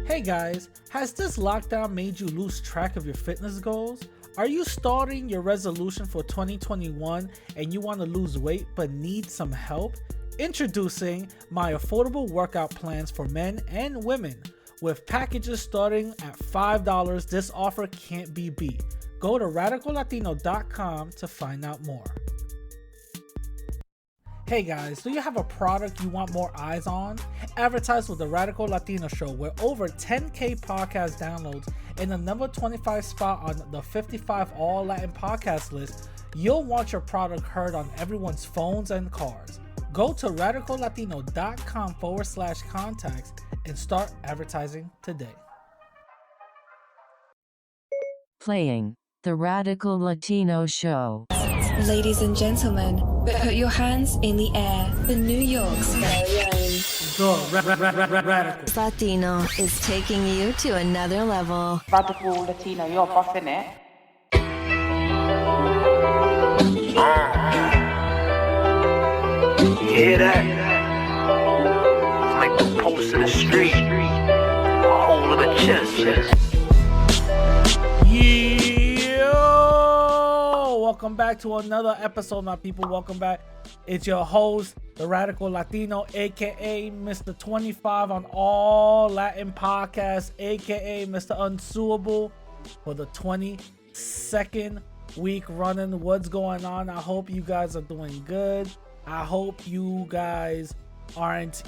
Hey guys, has this lockdown made you lose track of your fitness goals? Are you starting your resolution for 2021 and you want to lose weight but need some help? Introducing my affordable workout plans for men and women. With packages starting at $5, this offer can't be beat. Go to radicallatino.com to find out more. Hey guys, do you have a product you want more eyes on? Advertise with the Radical Latino Show, where over 10K podcast downloads and the number 25 spot on the 55 All Latin podcast list. You'll want your product heard on everyone's phones and cars. Go to radicallatino.com/contacts and start advertising today. Playing the Radical Latino Show. Ladies and gentlemen, put your hands in the air. The New York's very own Radical Latino is taking you to another level. Radical Latino, you're buffing it. You hear that? It's like the pulse of the street, the whole of the chest. Welcome back to another episode, my people. Welcome back. It's your host, the Radical Latino, aka Mr. 25 on all Latin podcasts, aka Mr. Unsuable, for the 22nd week running. What's going on? I hope you guys are doing good. I hope you guys aren't,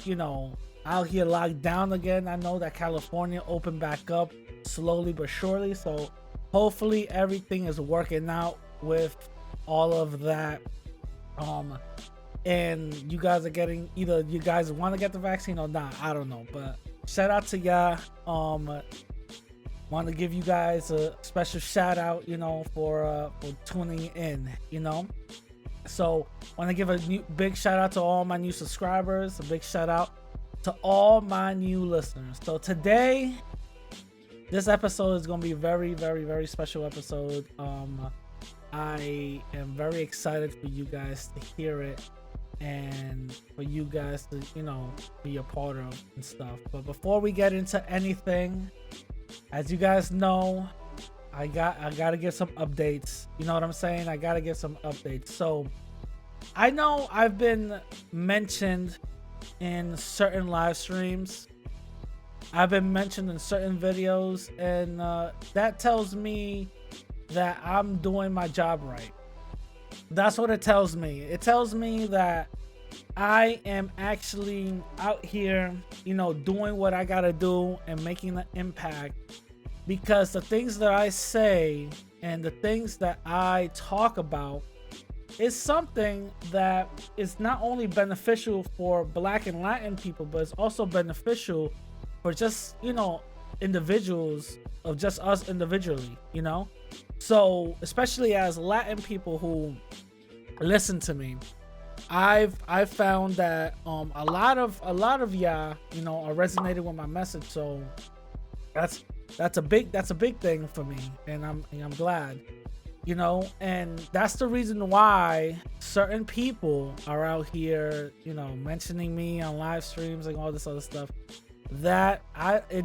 out here locked down again. I know that California opened back up slowly but surely, so hopefully everything is working out with all of that, and you guys are getting, either you guys want to get the vaccine or not, I don't know, but shout out to y'all. Want to give you guys a special shout out, for tuning in, so want to give a big shout out to all my new subscribers, a big shout out to all my new listeners. So today, this episode is going to be a very, very, very special episode. I am very excited for you guys to hear it and for you guys to, be a part of and stuff. But before we get into anything, as you guys know, I gotta give some updates. You know what I'm saying? I gotta give some updates. So I know I've been mentioned in certain live streams. I've been mentioned in certain videos, and that tells me that I'm doing my job right. That's what it tells me. It tells me that I am actually out here, doing what I gotta do and making an impact, because the things that I say and the things that I talk about is something that is not only beneficial for Black and Latin people, but it's also beneficial for just, individuals, of just us individually, So especially as Latin people who listen to me, I've found that a lot of y'all, are resonating with my message. So that's a big thing for me, and I'm glad, and that's the reason why certain people are out here, mentioning me on live streams and all this other stuff. That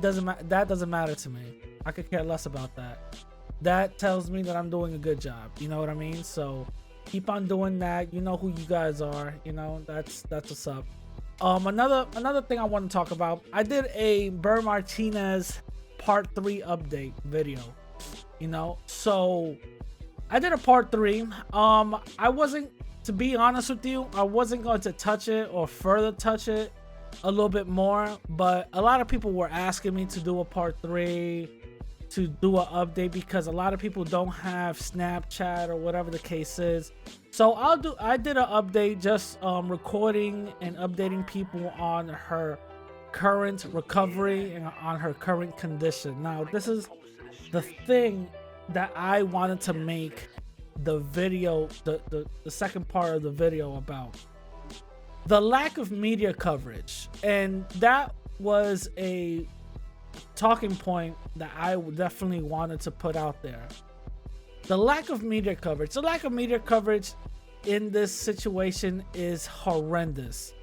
doesn't matter to me. I could care less about that. That tells me that I'm doing a good job. You know what I mean? So keep on doing that. You know who you guys are. That's what's up. Another thing I want to talk about. I did a Burr Martinez part 3 update video. So I did a part 3. I wasn't, to be honest with you, I wasn't going to touch it or further touch it a little bit more, but a lot of people were asking me to do a part 3, to do an update, because a lot of people don't have Snapchat or whatever the case is. So I did an update, just recording and updating people on her current recovery and on her current condition. Now, this is the thing that I wanted to make the video, the second part of the video about. The lack of media coverage, and that was a talking point that I definitely wanted to put out there. The lack of media coverage in this situation is horrendous,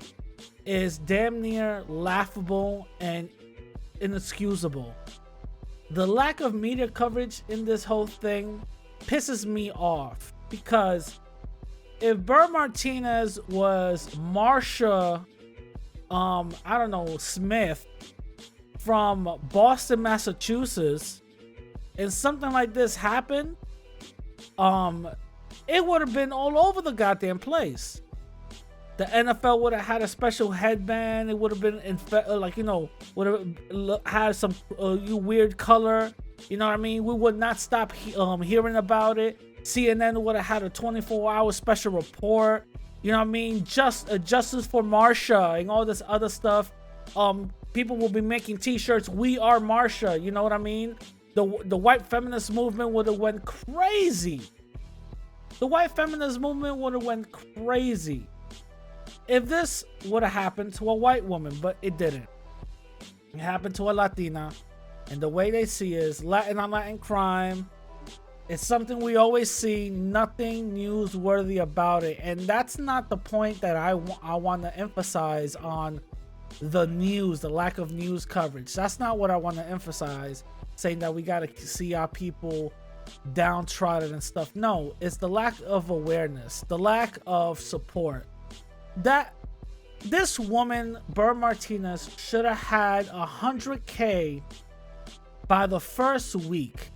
is damn near laughable, and inexcusable. The lack of media coverage in this whole thing pisses me off, because if Burr Martinez was Marsha, I don't know, Smith from Boston, Massachusetts, and something like this happened, it would have been all over the goddamn place. The NFL would have had a special headband. It would have been would have had some weird color. You know what I mean? We would not stop hearing about it. CNN would have had a 24-hour special report. You know what I mean? Justice for Marsha and all this other stuff. People will be making T-shirts. We are Marsha. You know what I mean? The white feminist movement would have went crazy. The white feminist movement would have went crazy if this would have happened to a white woman, but it didn't. It happened to a Latina, and the way they see is Latin on Latin crime. It's something we always see, nothing newsworthy about it, and that's not the point that I want to emphasize on the news, the lack of news coverage. That's not what I want to emphasize, saying that we got to see our people downtrodden and stuff. No, it's the lack of awareness, the lack of support. That this woman, Burr Martinez, should have had 100K by the first week.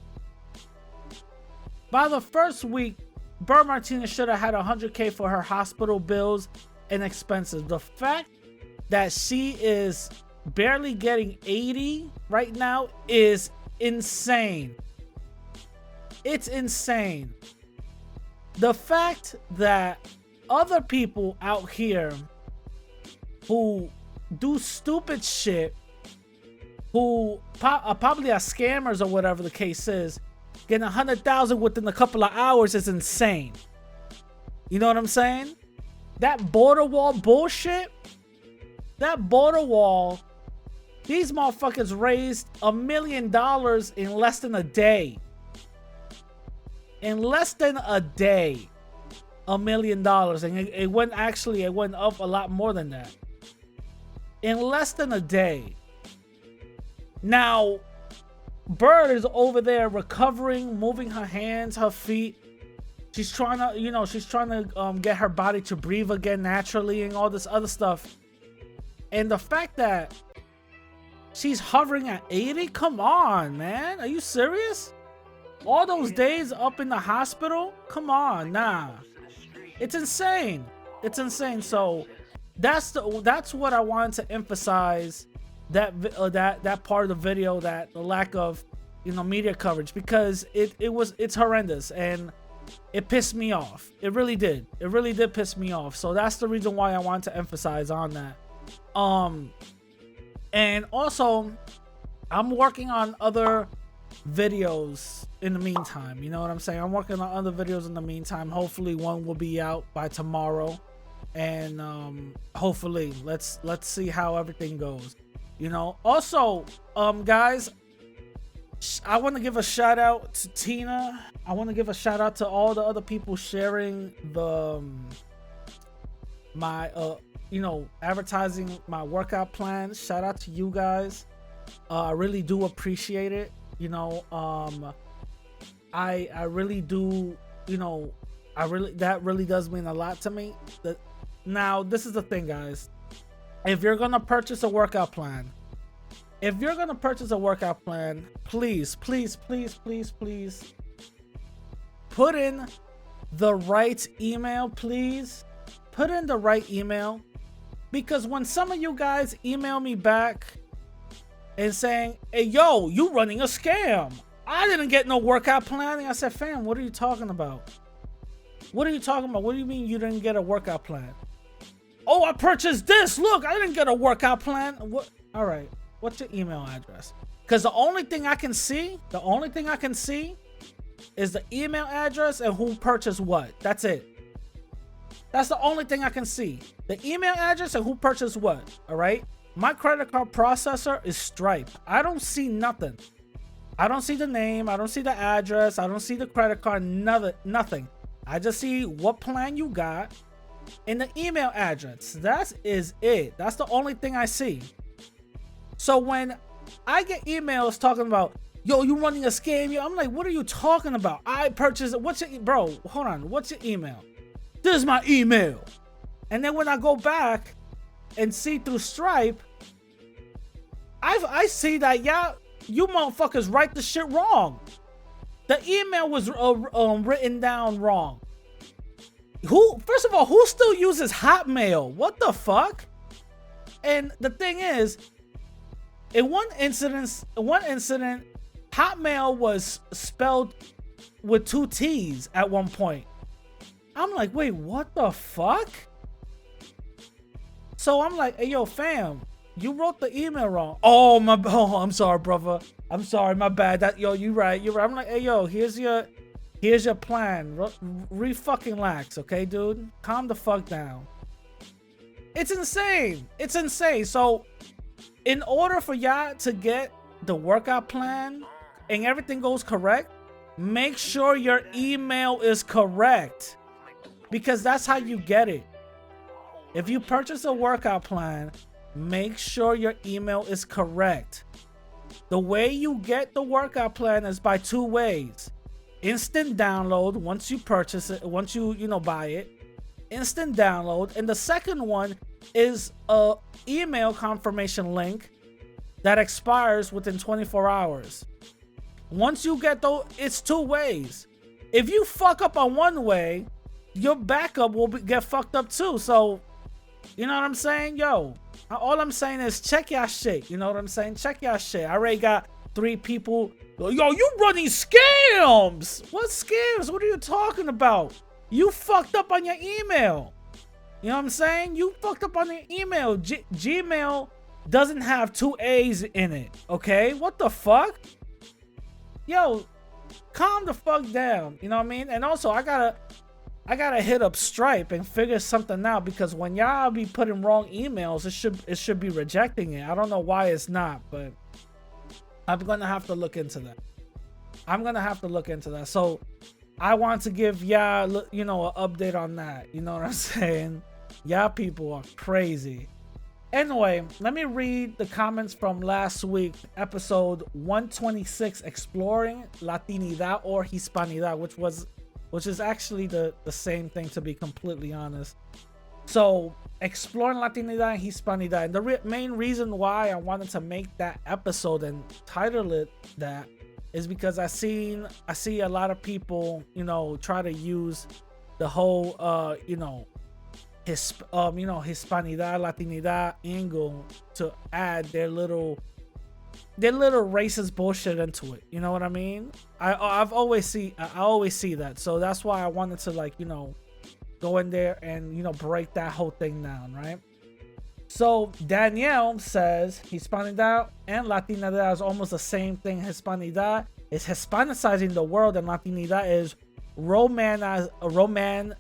By the first week, Burr Martinez should have had 100K for her hospital bills and expenses. The fact that she is barely getting 80 right now is insane. It's insane. The fact that other people out here who do stupid shit, who probably are scammers or whatever the case is, getting 100,000 within a couple of hours is insane. You know what I'm saying? That border wall bullshit, that border wall, these motherfuckers raised $1 million in less than a day. In less than a day, $1 million, and it went up a lot more than that. In less than a day. Now, Bird is over there recovering, moving her hands, her feet. She's trying to, get her body to breathe again naturally and all this other stuff. And the fact that she's hovering at 80, come on, man, are you serious? All those days up in the hospital, come on, nah. It's insane. It's insane. So that's what I wanted to emphasize, that part of the video, that the lack of media coverage, because it's horrendous and it pissed me off. It really did. It really did piss me off. So that's the reason why I wanted to emphasize on that. And also I'm working on other videos in the meantime. You know what I'm saying? I'm working on other videos in the meantime. Hopefully one will be out by tomorrow, and hopefully let's see how everything goes. Also, guys, I want to give a shout out to Tina. I want to give a shout out to all the other people sharing the advertising my workout plan. Shout out to you guys. I really do appreciate it. I really do, that really does mean a lot to me. Now, this is the thing, guys. If you're going to purchase a workout plan, please, please, please, please, please put in the right email, please. Put in the right email, because when some of you guys email me back and saying, hey, yo, you running a scam, I didn't get no workout plan. I said, fam, what are you talking about? What are you talking about? What do you mean you didn't get a workout plan? Oh, I purchased this. Look, I didn't get a workout plan. What? All right. What's your email address? Because the only thing I can see is the email address and who purchased what. That's it. That's the only thing I can see. The email address and who purchased what. All right. My credit card processor is Stripe. I don't see nothing. I don't see the name. I don't see the address. I don't see the credit card. Nothing. I just see what plan you got and the email address. That is it. That's the only thing I see. So when I get emails talking about, yo, you running a scam? Yo, I'm like, what are you talking about? I purchased, what's your, bro, hold on, what's your email? This is my email. And then when I go back and see through Stripe, I see that, yeah, you motherfuckers write the shit wrong. The email was written down wrong. First of all, who still uses Hotmail? What the fuck? And the thing is, in one incident, Hotmail was spelled with 2 T's at one point. I'm like, wait, what the fuck? So I'm like, hey, yo, fam, you wrote the email wrong. Oh, I'm sorry, brother. I'm sorry, my bad. You're right. I'm like, hey, yo, here's your plan. Fucking lax, okay, dude? Calm the fuck down. It's insane. So, in order for y'all to get the workout plan and everything goes correct, make sure your email is correct, because that's how you get it. If you purchase a workout plan, make sure your email is correct. The way you get the workout plan is by 2 ways. Instant download once you purchase it, once you buy it. Instant download. And the second one is a email confirmation link that expires within 24 hours. Once you get those, it's 2 ways. If you fuck up on one way, your backup will get fucked up too. So, you know what I'm saying? Yo, all I'm saying is check y'all shit. You know what I'm saying? Check y'all shit. I already got 3 people. Yo, you running scams. What scams? What are you talking about? You fucked up on your email. You know what I'm saying? You fucked up on your email. Gmail doesn't have 2 A's in it. Okay? What the fuck? Yo, calm the fuck down. You know what I mean? And also, I gotta hit up Stripe and figure something out, because when y'all be putting wrong emails, it should be rejecting it. I don't know why it's not, but I'm gonna have to look into that. So I want to give y'all, an update on that. You know what I'm saying? Y'all people are crazy. Anyway, let me read the comments from last week, episode 126, exploring Latinidad or Hispanidad, which is actually the same thing, to be completely honest. So, exploring Latinidad and Hispanidad. And the main reason why I wanted to make that episode and title it that is because I see a lot of people, try to use the whole, Hispanidad, Latinidad angle to add their little racist bullshit into it. You know what I mean? I always see that. So that's why I wanted to go in there and break that whole thing down, right? So Danielle says Hispanidad and Latinidad is almost the same thing. Hispanidad is Hispanicizing the world, and Latinidad is romanticizing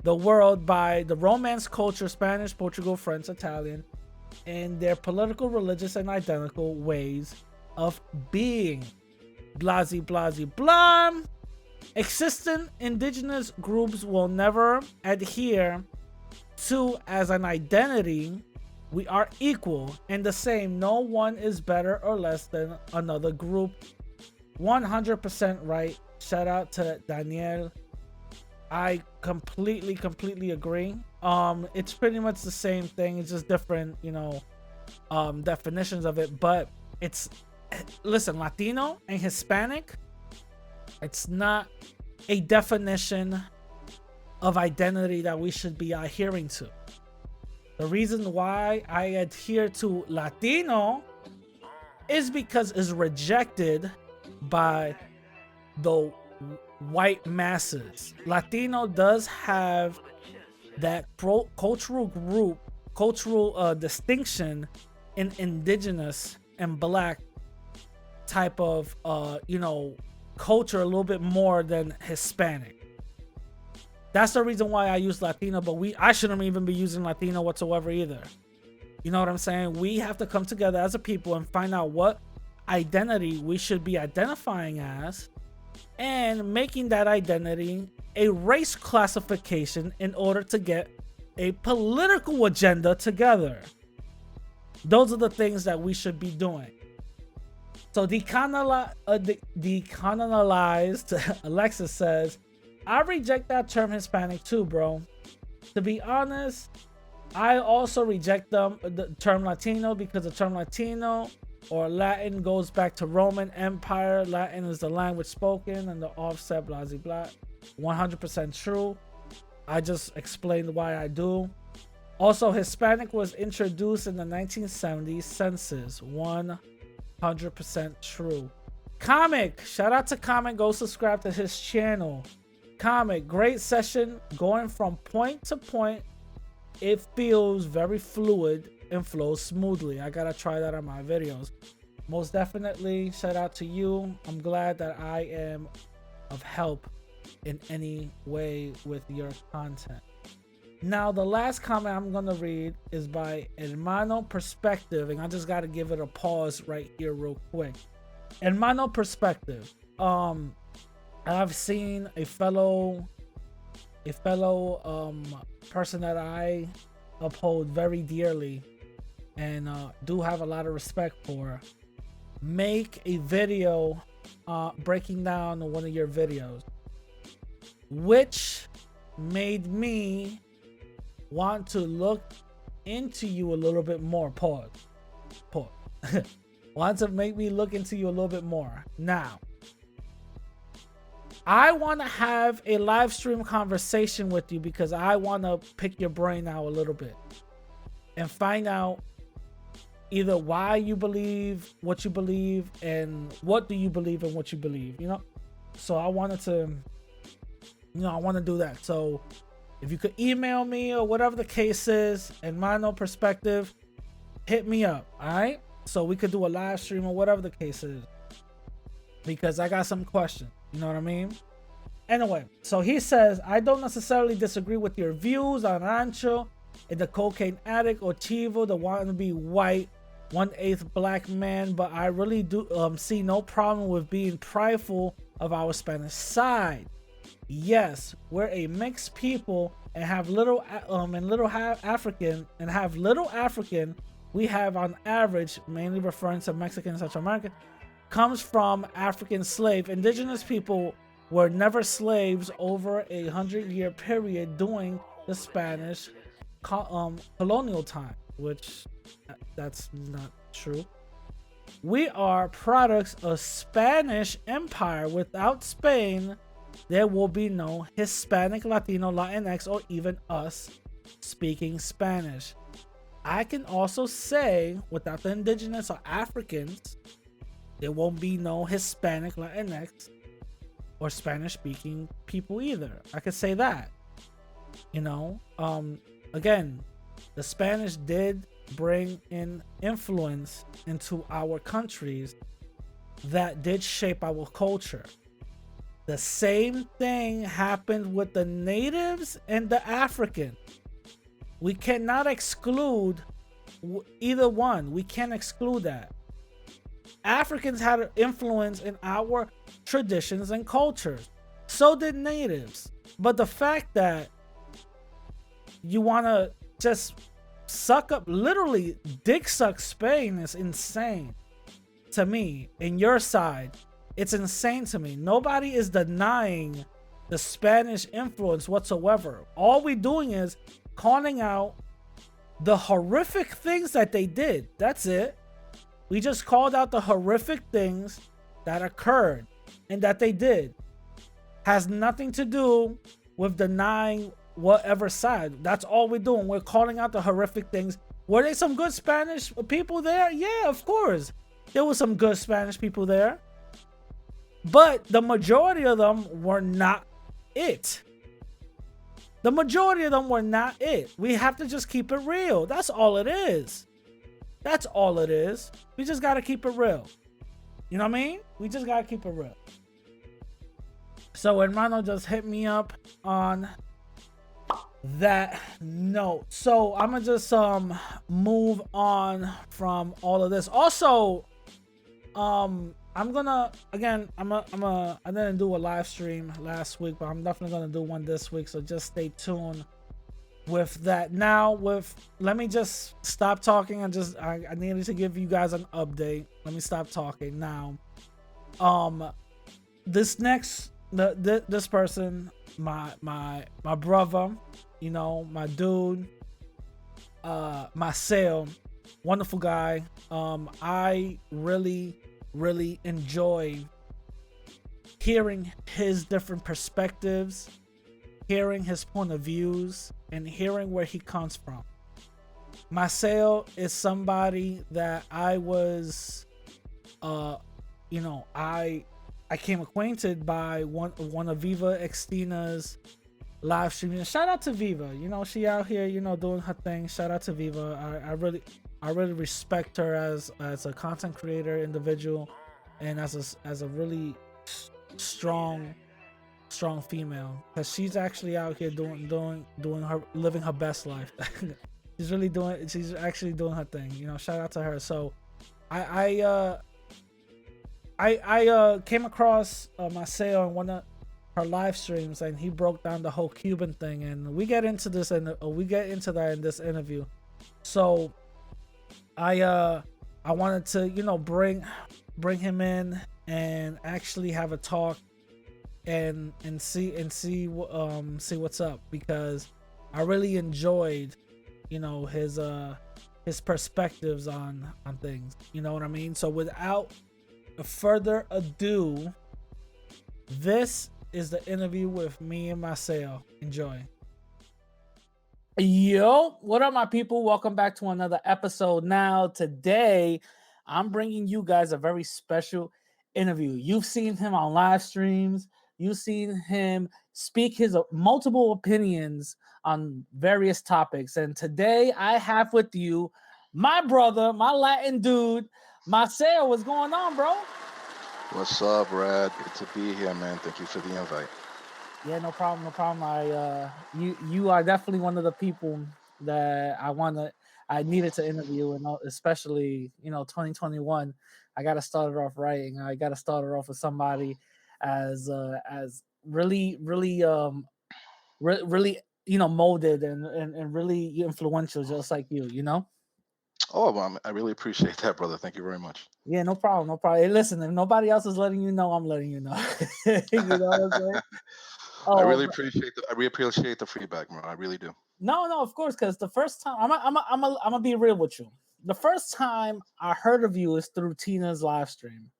the world by the Romance culture, Spanish, Portugal, French, Italian, and their political, religious, and identical ways of being. Blasey, blasey, blah. Existing indigenous groups will never adhere to as an identity. We are equal and the same. No one is better or less than another group. 100% right. Shout out to Danielle. I completely agree. It's pretty much the same thing. It's just different, definitions of it. But listen, Latino and Hispanic, it's not a definition of identity that we should be adhering to. The reason why I adhere to Latino is because it's rejected by the white masses. Latino does have that cultural distinction in indigenous and black type of culture a little bit more than Hispanic. That's the reason why I use Latino, but I shouldn't even be using Latino whatsoever either. You know what I'm saying? We have to come together as a people and find out what identity we should be identifying as, and making that identity a race classification in order to get a political agenda together. Those are the things that we should be doing. So decolonized Alexis says, I reject that term Hispanic too, bro. To be honest, I also reject the term Latino, because the term Latino or Latin goes back to Roman Empire. Latin is the language spoken and the offset, blah, blah, blah. 100% true. I just explained why I do. Also, Hispanic was introduced in the 1970s census. 100% true. Comic, shout out to Comic. Go subscribe to his channel. Comic, great session, going from point to point. It feels very fluid and flows smoothly. I gotta try that on my videos. Most definitely, shout out to you. I'm glad that I am of help in any way with your content. Now, the last comment I'm gonna read is by Hermano Perspective, and I just gotta give it a pause right here real quick. Hermano Perspective. I've seen a fellow person that I uphold very dearly and do have a lot of respect for, make a video breaking down one of your videos, which made me want to look into you a little bit more. Pause. Want to make me look into you a little bit more. Now, I want to have a live stream conversation with you because I want to pick your brain out a little bit and find out either why you believe what you believe and what do you believe and what you believe, you know? So I wanted to, I want to do that. So if you could email me or whatever the case is, and my no perspective, hit me up, all right? So we could do a live stream or whatever the case is, because I got some questions. You know what I mean? Anyway, so he says, I don't necessarily disagree with your views on Rancho and the cocaine addict, or Chivo, the wannabe white 1/8 black man, but I really do see no problem with being prideful of our Spanish side. Yes, we're a mixed people and have little African. We have on average, mainly referring to Mexican and Central American, comes from African slave. Indigenous people were never slaves over a 100-year period during the Spanish colonial time, which that's not true. We are products of Spanish Empire. Without Spain, there will be no Hispanic, Latino, Latinx, or even us speaking Spanish. I can also say, without the indigenous or Africans, there won't be no Hispanic, Latinx, or Spanish-speaking people either. I could say that. Again, the Spanish did bring in influence into our countries that did shape our culture. The same thing happened with the natives and the African. We cannot exclude either one. We can't exclude that. Africans had an influence in our traditions and cultures. So did natives. But the fact that you want to just suck up, literally dick suck Spain, is insane to me. In your side, it's insane to me. Nobody is denying the Spanish influence whatsoever. All we're doing is calling out the horrific things that they did. That's it. We just called out the horrific things that occurred and that they did. Has nothing to do with denying whatever side. That's all we're doing. We're calling out the horrific things. Were there some good Spanish people there? Yeah, of course. There was some good Spanish people there. But the majority of them were not it. The majority of them were not it. We have to just keep it real. That's all it is. That's all it is. We just got to keep it real. You know what I mean? We just got to keep it real. So Hermano just hit me up on that note. So I'm going to just move on from all of this. Also, I'm gonna, again, I didn't do a live stream last week, but I'm definitely gonna do one this week, so just stay tuned with that. Now, let me just stop talking and I needed to give you guys an update. Let me stop talking now. This next this person, my brother, my dude, Maceo, wonderful guy. I really enjoy hearing his different perspectives, hearing his point of views, and hearing where he comes from. Maceo is somebody that I was, I came acquainted by one of Viva Extina's live streaming. Shout out to Viva. She out here, doing her thing. Shout out to Viva. I really respect her as a content creator, individual, and as a really strong female, because she's actually out here doing her, living her best life. She's actually doing her thing. Shout out to her. So I came across Maceo in one of her live streams, and he broke down the whole Cuban thing, and we get into that in this interview. So I wanted to bring him in and actually have a talk and see what's up, because I really enjoyed his perspectives on things. You know what I mean? So without further ado, this is the interview with me and Maceo. Enjoy. Yo, what up, my people? Welcome back to another episode. Now, today, I'm bringing you guys a very special interview. You've seen him on live streams. You've seen him speak his multiple opinions on various topics. And today, I have with you my brother, my Latin dude, Maceo. What's going on, bro? What's up, Brad? Good to be here, man. Thank you for the invite. Yeah, no problem. You are definitely one of the people that I needed to interview, and especially 2021. I got to start it off right, and I got to start it off with somebody as really really molded and really influential, just like you. Oh, well, I really appreciate that, brother. Thank you very much. Yeah, no problem, no problem. Hey, listen, if nobody else is letting you know, I'm letting you know. You know what I'm saying? I Oh, really appreciate the feedback, man. I really do. no, of course, because the first time I'm gonna be real with you. The first time I heard of you is through Tina's live stream.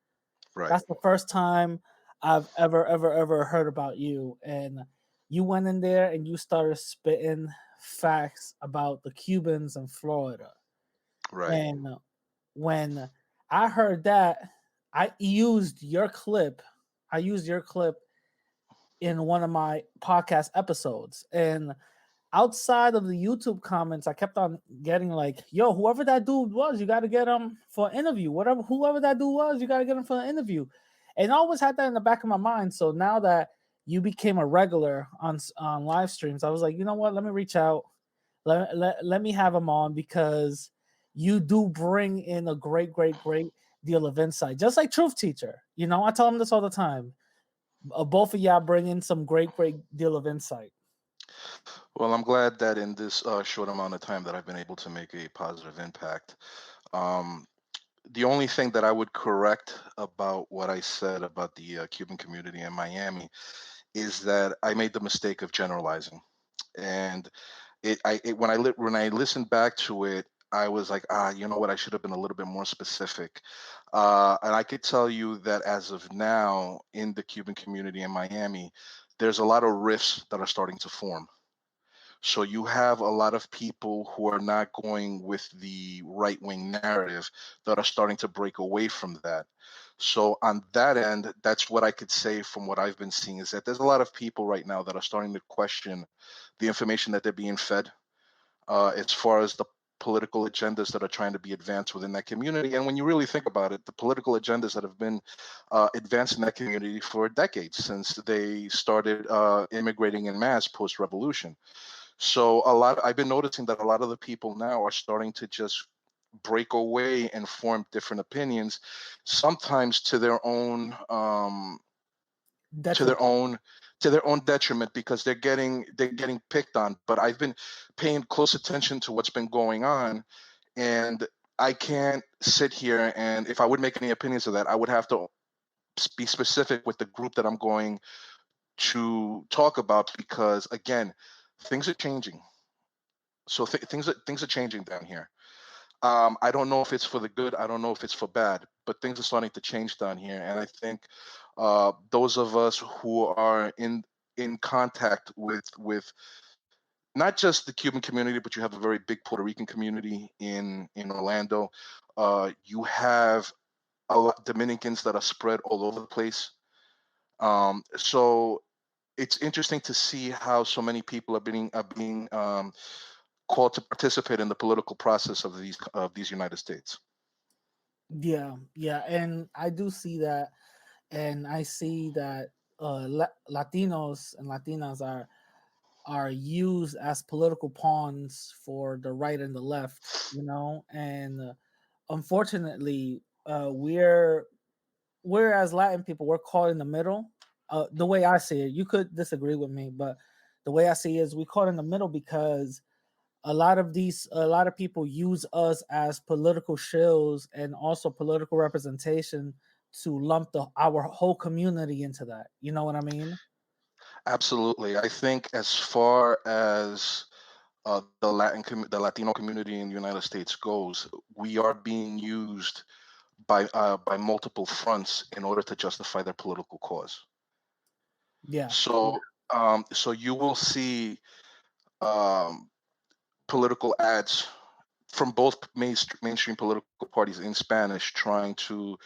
Right. That's the first time I've ever heard about you, and you went in there and you started spitting facts about the Cubans in Florida. Right. And when I heard that, I used your clip. In one of my podcast episodes, and outside of the YouTube comments, I kept on getting like, "Yo, whoever that dude was, you got to get him for an interview. Whoever that dude was, you got to get him for an interview." And I always had that in the back of my mind. So now that you became a regular on live streams, I was like, you know what? Let me reach out. Let me have him on, because you do bring in a great deal of insight, just like Truth Teacher. I tell him this all the time. Both of y'all bring in some great deal of insight. Well, I'm glad that in this short amount of time that I've been able to make a positive impact. Um, the only thing that I would correct about what I said about the Cuban community in Miami is that I made the mistake of generalizing, and when I listened back to it, I was like, you know what, I should have been a little bit more specific. And I could tell you that as of now, in the Cuban community in Miami, there's a lot of rifts that are starting to form. So you have a lot of people who are not going with the right wing narrative that are starting to break away from that. So on that end, that's what I could say from what I've been seeing, is that there's a lot of people right now that are starting to question the information that they're being fed, as far as the political agendas that are trying to be advanced within that community. And when you really think about it, the political agendas that have been advanced in that community for decades, since they started immigrating in mass post-revolution. So I've been noticing that a lot of the people now are starting to just break away and form different opinions, sometimes to their own to their Detriment. own to their own detriment because they're getting picked on. But I've been paying close attention to what's been going on, and I can't sit here, and if I would make any opinions of that, I would have to be specific with the group that I'm going to talk about because again, things are changing. So things are changing down here. I don't know if it's for the good. I don't know if it's for bad, but things are starting to change down here, and I think those of us who are in contact with not just the Cuban community, but you have a very big Puerto Rican community in Orlando. You have a lot Dominicans that are spread all over the place. So it's interesting to see how so many people are being called to participate in the political process of these United States. Yeah, yeah, and I do see that, and I see that Latinos and Latinas are used as political pawns for the right and the left, and unfortunately, we're as Latin people, we're caught in the middle. The way I see it, you could disagree with me, but the way I see it is we caught in the middle because a lot of people use us as political shills and also political representation to lump our whole community into that. You know what I mean? Absolutely. I think as far as the Latino community in the United States goes, we are being used by multiple fronts in order to justify their political cause. Yeah. So you will see um, political ads from both mainstream political parties in Spanish trying to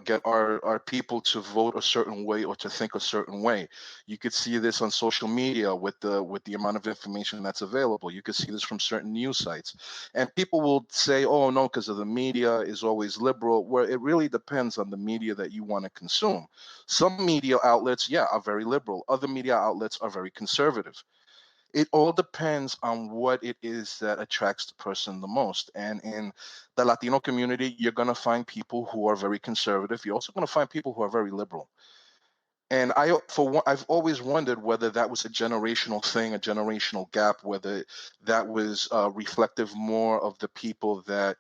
get our people to vote a certain way or to think a certain way. You could see this on social media with the amount of information that's available. You could see this from certain news sites, and people will say, oh no, because of the media is always liberal, where it really depends on the media that you want to consume. Some media outlets, yeah, are very liberal. Other media outlets are very conservative. It all depends on what it is that attracts the person the most. And in the Latino community, you're going to find people who are very conservative. You're also going to find people who are very liberal. And for one, I've always wondered whether that was a generational thing, a generational gap, whether that was reflective more of the people that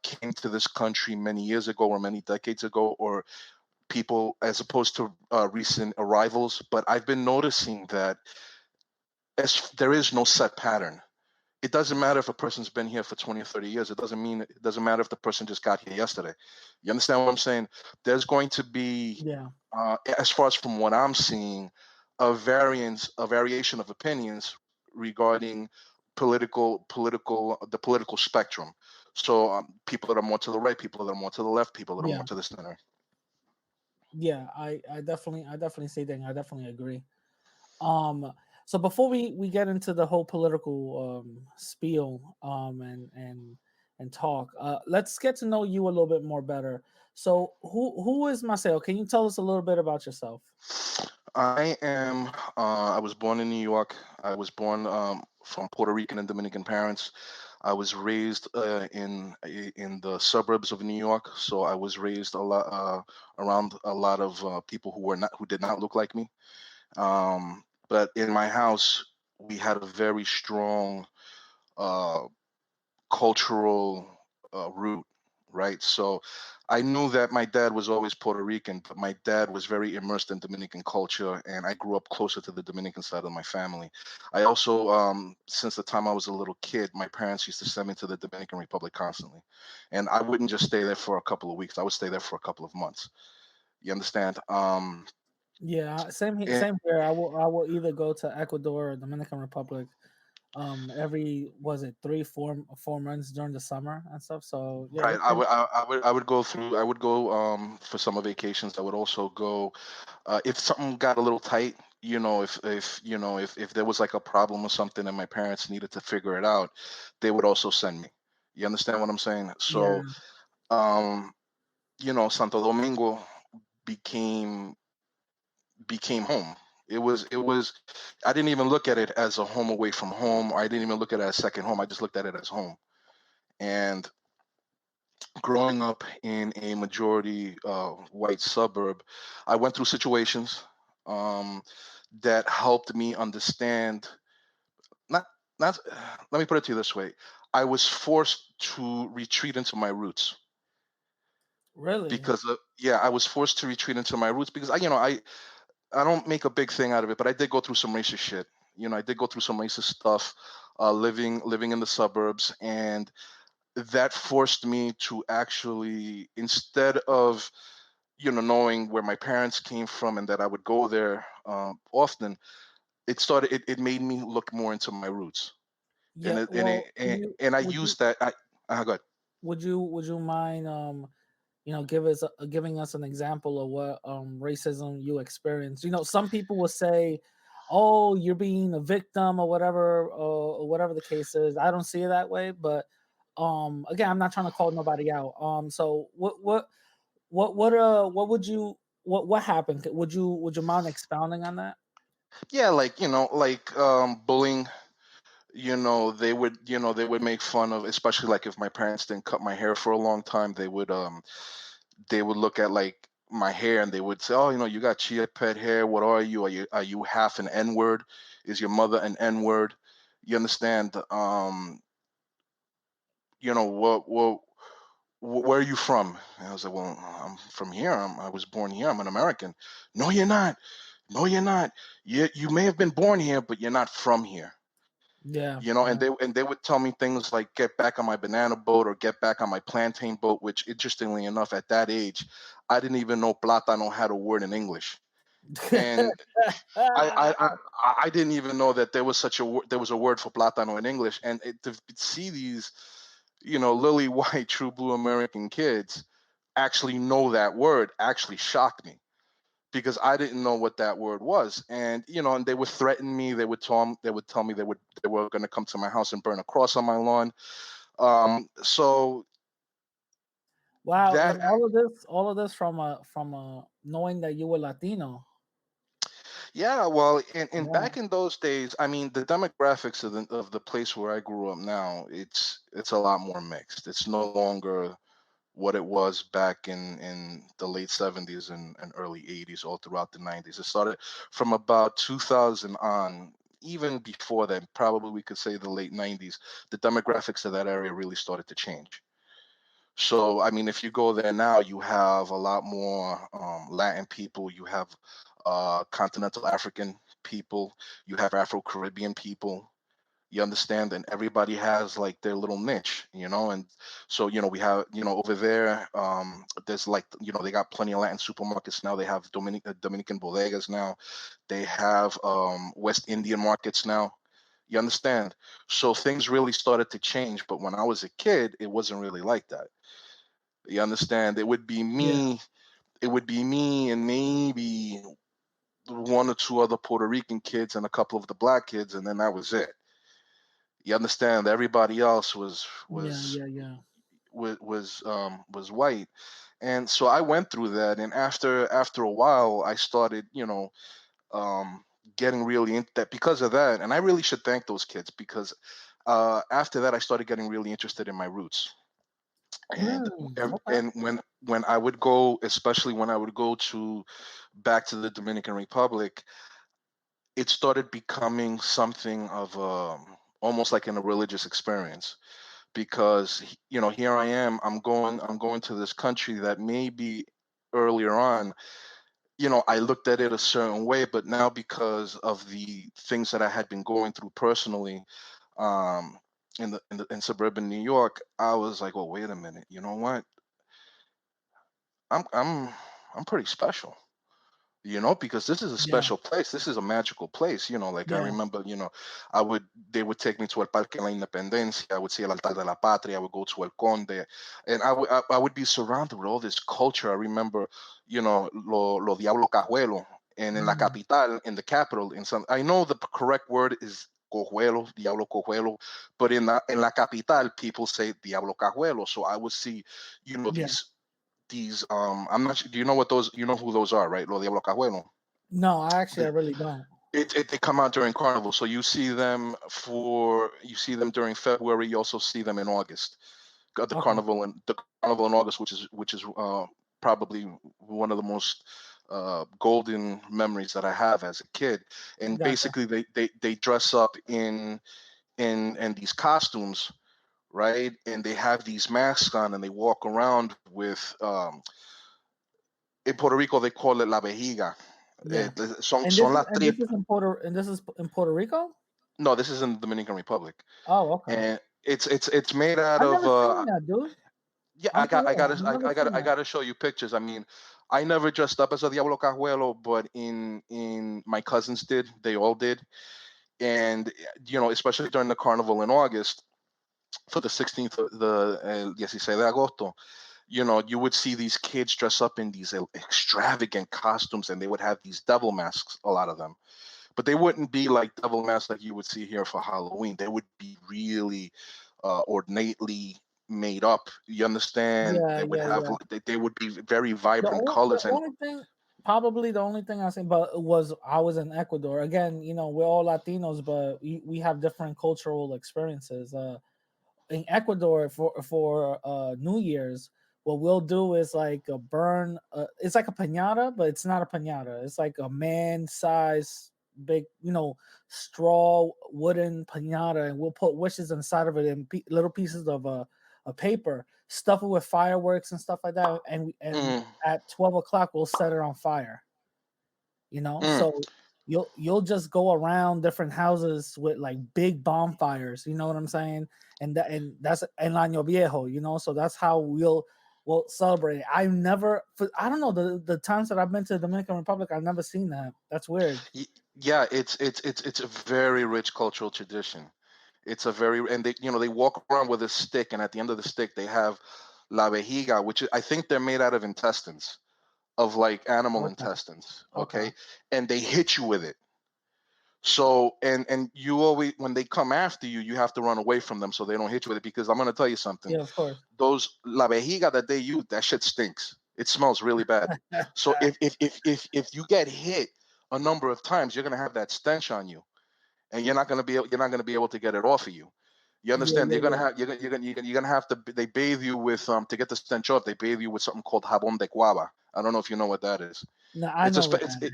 came to this country many years ago or many decades ago, or people as opposed to recent arrivals. But I've been noticing that there is no set pattern. It doesn't matter if a person's been here for 20 or 30 years. It doesn't matter if the person just got here yesterday. You understand what I'm saying? There's going to be, Yeah. as far as from what I'm seeing, a variation of opinions regarding the political spectrum. So people that are more to the right, people that are more to the left, people that are Yeah. more to the center. Yeah. I definitely see that. I definitely agree. Um, so before we get into the whole political spiel and talk, let's get to know you a little bit more better. So who is Maceo? Can you tell us a little bit about yourself? I was born in New York. I was born from Puerto Rican and Dominican parents. I was raised in the suburbs of New York, so I was raised a lot around a lot of people who did not look like me. But in my house, we had a very strong uh, cultural root, right? So I knew that my dad was always Puerto Rican, but my dad was very immersed in Dominican culture, and I grew up closer to the Dominican side of my family. I also, since the time I was a little kid, my parents used to send me to the Dominican Republic constantly, and I wouldn't just stay there for a couple of weeks. I would stay there for a couple of months. You understand? Yeah, same here. And Same here. I will either go to Ecuador or Dominican Republic. Every was it 3 4 4 months during the summer and stuff. So yeah, right, okay. I would go for summer vacations. I would also go if something got a little tight, if there was like a problem or something and my parents needed to figure it out, they would also send me. You understand what I'm saying? Yeah, So, um, Santo Domingo became became home. It was I didn't even look at it as a home away from home, or I didn't even look at it as second home. I just looked at it as home. And growing up in a majority white suburb, I went through situations. Um, that helped me understand. Not not. Let me put it to you this way: I was forced to retreat into my roots Really? because yeah, I was forced to retreat into my roots because I don't make a big thing out of it, but I did go through some racist shit. I did go through some racist stuff, living in the suburbs, and that forced me to actually, instead of knowing where my parents came from and that I would go there often, it made me look more into my roots, and Yeah. it, and it, Well, and, and I would you used that. Go ahead. would you mind give us giving us an example of what racism you experienced? Some people will say, "Oh, you're being a victim," or whatever the case is. I don't see it that way, but again, I'm not trying to call nobody out. So what would you what happened? Would you mind expounding on that? Yeah, like bullying. They would make fun of, especially like if my parents didn't cut my hair for a long time. They would look at like my hair and they would say, "Oh, you got chia pet hair. What are you? Are you half an N word? Is your mother an N word?" You understand? What where are you from? And I was like, "Well, I'm from here. I was born here. I'm an American." "No, you're not. No, you're not. You may have been born here, but you're not from here." Yeah, And yeah, they would tell me things like "get back on my banana boat" or "get back on my plantain boat," which, interestingly enough, at that age, I didn't even know plátano had a word in English. And I didn't even know that there was a word for plátano in English. And to see these, lily white, true blue American kids actually know that word actually shocked me, because I didn't know what that word was. And they would threaten me. They would tell me they were going to come to my house and burn a cross on my lawn. So wow, that and all of this from knowing that you were Latino. Yeah, well, in Yeah, back in those days, I mean, the demographics of the place where I grew up now, it's a lot more mixed. It's no longer what it was back in the late 70s and early 80s, all throughout the 90s. It started from about 2000 on. Even before then, probably we could say the late 90s, the demographics of that area really started to change. So, I mean, if you go there now, you have a lot more Latin people, you have continental African people, you have Afro Caribbean people. You understand? And everybody has like their little niche. And so, we have, over there, there's like, they got plenty of Latin supermarkets now. They have Dominican bodegas now. They have West Indian markets now. You understand? So things really started to change. But when I was a kid, it wasn't really like that. You understand? yeah, It would be me and maybe one or two other Puerto Rican kids and a couple of the black kids, and then that was it. You understand? Everybody else was yeah, was yeah, yeah, was white. And so I went through that, and after a while, I started, um, getting really into that because of that. And I really should thank those kids, because after that, I started getting really interested in my roots. and Okay. and when I would go, especially when I would go to back to the Dominican Republic, it started becoming something of almost like in a religious experience, because here I am, I'm going to this country that maybe earlier on, I looked at it a certain way, but now, because of the things that I had been going through personally, um in suburban New York, I was like, well, wait a minute, you know what? I'm I'm I'm pretty special, because this is a Yeah, special place. This is a magical place. Like, I yeah. remember, they would take me to El Parque de la Independencia. I would see El Altar de la Patria. I would go to El Conde, and I would be surrounded with all this culture. I remember, lo Diablo Cajuelo, and in La Mm, Capital, in the capital, I know the correct word is Cojuelo, Diablo Cojuelo, but in La Capital, people say Diablo Cajuelo. So I would see, yeah. these I'm not sure, do you know what those, who those are, right? Lo Diablo Cajuelo. No, I They, really don't. they come out during Carnival, so you see them during February. You also see them in August. Got the Okay. carnival in August, which is probably one of the most golden memories that I have as a kid. And Gotcha. basically, they dress up in these costumes, right? And they have these masks on, and they walk around with in Puerto Rico they call it la vejiga. Yeah. Son And this son is las and this tripas. is in Puerto Rico? No, this is in the Dominican Republic, Oh, okay. and it's made out I of never seen that, dude. yeah, I'm for real. I've never seen I that. gotta show you pictures. I mean, I never dressed up as a Diablo Cajuelo, but in my cousins did. They all did, and especially during the carnival in August for the 16th, the el 16 de agosto. You would see these kids dress up in these extravagant costumes, and they would have these devil masks. A lot of them, but they wouldn't be like devil masks like you would see here for Halloween. They would be really ornately made up. You understand? Yeah, They would yeah, have yeah. they would be very The vibrant only the colors and only thing probably the only thing I seen but was I was in Ecuador. Again, we're all Latinos, but we have different cultural experiences. In Ecuador for New Year's, what we'll do is like a burn. It's like a piñata, but it's not a piñata. It's like a man size big, straw wooden piñata, and we'll put wishes inside of it and little pieces of a paper, stuff it with fireworks and stuff like that, and mm, at 12 o'clock we'll set it on fire. mm, So you'll just go around different houses with like big bonfires, you know what I'm saying? And that's El Año Viejo, so that's how we'll celebrate. I don't know, the times that I've been to the Dominican Republic, I've never seen that. That's weird. yeah, it's a very rich cultural tradition. It's a very and they walk around with a stick, and at the end of the stick they have la vejiga, which I think they're made out of intestines of like animal Okay. intestines, Okay. okay? And they hit you with it. So and you always when they come after you, you have to run away from them so they don't hit you with it because I'm gonna tell you something. Yeah, of course. Those la vejiga that they use, that shit stinks. It smells really bad. So if you get hit a number of times, you're gonna have that stench on you, and you're not gonna be able to get it off of you. You Yeah, understand? yeah, You're gonna yeah. have you're gonna have to. They bathe you with to get the stench off. They bathe you with something called jabón de guava. I don't know if you know what that is. No, I It's a know spe- what that it's is.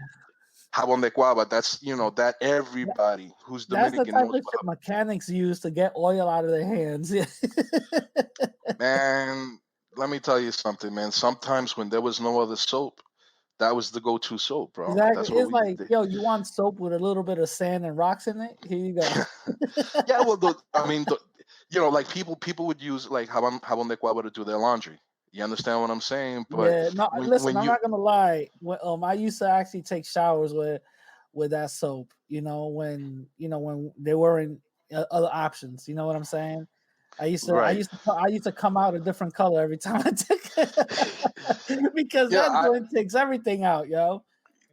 jabón de guava. That's that That- everybody who's That's the Dominican type knows of shit what. mechanics use to get oil out of their hands. Yeah. Man, let me tell you something, man. Sometimes when there was no other soap, that was the go-to soap, bro. Exactly. That's what It's we like, did. yo, you want soap with a little bit of sand and rocks in it? Here you go. Yeah, well, I mean, like people would use like jabón de guava to do their laundry. You understand what I'm saying? But Yeah, no, listen, when I'm you not gonna lie. I used to actually take showers with that soap, when there weren't other options. You know what I'm saying? right, I used to come out a different color every time I took it because yeah, that joint takes everything out, yo.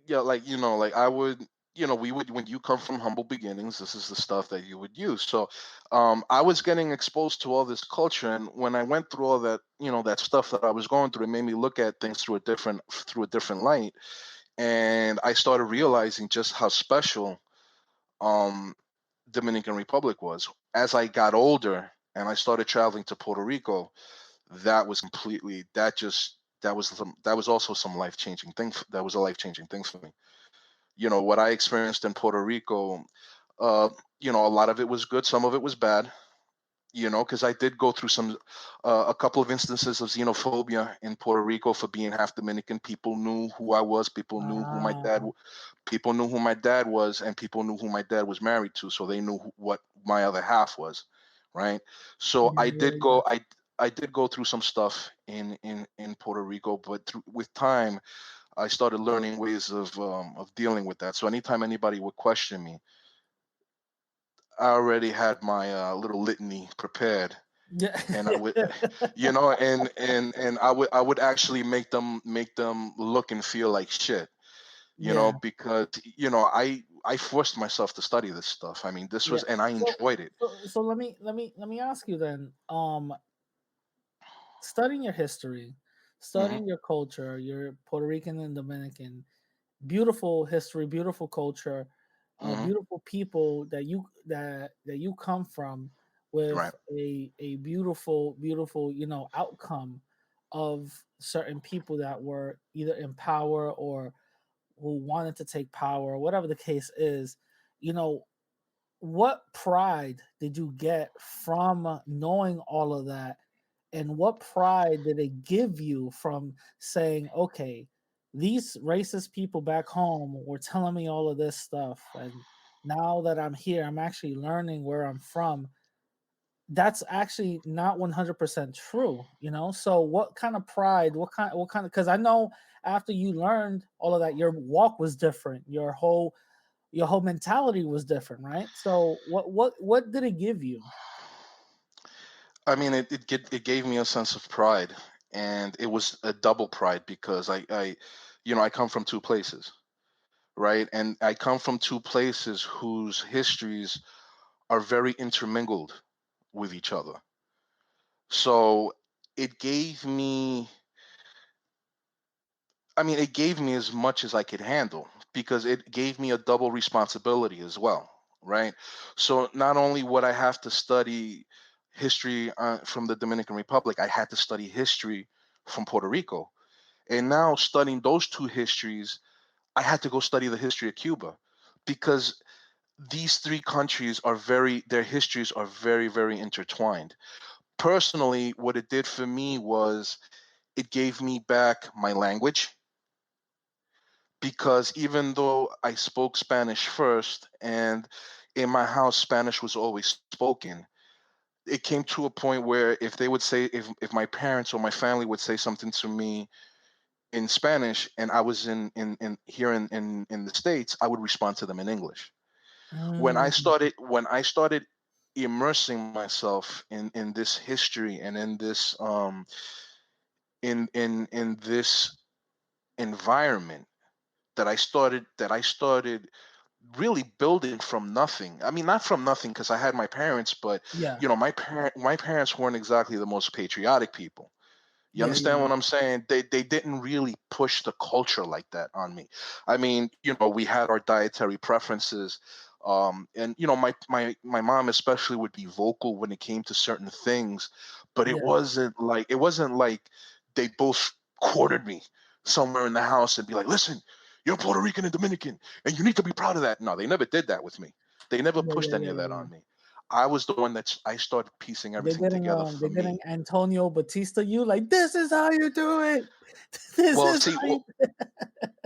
yeah, like like I would, we would when you come from humble beginnings, this is the stuff that you would use. So, I was getting exposed to all this culture, and when I went through all that, that stuff that I was going through, it made me look at things through a different light, and I started realizing just how special um Dominican Republic was. As I got older and I started traveling to Puerto Rico, that was completely that was also some life changing thing. That was a life changing thing for me. What I experienced in Puerto Rico, uh, a lot of it was good, some of it was bad. Because I did go through a couple of instances of xenophobia in Puerto Rico for being half Dominican. People knew who I was. Ah, People knew who my dad was, and people knew who my dad was married to, so they knew what my other half was, right? So yeah, yeah, yeah. I did go through some stuff in Puerto Rico, but with time, I started learning ways of dealing with that. So anytime anybody would question me, I already had my little litany prepared, Yeah. and I would, and I would actually make them look and feel like shit, Yeah. because I forced myself to study this stuff. I mean, this Yeah. was, and I So enjoyed it. so let me ask you then. Studying your history, Hmm. studying your culture, your Puerto Rican and Dominican, beautiful history, beautiful culture, Hmm. beautiful people that you come from with Right. a beautiful outcome of certain people that were either in power or who wanted to take power, whatever the case is, you know, what pride did you get from knowing all of that? And what pride did it give you from saying, okay, these racist people back home were telling me all of this stuff. And now that I'm here, I'm actually learning where I'm from. That's actually not 100% true, you know? So what kind of pride, because I know after you learned all of that, your walk was different. Your whole mentality was different, right? So what did it give you? I mean, it gave me a sense of pride, and it was a double pride because I come from two places, right? And I come from two places whose histories are very intermingled with each other. So it gave me, I mean, it gave me as much as I could handle because it gave me a double responsibility as well, right? So not only would I have to study history from the Dominican Republic, I had to study history from Puerto Rico. And now studying those two histories, I had to go study the history of Cuba because these three countries are their histories are very, very intertwined. Personally, what it did for me was it gave me back my language because even though I spoke Spanish first and in my house Spanish was always spoken, it came to a point where if they would say if my parents or my family would say something to me in Spanish and I was in here in the States, I would respond to them in English. Mm, When I started immersing myself in this history and in this in this environment that I started really building from nothing. I mean, not from nothing because I had my parents, but yeah, my parents weren't exactly the most patriotic people. You yeah, understand yeah, what I'm saying? They didn't really push the culture like that on me. I mean, we had our dietary preferences. And my mom especially would be vocal when it came to certain things, but yeah, it wasn't like they both quartered me somewhere in the house and be like, listen, you're Puerto Rican and Dominican, and you need to be proud of that. No, they never did that with me. They never yeah, pushed yeah, any yeah, of yeah, that yeah. on me. I was the one I started piecing everything together They for didn't me. Antonio Batista you like this is how you do it. This Well, is see, how you.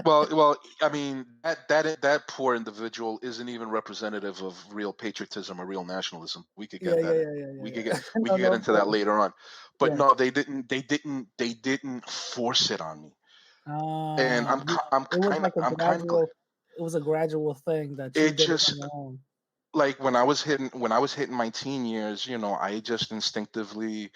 well, I mean that poor individual isn't even representative of real patriotism or real nationalism. We could Yeah, get yeah, that. yeah, yeah, We yeah, could yeah. get we No, could get no, of into that course. later on. But Yeah. no, they didn't force it on me. And It was like a I'm kind of gradual. It was a gradual thing that you it did it on just your own. like when I was hitting my teen years, I just instinctively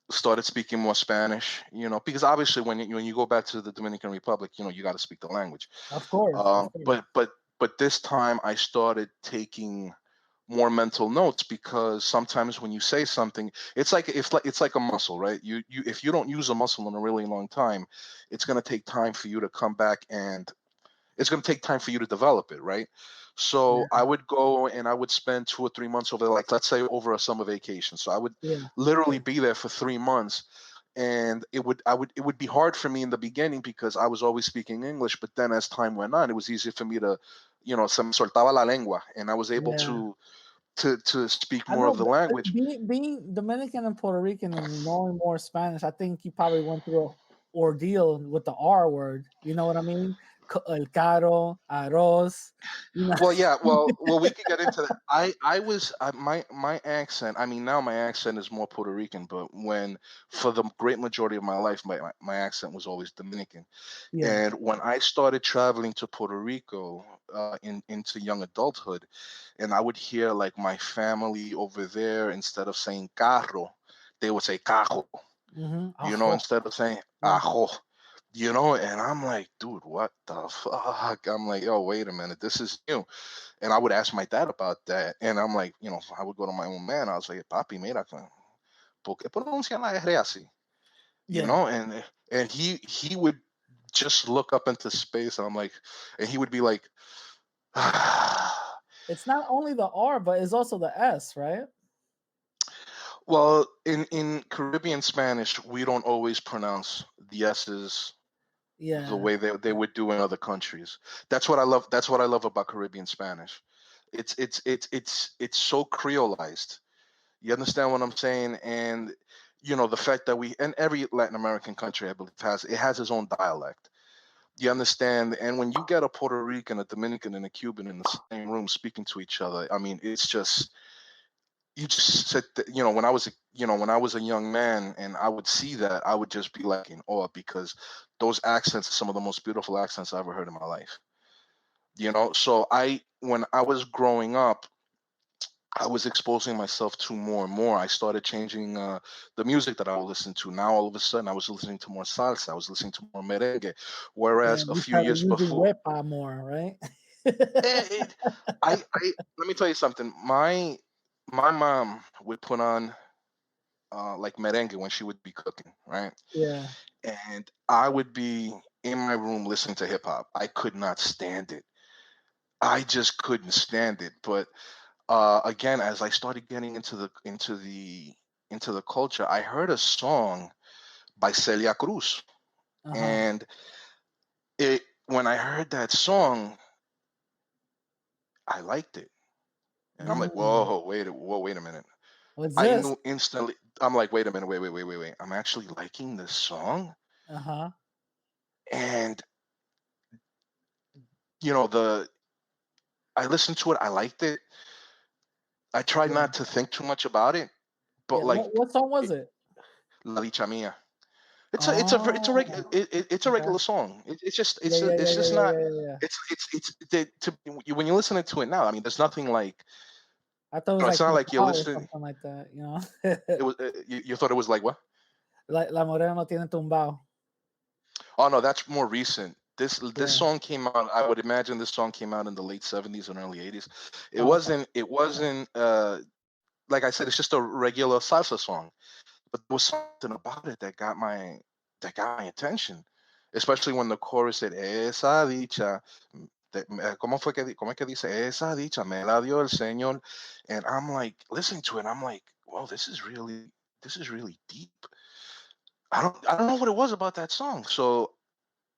started speaking more Spanish, because obviously when you go back to the Dominican Republic, you got to speak the language. Of course, of Um, course. but but but this time I started taking more mental notes because sometimes when you say something, it's like a muscle, right? You if you don't use a muscle in a really long time, it's going to take time for you to come back and it's going to take time for you to develop it, right? So Yeah, I would go and I would spend 2 or 3 months over, like, let's say over a summer vacation. So I would yeah, literally be there for 3 months, and it would be hard for me in the beginning because I was always speaking English. But then as time went on, it was easier for me to, se me soltaba la lengua, and I was able yeah. to speak I more know, of the language. being Dominican and Puerto Rican and knowing more Spanish, I think you probably went through a ordeal with the R word. You know what I mean? El caro, arroz. You know. Well, yeah, well, we could get into that. My accent. I mean, now my accent is more Puerto Rican, but for the great majority of my life, my accent was always Dominican. Yeah. And when I started traveling to Puerto Rico into young adulthood, and I would hear like my family over there, instead of saying carro, they would say cajo, Mm-hmm. instead of saying Yeah. ajo, and I'm like, dude, what the fuck? I'm like, yo, wait a minute, this is new. And I would ask my dad about that, and I'm like, I would go to my own man. I was like, papi, mira, ¿por qué pronuncian la R así? Yeah. And he would just look up into space, and he would be like, It's not only the R, but it's also the S, right? well, in Caribbean Spanish, we don't always pronounce the S's the Yeah. way they would do in other countries. That's what I love. That's what I love about Caribbean Spanish. It's so creolized. You understand what I'm saying? And the fact that we, and every Latin American country I believe has its own dialect. You understand? And when you get a Puerto Rican, a Dominican, and a Cuban in the same room speaking to each other, I mean, it's just you just said that, when I was a young man and I would see that, I would just be like in awe because those accents are some of the most beautiful accents I ever heard in my life. So when I was growing up, I was exposing myself to more and more. I started changing the music that I would listen to. Now all of a sudden, I was listening to more salsa. I was listening to more merengue. Whereas And a you few started years using before, wepa more, right? it, let me tell you something. My mom would put on like merengue when she would be cooking, right? Yeah. And I would be in my room listening to hip hop. I could not stand it. I just couldn't stand it. But again, as I started getting into the culture, I heard a song by Celia Cruz, Uh-huh. and it when I heard that song, I liked it, and I'm like, Mm. whoa, wait a minute. What's I this? knew instantly. I'm like, wait a minute, wait. I'm actually liking this song, Uh-huh. and the I listened to it. I liked it. I tried Yeah. not to think too much about it, but Yeah. like What song was it, it? La Dicha Mia. Oh, It's a okay. regular song. Yeah, yeah, yeah, It's yeah, just yeah, not. yeah, yeah. When you listen to it now, I mean, there's nothing like. I thought it was It's like not like you're tumbao or listening. something like that, you know? It was you thought it was like what? La Morena no tiene tumbao. Oh no, that's more recent. This Yeah. song came out. I would imagine this song came out in the late '70s and early '80s. It Oh, okay. wasn't. It wasn't. Like I said, it's just a regular salsa song. But there was something about it that got my attention, especially when the chorus said esa dicha. ¿Cómo es que dice esa dicha me la dio el Señor? And I'm like listening to it. I'm like, well, this is really deep. I don't know what it was about that song. So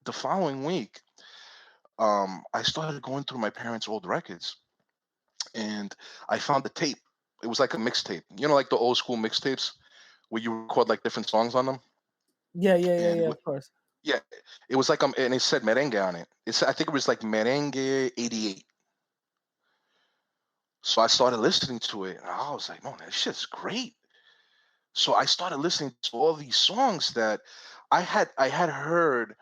the following week, I started going through my parents' old records, and I found the tape. It was like a mixtape, like the old school mixtapes where you record like different songs on them. Yeah, yeah, yeah, And yeah, of course. yeah, it was like and it said merengue on it. I think it was like merengue '88. So I started listening to it, and I was like, "No, that shit's great." So I started listening to all these songs that I had heard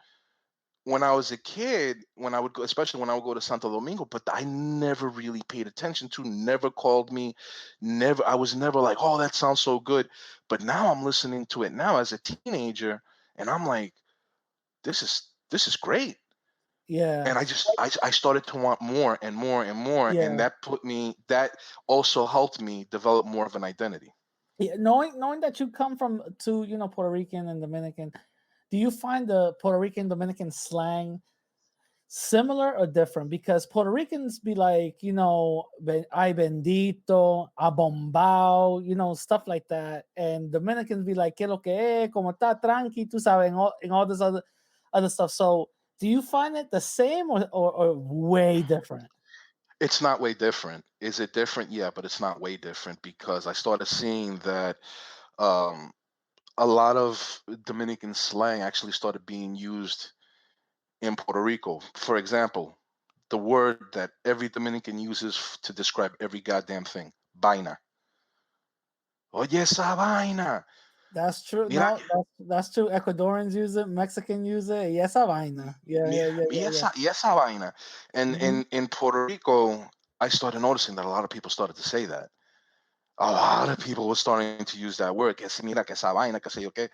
when I was a kid, when I would go, especially when I would go to Santo Domingo, but I never really paid attention to, never called me, never. I was never like, "Oh, that sounds so good." But now I'm listening to it now as a teenager, and I'm like, "This is great." Yeah. And I started to want more and more and more, and Yeah. that also helped me develop more of an identity. Yeah, knowing that you come from two, Puerto Rican and Dominican, do you find the Puerto Rican Dominican slang similar or different? Because Puerto Ricans be like, ay bendito, abombao, stuff like that. And Dominicans be like, que lo que es, como está tranqui, tú sabes, and all this other stuff. So do you find it the same or way different? It's not way different. Is it different? Yeah, but it's not way different because I started seeing that um, a lot of Dominican slang actually started being used in Puerto Rico. For example, the word that every Dominican uses to describe every goddamn thing, vaina. Oye, esa vaina. That's true. Mira, No, that's true. Ecuadorians use it, Mexican use it. Yes, a vaina. Yeah, yeah, mira, yeah, y yeah, yeah. esa vaina. And Mhm. in Puerto Rico, I started noticing that a lot of people started to say that. A lot of people were starting to use that word, que si mira, que esa vaina, que sé yo qué.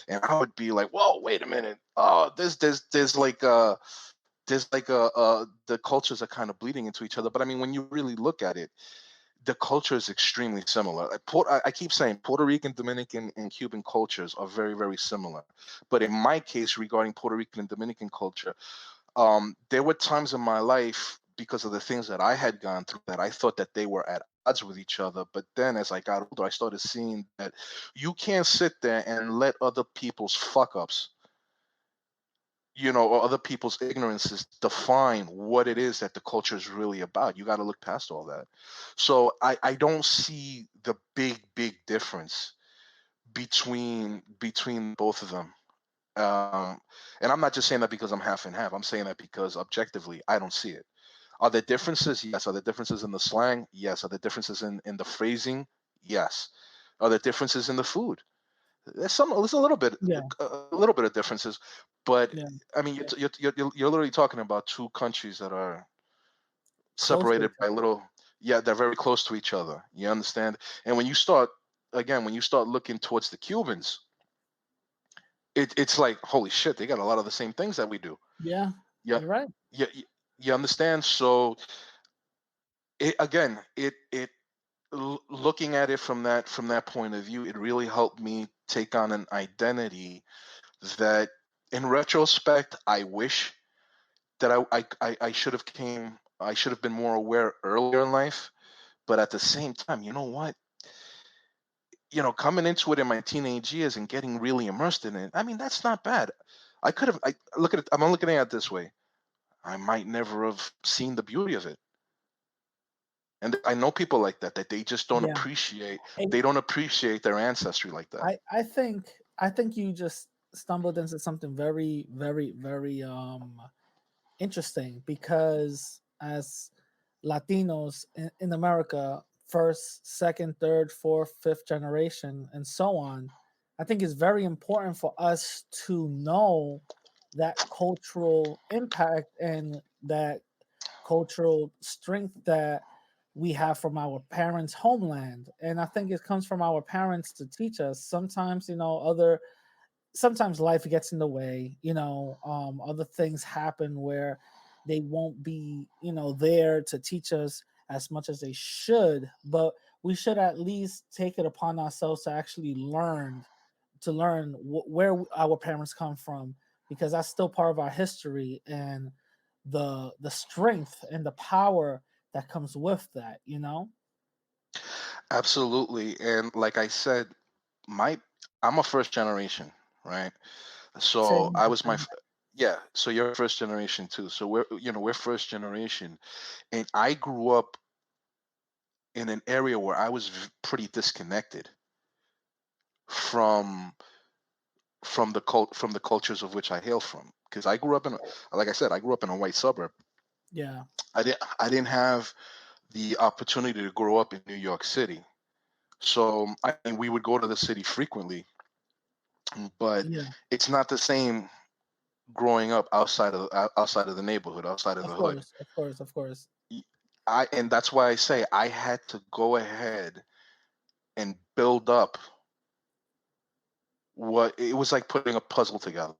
And I would be like, whoa, wait a minute. Oh, the cultures are kind of bleeding into each other. But I mean, when you really look at it, the culture is extremely similar. I keep saying Puerto Rican, Dominican, and Cuban cultures are very, very similar. But in my case, regarding Puerto Rican and Dominican culture, there were times in my life because of the things that I had gone through that I thought that they were at odds with each other. But then as I got older, I started seeing that you can't sit there and let other people's fuck ups, or other people's ignorances define what it is that the culture is really about. You got to look past all that. So I don't see the big difference between both of them. Um, and I'm not just saying that because I'm half and half. I'm saying that because objectively, I don't see it. Are there differences? Yes. Are there differences in the slang? Yes. Are there differences in the phrasing? Yes. Are there differences in the food? There's Yeah, a little bit of differences, but yeah, I mean, you're literally talking about two countries that are close to separated each by other. little, yeah, they're very close to each other. You understand? And when you start looking towards the Cubans, it's like, holy shit, they got a lot of the same things that we do. Yeah, Yeah, you're right. you understand? So looking at it from that point of view, it really helped me take on an identity that, in retrospect, I wish that I should have been more aware earlier in life. But at the same time, you know what? Coming into it in my teenage years and getting really immersed in it, I mean, that's not bad. I could have. I look at it. I'm looking at it this way. I might never have seen the beauty of it. And I know people like that, that they just don't Yeah. appreciate. And They don't appreciate their ancestry like that. I think you just stumbled into something very, very, very interesting, because as Latinos in America, first, second, third, fourth, fifth generation, and so on, I think it's very important for us to know that cultural impact and that cultural strength that we have from our parents' homeland. And I think it comes from our parents to teach us. Sometimes, sometimes life gets in the way, other things happen where they won't be, there to teach us as much as they should, but we should at least take it upon ourselves to actually learn where our parents come from, because that's still part of our history, and the strength and the power that comes with that. Absolutely. And like I said, my I'm a first generation, right? So Same, I was same. yeah. So you're first generation too. So we're first generation, and I grew up in an area where I was pretty disconnected from from the cultures of which I hail from. Because like I said, I grew up in a white suburb. Yeah, I didn't have the opportunity to grow up in New York City. So I mean, we would go to the city frequently, but yeah, it's not the same growing up outside of the neighborhood, outside of of the hood. course, of course, of course. Y- and that's why I say I had to go ahead and build up what it was like putting a puzzle together.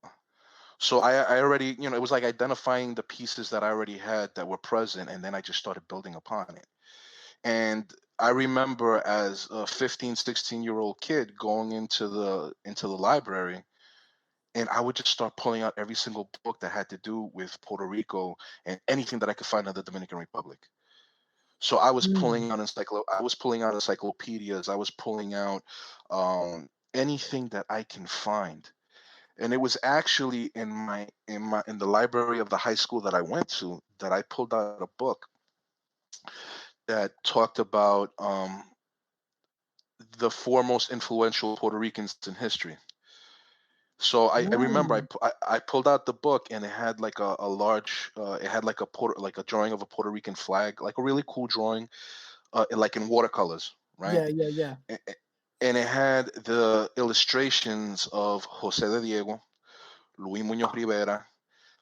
So I already, it was like identifying the pieces that I already had that were present, and then I just started building upon it. And I remember as a 15, 16-year-old kid going into the library, and I would just start pulling out every single book that had to do with Puerto Rico and anything that I could find in the Dominican Republic. So Mm, I was pulling out encyclopedias, I was pulling out anything that I can find. And it was actually in the library of the high school that I went to that I pulled out a book that talked about the four most influential Puerto Ricans in history. So I remember ooh, I pulled out the book, and it had like a large it had like a drawing of a Puerto Rican flag, like a really cool drawing, like in watercolors, right? yeah, yeah, yeah. And it had the illustrations of José de Diego, Luis Muñoz Rivera,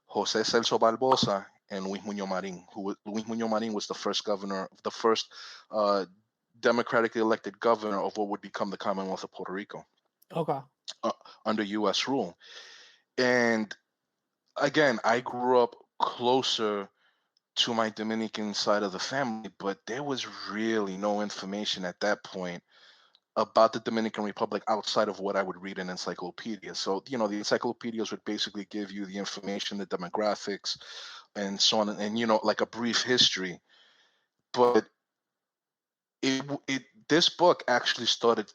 José Celso Barbosa, and Luis Muñoz Marin. Luis Muñoz Marin was the first uh, democratically elected governor of what would become the Commonwealth of Puerto Rico Okay. uh, under U.S. rule. And again, I grew up closer to my Dominican side of the family, but there was really no information at that point about the Dominican Republic outside of what I would read in encyclopedias. So, the encyclopedias would basically give you the information, the demographics, and so on, and like a brief history. But this book actually started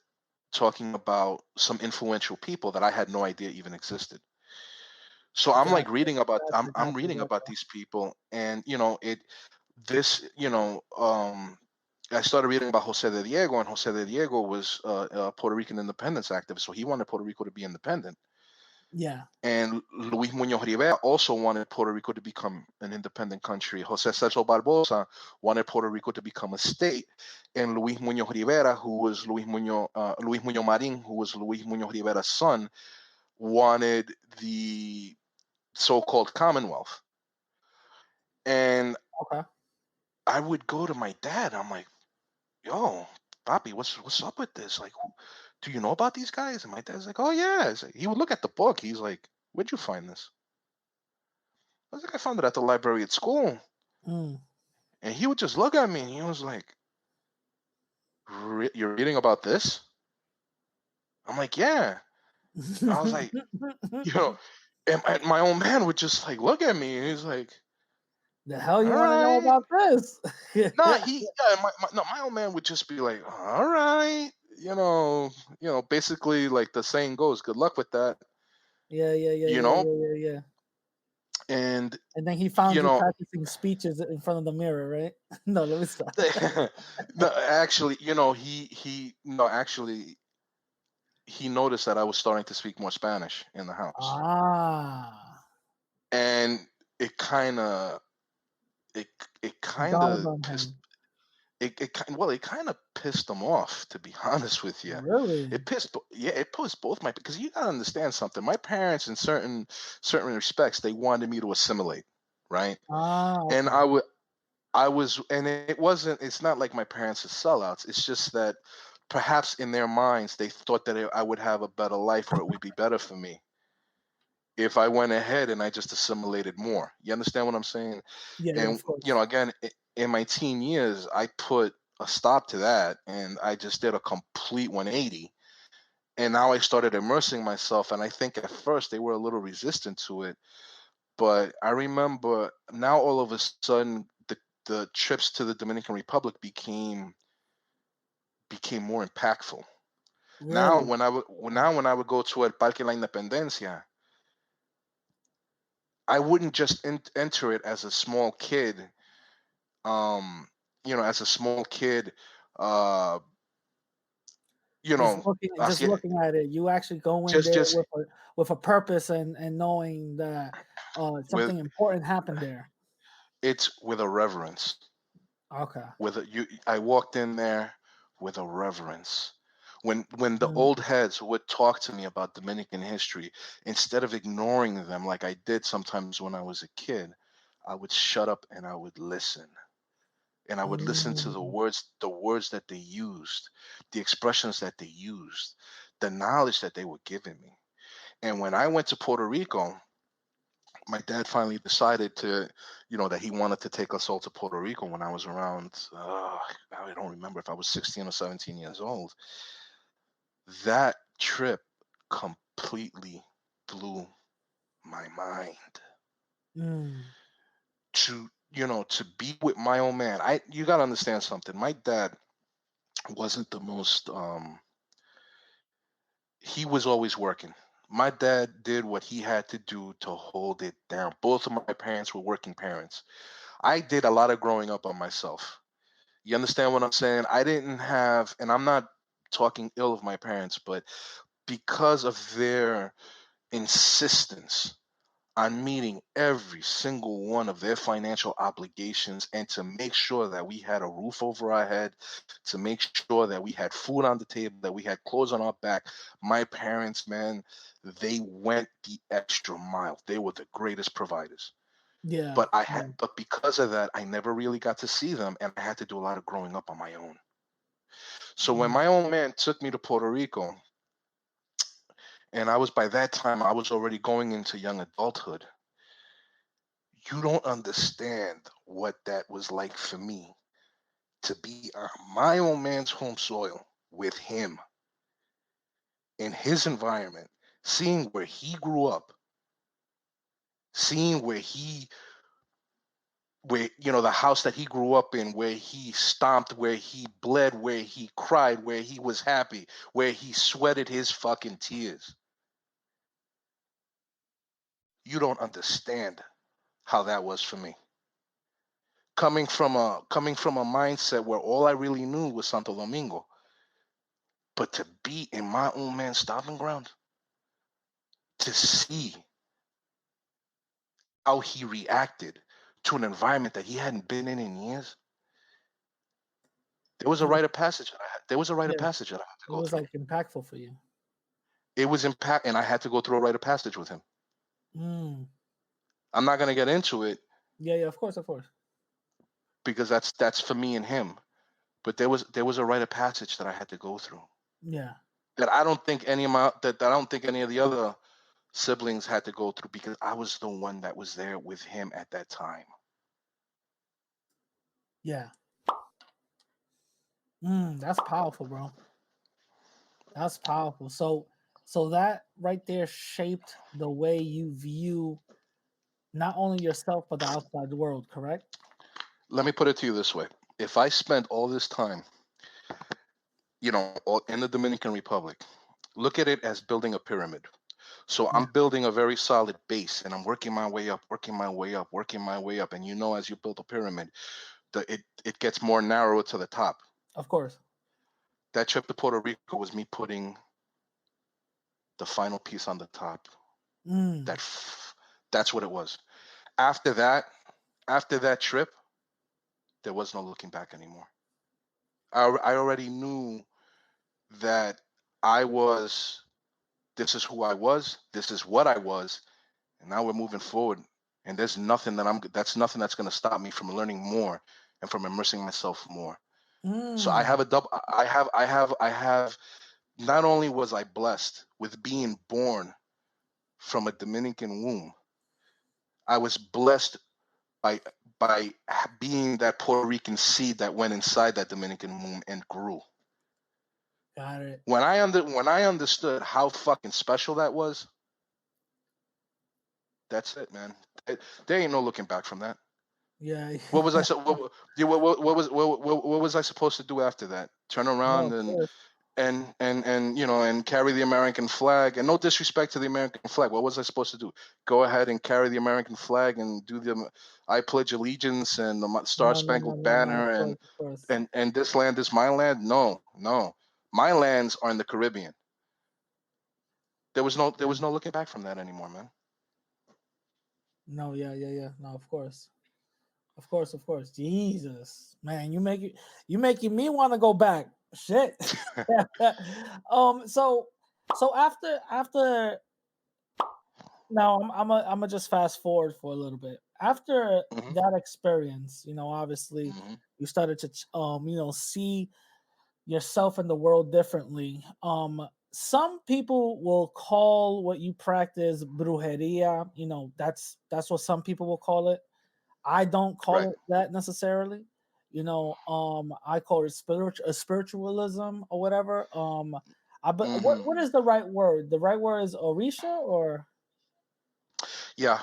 talking about some influential people that I had no idea even existed. So I'm like Gotcha. reading about Gotcha. I'm Gotcha. reading about Gotcha. these people, and this I started reading about Jose de Diego, and Jose de Diego was a Puerto Rican independence activist, so he wanted Puerto Rico to be independent. Yeah. And Luis Muñoz Rivera also wanted Puerto Rico to become an independent country. Jose Celso Barbosa wanted Puerto Rico to become a state, and Luis Muñoz Rivera, who was Luis Muñoz Marin, who was Luis Muñoz Rivera's son, wanted the so-called Commonwealth. And Okay. I would go to my dad. I'm like, "Yo, Papi, what's up with this? Like, do you know about these guys?" And my dad's like, "Oh yeah." He would look at the book. He's like, "Where'd you find this?" I was like, "I found it at the library at school." Mm. And he would just look at me and he was like, "You're reading about this?" I'm like, "Yeah." I was like, you know, and my old man would just like look at me and he's like, The hell "All you want to know right." about this? Nah, my old man would just be like, "All right." Basically like the saying goes, "Good luck with that." Yeah, yeah, yeah, You yeah, know, yeah, yeah, yeah. and And then he found you you know, practicing speeches in front of the mirror, right? No, let me stop. no, actually, he noticed that I was starting to speak more Spanish in the house, Ah, and it kind of it it kind dawned of on pissed him. it kind of pissed him off, to be honest with you. Really? It pissed both my, because you gotta understand something. My parents, in certain respects, they wanted me to assimilate, right? Ah, And okay. it's not like my parents are sellouts. It's just that perhaps in their minds they thought that I would have a better life, or it would be better for me if I went ahead and I just assimilated more. You understand what I'm saying? Yeah, yeah, And of course. again, in my teen years, I put a stop to that, and I just did a complete 180. And now I started immersing myself, and I think at first they were a little resistant to it. But I remember now all of a sudden the trips to the Dominican Republic became more impactful. Now Really? when I would go to El Parque La Independencia, I wouldn't just enter it as a small kid, as a small kid, uh, you know, Just así- looking at it, you actually go in there just with a purpose and knowing that with something important happened there. it's with a reverence. Okay. I walked in there with a reverence. When the Mm, old heads would talk to me about Dominican history, instead of ignoring them like I did sometimes when I was a kid, I would shut up and I would listen. And I would listen to mm, the words that they used, the expressions that they used, the knowledge that they were giving me. And when I went to Puerto Rico, my dad finally decided that he wanted to take us all to Puerto Rico when I was around, I don't remember if I was 16 or 17 years old. That trip completely blew my mind. mm. To be with my old man. You got to understand something. My dad wasn't the most, he was always working. My dad did what he had to do to hold it down. Both of my parents were working parents. I did a lot of growing up on myself. You understand what I'm saying? I didn't have, and I'm not talking ill of my parents, but because of their insistence on meeting every single one of their financial obligations, and to make sure that we had a roof over our head, to make sure that we had food on the table, that we had clothes on our back, my parents, man, they went the extra mile. They were the greatest providers. Yeah. But because of that, I never really got to see them, and I had to do a lot of growing up on my own. So when Mm, my old man took me to Puerto Rico, and by that time I was already going into young adulthood, you don't understand what that was like for me, to be on my old man's home soil with him in his environment, seeing where he grew up, seeing the house that he grew up in, where he stomped, where he bled, where he cried, where he was happy, where he sweated his fucking tears. You don't understand how that was for me. Coming from a mindset where all I really knew was Santo Domingo, but to be in my own man's stomping ground, to see how he reacted to an environment that he hadn't been in years, there was a Yeah, rite of passage. There was a rite of yeah. passage that I had to It go was through. like impactful for you. It was impact, and I had to go through a rite of passage with him. Mm. I'm not gonna get into it Yeah, yeah. Of course, of course. because that's for me and him. But there was a rite of passage that I had to go through Yeah, that I don't think any of the other siblings had to go through because I was the one that was there with him at that time. yeah. That's powerful, bro. That's powerful. So that right there shaped the way you view not only yourself but the outside world, correct? Let me put it to you this way: if I spent all this time, in the Dominican Republic, look at it as building a pyramid. So Yeah, I'm building a very solid base, and I'm working my way up, working my way up, working my way up. And as you build a pyramid, it gets more narrow to the top. of course. That trip to Puerto Rico was me putting the final piece on the top. Mm, That's what it was. After that, after that trip, there was no looking back anymore. I already knew that I was. This is who I was. This is what I was, and now we're moving forward. And there's nothing that I'm. That's nothing that's going to stop me from learning more and from immersing myself more. So I mm, have a double. I have. Not only was I blessed with being born from a Dominican womb, I was blessed by being that Puerto Rican seed that went inside that Dominican womb and grew. got it. When I understood how fucking special that was, that's it, man. There ain't no looking back from that. Yeah. What was I so what was I supposed to do after that? Turn No, around of and course. carry the American flag, and no disrespect to the American flag. What was I supposed to do? Go ahead and carry the American flag and do the I pledge allegiance and the Star No, no, no, Spangled no, no. Of Banner and course, of course. and and this land is my land? No, no. My lands are in the Caribbean. There was no looking back from that anymore, man. No, yeah, yeah, yeah. No, of course. Of course, of course. Jesus, man, you making me want to go back. Shit. So after now I'm just fast forward for a little bit. After Hmm. that experience, obviously Hmm. you started to see yourself in the world differently. Some people will call what you practice brujeria. That's what some people will call it. I don't call Right. it that necessarily. I call it spiritualism or whatever. But Hmm. what is the right word? The right word is Orisha or Yeah.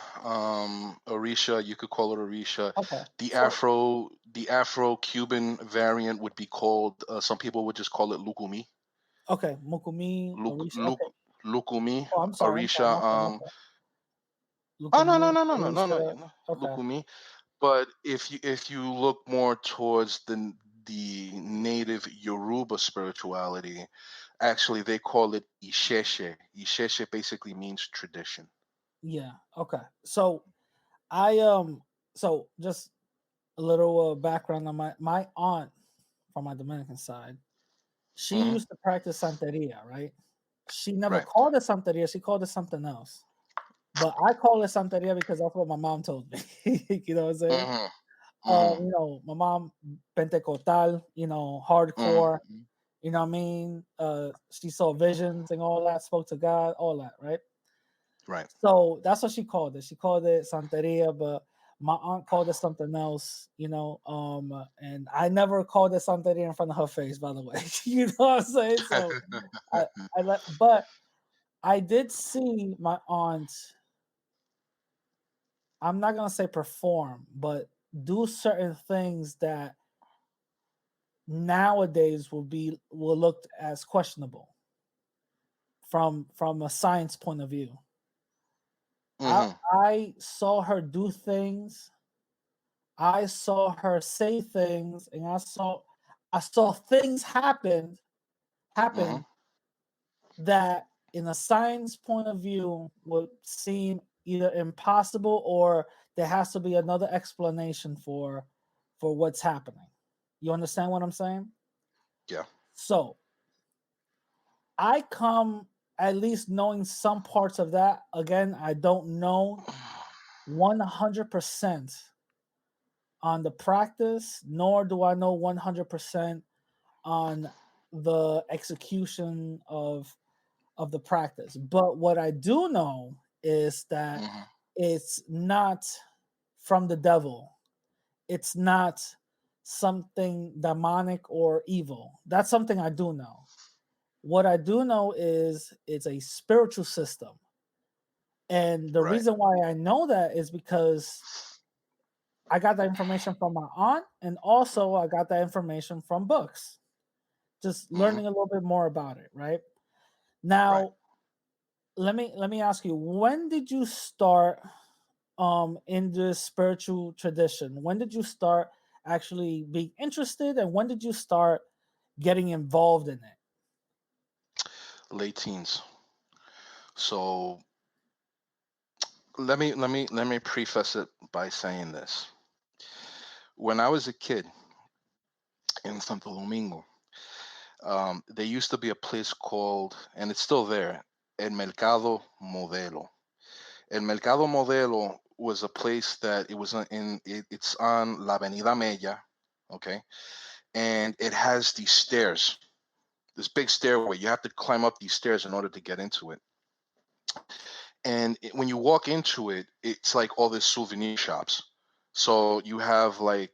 Orisha, you could call it Orisha. okay. The So Afro, the Afro-Cuban variant would be called. Some people would just call it Lukumi. okay, Mukumi, Luk, Orisha. Luk, Okay. Lukumi, Oh, I'm sorry. I'm sorry. Orisha. My fault. My fault. Oh, no, no, Lukumi, no, no, no, no, no, Orisha. no, Okay. Lukumi. But if you look more towards the native Yoruba spirituality, actually they call it Isheshe. Isheshe basically means tradition. Yeah. Okay. So I so just a little background on my aunt from my Dominican side. She Hmm. used to practice Santeria, right? She never Right. called it Santeria. She called it something else. But I call it Santeria because that's what my mom told me. You know what I'm saying? Hmm. Hmm. My mom Pentecostal, hardcore. Hmm. You know what I mean? She saw visions and all that, spoke to God, all that, right? Right. So that's what she called it. She called it Santeria, but my aunt called it something else, and I never called it Santeria in front of her face, by the way. You know what I'm saying? So I, but I did see my aunt, I'm not gonna say perform, but do certain things that nowadays will look as questionable from a science point of view. Mm-hmm. I saw her do things. I saw her say things, and I saw things Mm-hmm. happen that in a science point of view would seem either impossible or there has to be another explanation for what's happening. You understand what I'm saying? Yeah. So I come at least knowing some parts of that. Again, I don't know 100% on the practice, nor do I know 100% on the execution of the practice. But what I do know is that Mm-hmm. it's not from the devil. It's not something demonic or evil. That's something I do know. What I do know is it's a spiritual system. And the Right. reason why I know that is because I got that information from my aunt, and also I got that information from books, just Mm-hmm. learning a little bit more about it, right? Right. Now, let me ask you, when did you start in this spiritual tradition? When did you start actually being interested, and when did you start getting involved in it? Late teens. So let me preface it by saying this. When I was a kid in Santo Domingo, there used to be a place called, and it's still there, El Mercado Modelo. El Mercado Modelo was a place that it's on La Avenida Mella, okay, and it has these stairs, this big stairway. You have to climb up these stairs in order to get into it. And when you walk into it, it's like all these souvenir shops. So you have like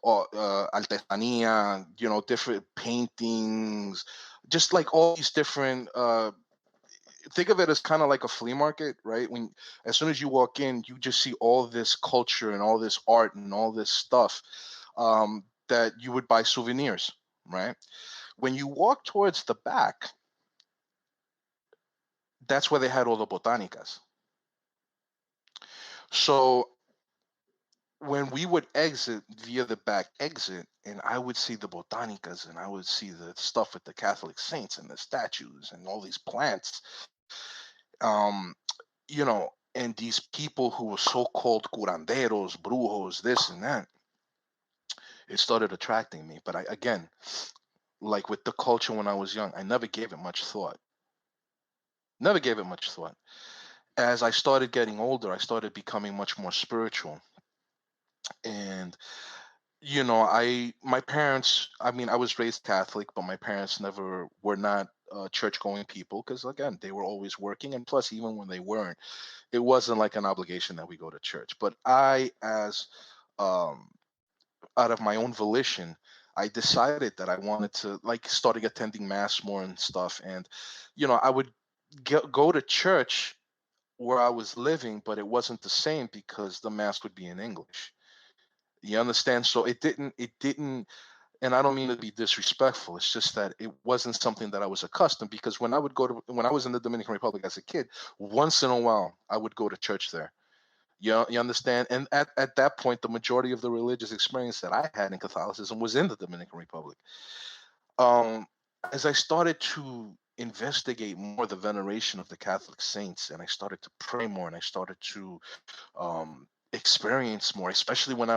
artesanía, different paintings, just like all these different. Think of it as kind of like a flea market, right? When as soon as you walk in, you just see all this culture and all this art and all this stuff that you would buy souvenirs, right? When you walk towards the back, that's where they had all the botanicas. So when we would exit via the back exit, and I would see the botanicas, and I would see the stuff with the Catholic saints and the statues and all these plants, um, and these people who were so-called curanderos, brujos, this and that, it started attracting me. But again, like with the culture when I was young, I never gave it much thought. Never gave it much thought. As I started getting older, I started becoming much more spiritual. And my parents, I mean, I was raised Catholic, but my parents never were not church going people because, again, they were always working. And plus, even when they weren't, it wasn't like an obligation that we go to church. But um, out of my own volition, I decided that I wanted to like starting attending mass more and stuff. And, I would go to church where I was living, but it wasn't the same because the mass would be in English. You understand? So it didn't, and I don't mean to be disrespectful. It's just that it wasn't something that I was accustomed because when I was in the Dominican Republic as a kid, once in a while I would go to church there. You understand? And at that point, the majority of the religious experience that I had in Catholicism was in the Dominican Republic. As I started to investigate more the veneration of the Catholic saints, and I started to pray more, and I started to experience more, especially when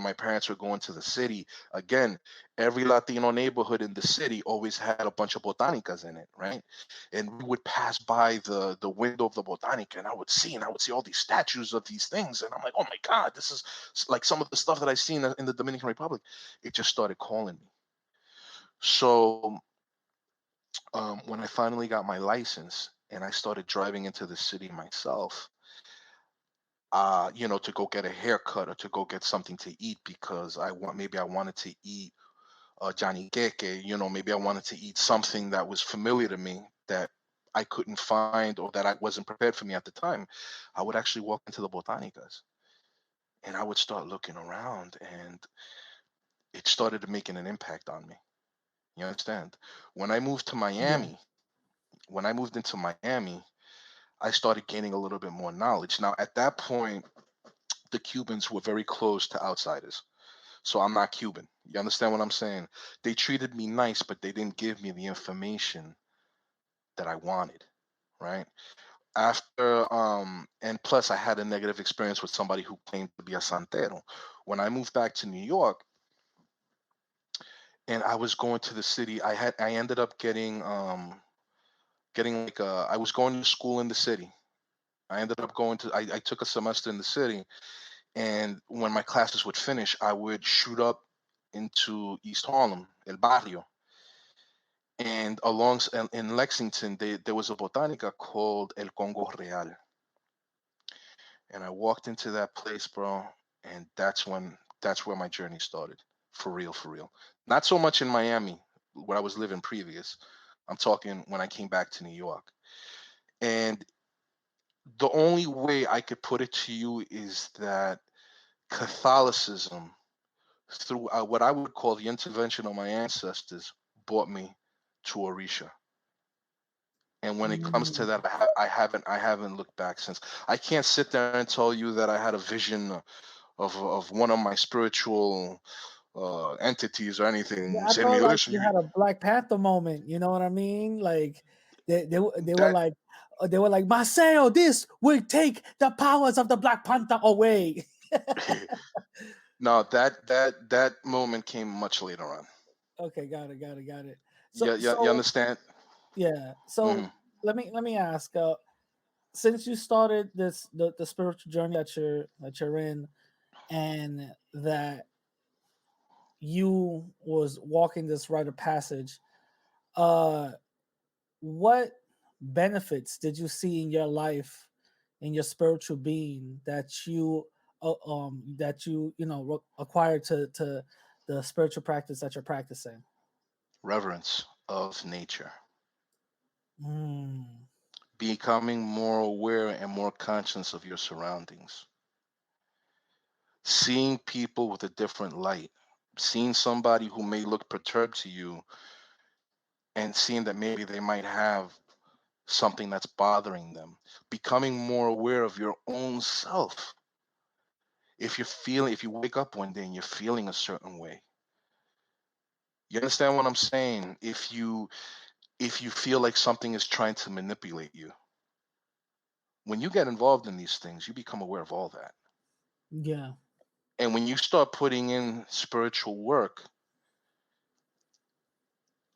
my parents were going to the city. Again, every Latino neighborhood in the city always had a bunch of botanicas in it, right? And we would pass by the window of the botanica, and I would see all these statues of these things, and I'm like, oh my god, this is like some of the stuff that I seen in the Dominican Republic. It just started calling me. So when I finally got my license and I started driving into the city myself, to go get a haircut or to go get something to eat because maybe I wanted to eat Johnny Keke, maybe I wanted to eat something that was familiar to me that I couldn't find or that I wasn't prepared for me at the time. I would actually walk into the botanicas and I would start looking around, and it started making an impact on me. You understand? When I moved to Yeah. Miami, when I moved into Miami, I started gaining a little bit more knowledge. Now, at that point, the Cubans were very close to outsiders. So I'm not Cuban. You understand what I'm saying? They treated me nice, but they didn't give me the information that I wanted, right? After and plus I had a negative experience with somebody who claimed to be a santero. When I moved back to New York and I was going to the city, I ended up getting like I was going to school in the city. I ended up going to I took a semester in the city, and when my classes would finish, I would shoot up into East Harlem, El Barrio. And in Lexington, there was a botanica called El Congo Real. And I walked into that place, bro, and that's where my journey started. For real, for real. Not so much in Miami, where I was living previous. I'm talking when I came back to New York. And the only way I could put it to you is that Catholicism, through what I would call the intervention of my ancestors, brought me to Orisha. And when it comes to Mm. that, I haven't looked back since. I can't sit there and tell you that I had a vision of one of my spiritual entities or Yeah, anything I saying to thought me, like listen, you had a Black Panther moment. You know what I mean? Like they were that like Maceo, this will take the powers of the Black Panther away. no, that moment came much later on. Okay, got it. So Yeah, yeah, you so understand? yeah. Hmm. So let me ask. Since you started the spiritual journey that you're in, and that you was walking this rite of passage, uh, what benefits did you see in your life, in your spiritual being, that you acquired to the spiritual practice that you're practicing? Reverence of nature, Mm, becoming more aware and more conscious of your surroundings, seeing people with a different light, seeing somebody who may look perturbed to you, and seeing that maybe they might have something that's bothering them, becoming more aware of your own self. If you wake up one day and you're feeling a certain way, you understand what I'm saying? If you feel like something is trying to manipulate you, when you get involved in these things, you become aware of all that. yeah. And when you start putting in spiritual work,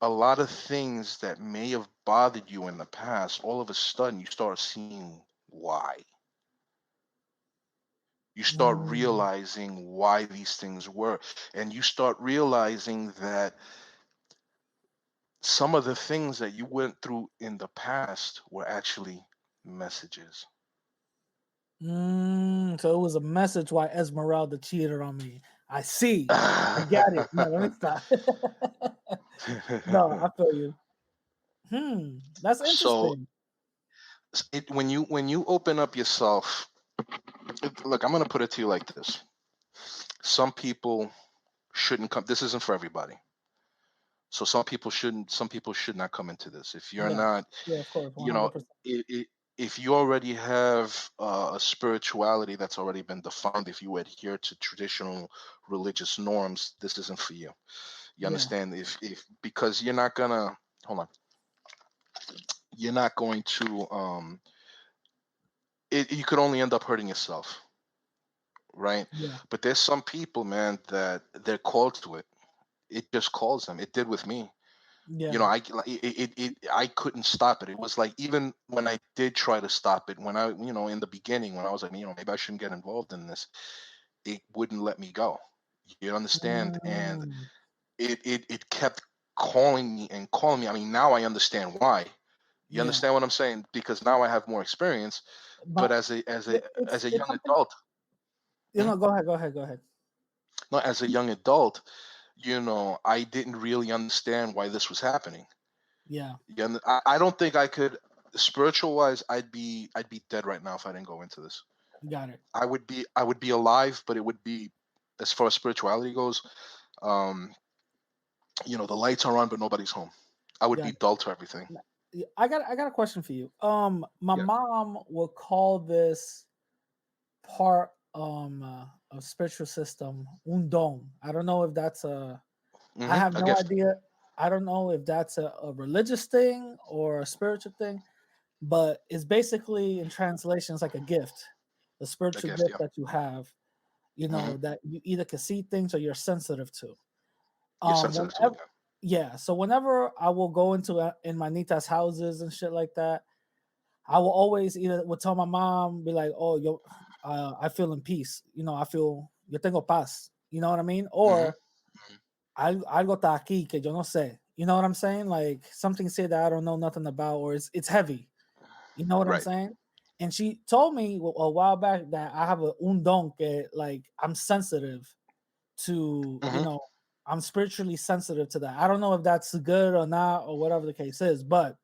a lot of things that may have bothered you in the past, all of a sudden you start seeing why. You start Mm, realizing why these things were. And you start realizing that some of the things that you went through in the past were actually messages. so it was a message why Esmeralda cheated on me. I see. I get it. No, let me stop. No, I feel you. That's So interesting. when you open up yourself, look, I'm gonna put it to you like this. Some people shouldn't come. This isn't for everybody. So some people should not come into this. If you're Yes. not, Yeah, of course, you know, 100%. if you already have a spirituality that's already been defined, if you adhere to traditional religious norms, this isn't for you. You Yeah. understand? If because you're not gonna hold on, you're not going to you could only end up hurting yourself, right? Yeah. But there's some people, man, that they're called to it. It just calls them. It did with me. Yeah. I couldn't stop it. It was like, even when I did try to stop it, when I in the beginning, when I was like, maybe I shouldn't get involved in this, it wouldn't let me go. You understand? And Mm, it kept calling me and calling me. I mean, now I understand why. You yeah. understand what I'm saying? Because now I have more experience. But But as a it's young something. adult, hmm? Go ahead. Go ahead. Go ahead. No, as a young adult, I didn't really understand why this was happening. Yeah. Yeah, and I don't think I could, spiritual wise, I'd be dead right now if I didn't go into this. Got it. I would be alive, but it would be, as far as spirituality goes, um, the lights are on but nobody's home. I would Got be it. dull to everything. I got a question for you. My Yeah. mom would call this part of spiritual system un don. I don't know if that's a I have A no gift. idea. I don't know if that's a religious thing or a spiritual thing, but it's basically in translation, it's like a gift, a A spiritual gift. gift Yeah. that you have, Hmm. that you either can see things or you're sensitive to. You're sensitive to it. Whenever, yeah, so whenever I will go into in my Nita's houses and shit like that, I will always either would tell my mom, be like, "Oh, I feel in peace. Yo tengo paz." You know what I mean? Yeah. Hmm. Or algo está aquí que yo no sé. You know what I'm saying? Like something say that I don't know nothing about, or it's heavy. You know what I'm Right. saying? And she told me a while back that I have a un don que like I'm sensitive to, Hmm. I'm spiritually sensitive to that. I don't know if that's good or not or whatever the case is, but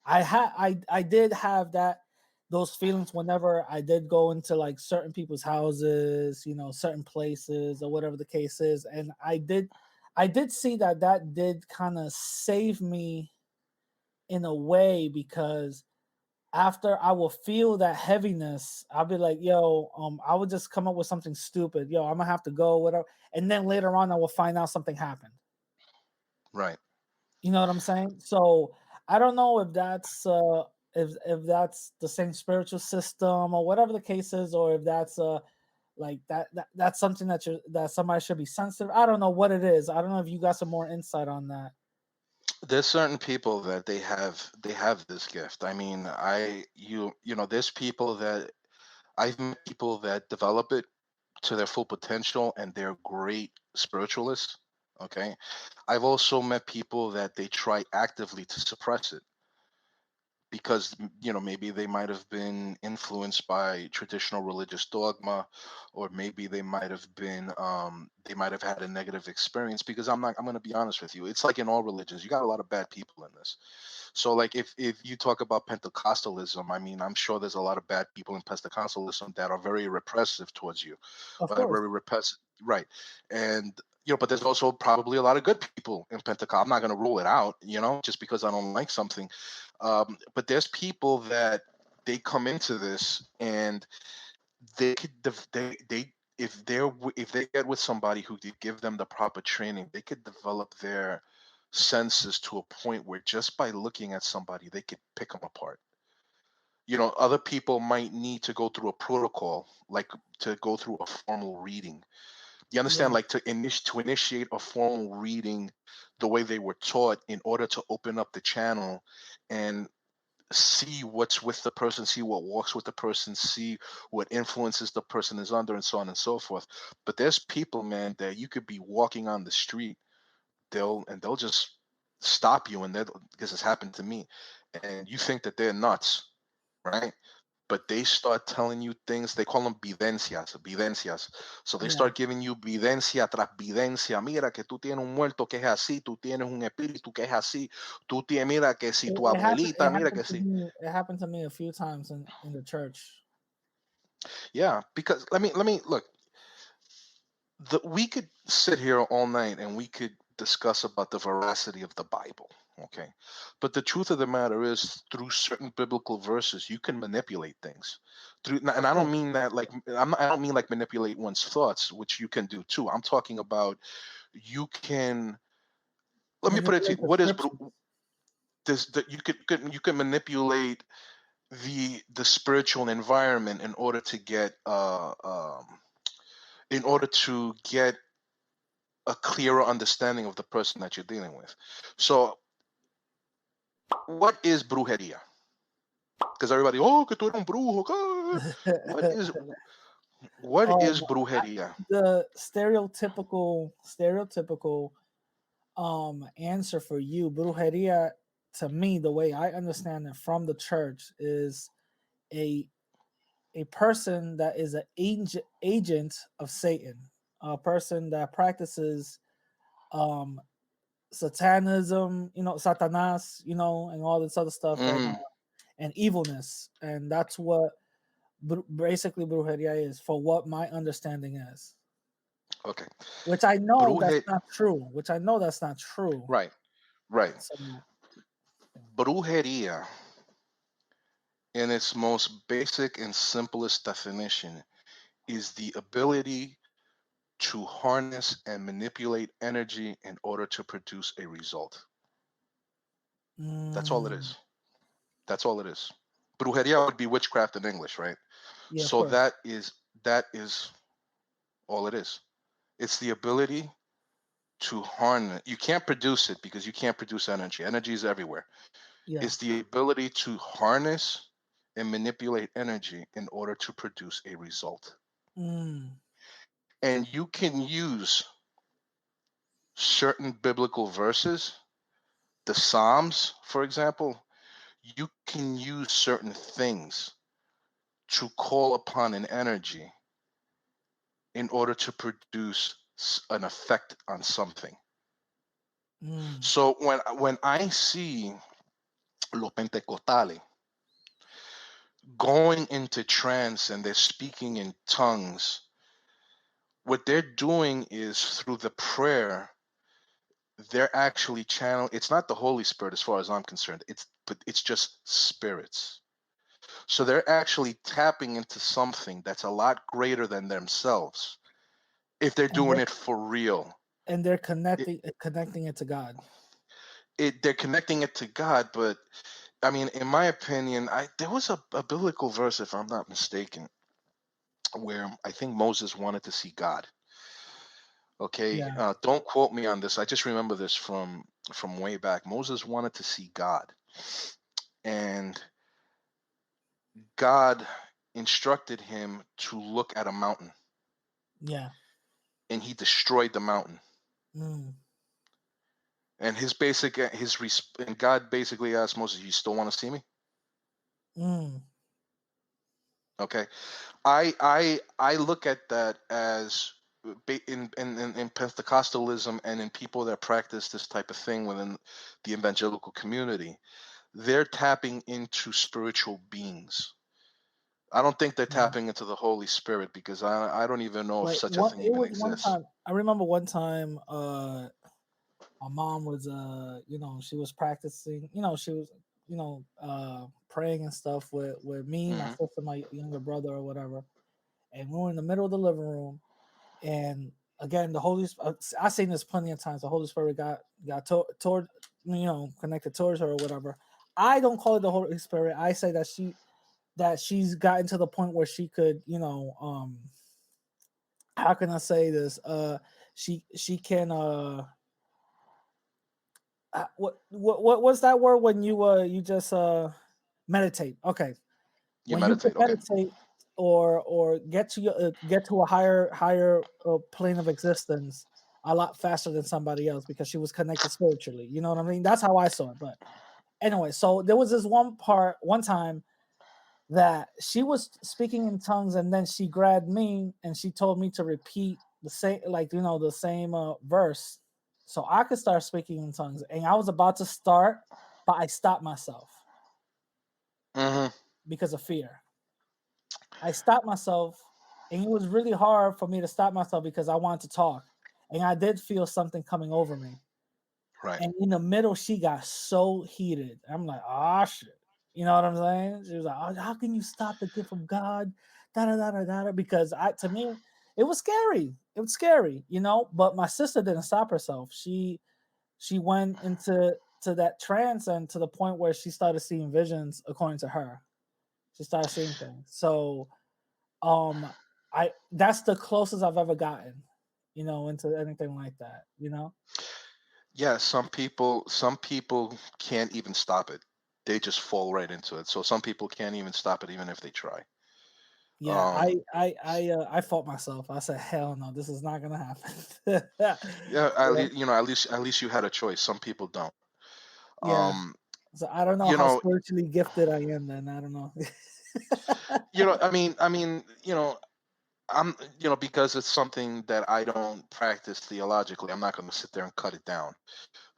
I did have those feelings whenever I did go into like certain people's houses, certain places or whatever the case is, and I did see that did kind of save me in a way because after I will feel that heaviness, I'll be like, yo, I would just come up with something stupid. Yo, I'm gonna have to go, whatever. And then later on I will find out something happened. Right. You know what I'm saying? So I don't know if that's the same spiritual system or whatever the case is, or if that's like that's something that somebody should be sensitive. I don't know what it is. I don't know if you got some more insight on that. There's certain people that they have this gift. I mean, there's people that I've met people that develop it to their full potential and they're great spiritualists. Okay. I've also met people that they try actively to suppress it because maybe they might have been influenced by traditional religious dogma, or maybe they might have had a negative experience. Because I'm going to be honest with you, it's like in all religions, you got a lot of bad people in this. So like if you talk about Pentecostalism, I mean, I'm sure there's a lot of bad people in Pentecostalism that are very repressive towards you, Of course. very repressive, right? And but there's also probably a lot of good people in Pentecost. I'm not going to rule it out, just because I don't like something. But there's people that they come into this and they could they if they get with somebody who could give them the proper training, they could develop their senses to a point where just by looking at somebody they could pick them apart. Other people might need to go through a protocol, like to go through a formal reading. You Yeah. understand, like to initiate a formal reading the way they were taught in order to open up the channel and see what's with the person, see what walks with the person, see what influences the person is under, and so on and so forth. But there's people, man, that you could be walking on the street, they'll just stop you, and because it's happened to me, and you think that they're nuts, right? But they start telling you things. They call them videncias. So they Yeah. start giving you videncia tras videncia. Mira que tú tienes un muerto que es así, tú tienes un espíritu que es así, mira que si tu It abuelita, mira happened que to si. me. It happened to me a few times in the church. Yeah, because let me look. We could sit here all night and we could discuss about the veracity of the Bible, okay? But the truth of the matter is, through certain biblical verses, you can manipulate things. And Of I don't course. mean that like I don't mean like manipulate one's thoughts, which you can do too. I'm talking about you can. Let me put it to you. Manipulate the What is scriptures. this? That you can manipulate the spiritual environment in order to get a clearer understanding of the person that you're dealing with. So, what is brujeria? Because everybody, oh, que tú eres un brujo. What is what um is brujeria? the stereotypical answer for you, brujeria, to me, the way I understand it from the church, is a a person that is an agent of Satan, a person that practices um satanism, satanas, and all this other stuff, Mm, and evilness, and that's what basically brujeria is, for what my understanding is. okay, Which I know that's bruje. not true. Which I know that's not true. Right, right. So Brujeria, in its most basic and simplest definition, is the ability to harness and manipulate energy in order to produce a result. That's all it Mm, is. That's all it is. Brujeria would be witchcraft in English, right? yeah, of So course. that is all it is. It's the ability to harness. You can't produce it because you can't produce energy. Energy is everywhere. Yeah. It's the ability to harness and manipulate energy in order to produce a result. Mm, And you can use certain biblical verses, the Psalms, for example, you can use certain things to call upon an energy in order to produce an effect on something. mm, So when I see los pentecostales going into trance and they're speaking in tongues, what they're doing is through the prayer, they're actually channeling. It's not the Holy Spirit as far as I'm concerned. It's just spirits. So they're actually tapping into something that's a lot greater than themselves if they're and doing it for real. they're It, connecting it to God. they're connecting it to God, but I mean, in my opinion, there was a biblical verse, if I'm not mistaken, where I think Moses wanted to see God. Okay, Yeah. don't quote me on this. I just remember this from way back. Moses wanted to see God, and God instructed him to look at a mountain, Yeah. and he destroyed the mountain. Mm, And and God basically asked Moses, "You still want to see me?" mm, Okay, I look at that as in Pentecostalism and in people that practice this type of thing within the evangelical community, they're tapping into spiritual beings. I don't think they're yeah. tapping into the Holy Spirit because I don't even know if Like such a one, thing it even was one exists. time. I remember one time. My mom was she was practicing. She was praying and stuff with me, my Hmm. sister, my younger brother, or whatever. And we were in the middle of the living room, and again, the Holy I've seen this plenty of times. The Holy Spirit got toward connected towards her or whatever. I don't call it the Holy Spirit. I say that she's gotten to the point where she could how can I say this? She can what's that word when you just meditate? Okay, You when you can meditate, okay? meditate or get to a higher plane of existence a lot faster than somebody else because she was connected spiritually. You know what I mean? That's how I saw it. But anyway, so there was this one time that she was speaking in tongues and then she grabbed me and she told me to repeat the same the same verse so I could start speaking in tongues, and I was about to start, but I stopped myself Hmm. because of fear. I stopped myself, and it was really hard for me to stop myself because I wanted to talk, and I did feel something coming over me. Right. And in the middle, she got so heated. I'm like, ah, shit. You know what I'm saying? She was like, oh, how can you stop the gift of God? Da da da da da. Because to me, it was scary. It was scary, But my sister didn't stop herself. She went into that trance and to the point where she started seeing visions, according to her. She started seeing things. So, um, I that's the closest I've ever gotten, into anything like that. Yeah, some people can't even stop it. They just fall right into it. So some people can't even stop it even if they try. Yeah, Um, I fought myself. I said, "Hell no, this is not gonna happen." yeah, Yeah, at least you had a choice. Some people don't. yeah. Um, So I don't know you how know, spiritually gifted I am. Then I don't know. I'm, because it's something that I don't practice theologically. I'm not going to sit there and cut it down.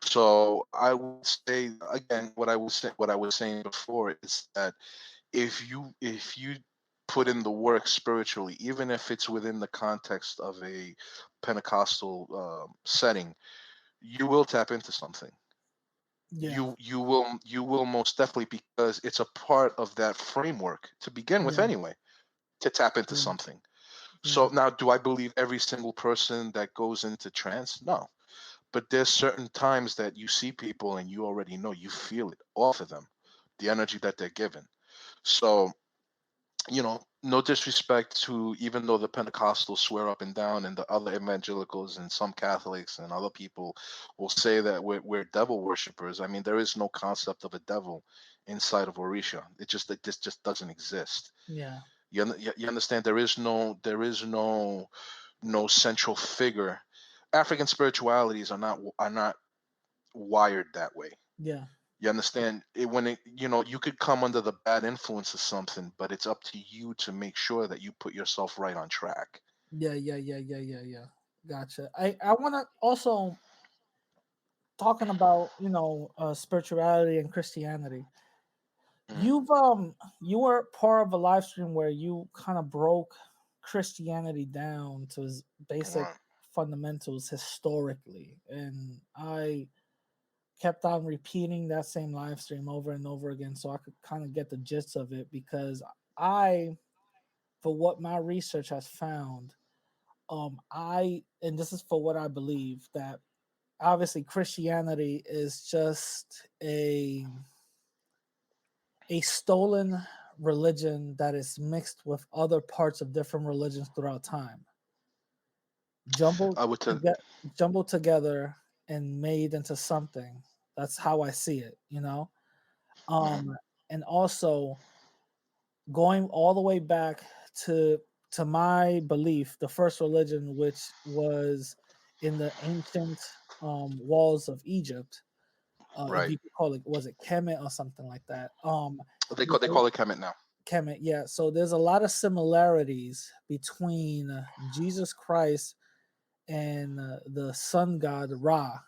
So I would say again, what I was saying before is that if you put in the work spiritually, even if it's within the context of a Pentecostal setting, you will tap into something. Yeah. You will most definitely, because it's a part of that framework to begin with Yeah. anyway, to tap into Yeah. something. Yeah. So now, do I believe every single person that goes into trance? No. But there's certain times that you see people and you already know, you feel it off of them, the energy that they're given. So, no disrespect to, even though the Pentecostals swear up and down, and the other evangelicals and some Catholics and other people will say that we're devil worshippers. I mean, there is no concept of a devil inside of Orisha. This just doesn't exist. Yeah. You understand? There is no central figure. African spiritualities are not wired that way. Yeah. You understand? You could come under the bad influence of something, but it's up to you to make sure that you put yourself right on track. Yeah. Yeah. Yeah. Yeah. Yeah. Yeah. Gotcha. I want to also talking about spirituality and Christianity. Mhm. You were part of a live stream where you kind of broke Christianity down to its basic Right. fundamentals historically, and I kept on repeating that same live stream over and over again so I could kind of get the gist of it, because I, for what my research has found, and this is for what I believe, that obviously Christianity is just a stolen religion that is mixed with other parts of different religions throughout time, jumbled I would to tell. get jumbled together and made into something. That's how I see it. Mhm. um and also going all the way back to my belief, the first religion, which was in the ancient walls of Egypt, if Right. you could call it, was it Kemet or something like that? They there's call a they call it Kemet now. Kemet, yeah. So there's a lot of similarities between Jesus Christ and the sun god Ra.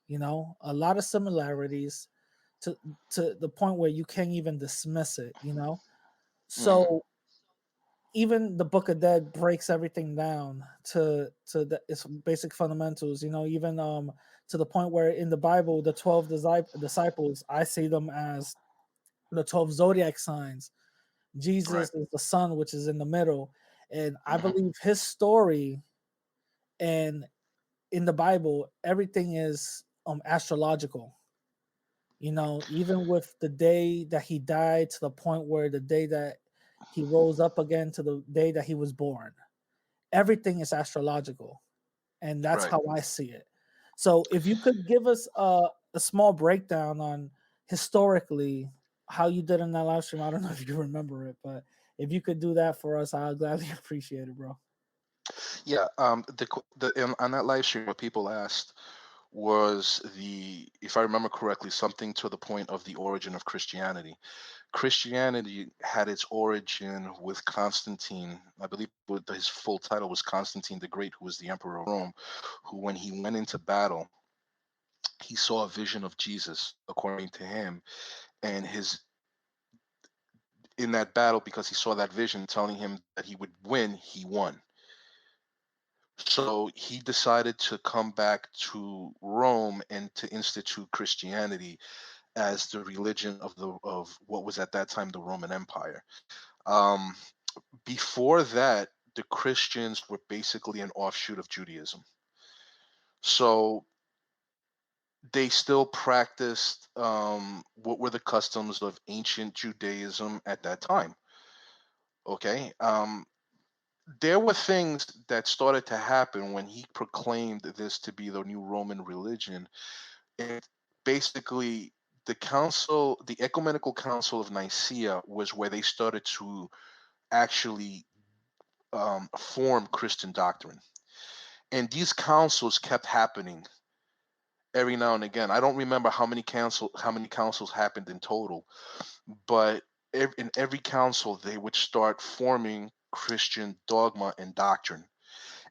A lot of similarities to the point where you can't even dismiss it. Hmm. So even the Book of Dead breaks everything down to its basic fundamentals. Even to the point where in the Bible, the 12 disciples, I see them as the 12 zodiac signs. Right. Jesus is the sun, which is in the middle. And I Hmm. believe his story, and in the Bible, everything is astrological. Even with the day that he died to the point where the day that he rose up again to the day that he was born, everything is astrological. And that's Right. how I see it. So if you could give us a small breakdown on historically how you did in that live stream, I don't know if you remember it, but if you could do that for us, I'll gladly appreciate it, bro. Yeah. On that live stream, what people asked was, if I remember correctly, something to the point of the origin of Christianity. Christianity had its origin with Constantine. I believe his full title was Constantine the Great, who was the emperor of Rome, who, when he went into battle, he saw a vision of Jesus, according to him, and his in that battle, because he saw that vision telling him that he would win, he won. So he decided to come back to Rome and to institute Christianity as the religion of what was at that time the Roman Empire. Um, Before that, the Christians were basically an offshoot of Judaism. So they still practiced what were the customs of ancient Judaism at that time. Okay. There were things that started to happen when he proclaimed this to be the new Roman religion. And basically, the Ecumenical Council of Nicaea was where they started to actually form Christian doctrine. And these councils kept happening every now and again. I don't remember how many councils happened in total, but in every council they would start forming Christian dogma and doctrine.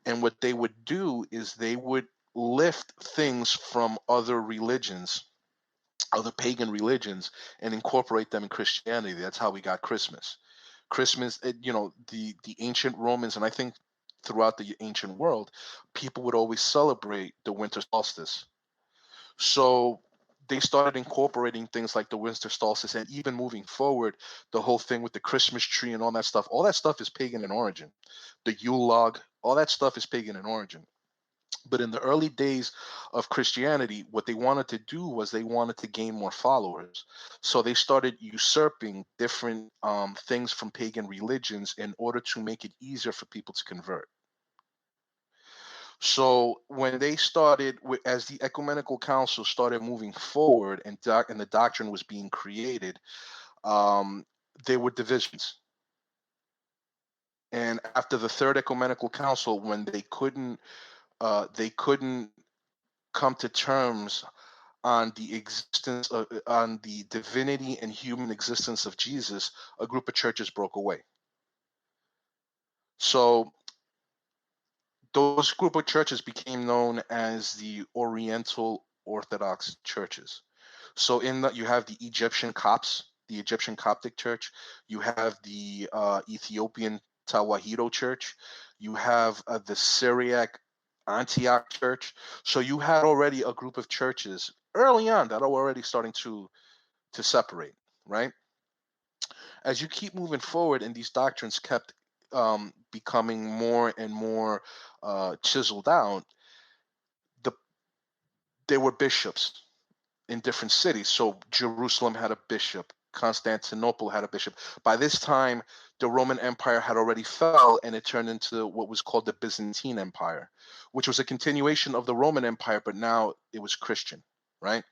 And what they would do is they would lift things from other religions, other pagan religions, and incorporate them in Christianity. That's how we got Christmas. Christmas, the ancient Romans, and I think throughout the ancient world, people would always celebrate the winter solstice. So they started incorporating things like the winter solstice, and even moving forward, the whole thing with the Christmas tree and all that stuff. All that stuff is pagan in origin. The Yule log, all that stuff is pagan in origin. But in the early days of Christianity, what they wanted to do was they wanted to gain more followers. So they started usurping different things from pagan religions in order to make it easier for people to convert. So when they started, as the ecumenical council started moving forward, and and the doctrine was being created, um, there were divisions. And after the third ecumenical council, when they couldn't come to terms on the existence of, on the divinity and human existence of Jesus, a group of churches broke away. So those group of churches became known as the Oriental Orthodox churches. So in that, you have the Egyptian Copts, the Egyptian Coptic Church. You have the Ethiopian Tawahedo Church. You have the Syriac Antioch Church. So you had already a group of churches early on that are already starting to separate, right? As you keep moving forward, and these doctrines kept becoming more and more chiseled out, the there were bishops in different cities. So Jerusalem had a bishop, Constantinople had a bishop. By this time, the Roman Empire had already fell, and it turned into what was called the Byzantine Empire, which was a continuation of the Roman Empire, but now it was Christian, right?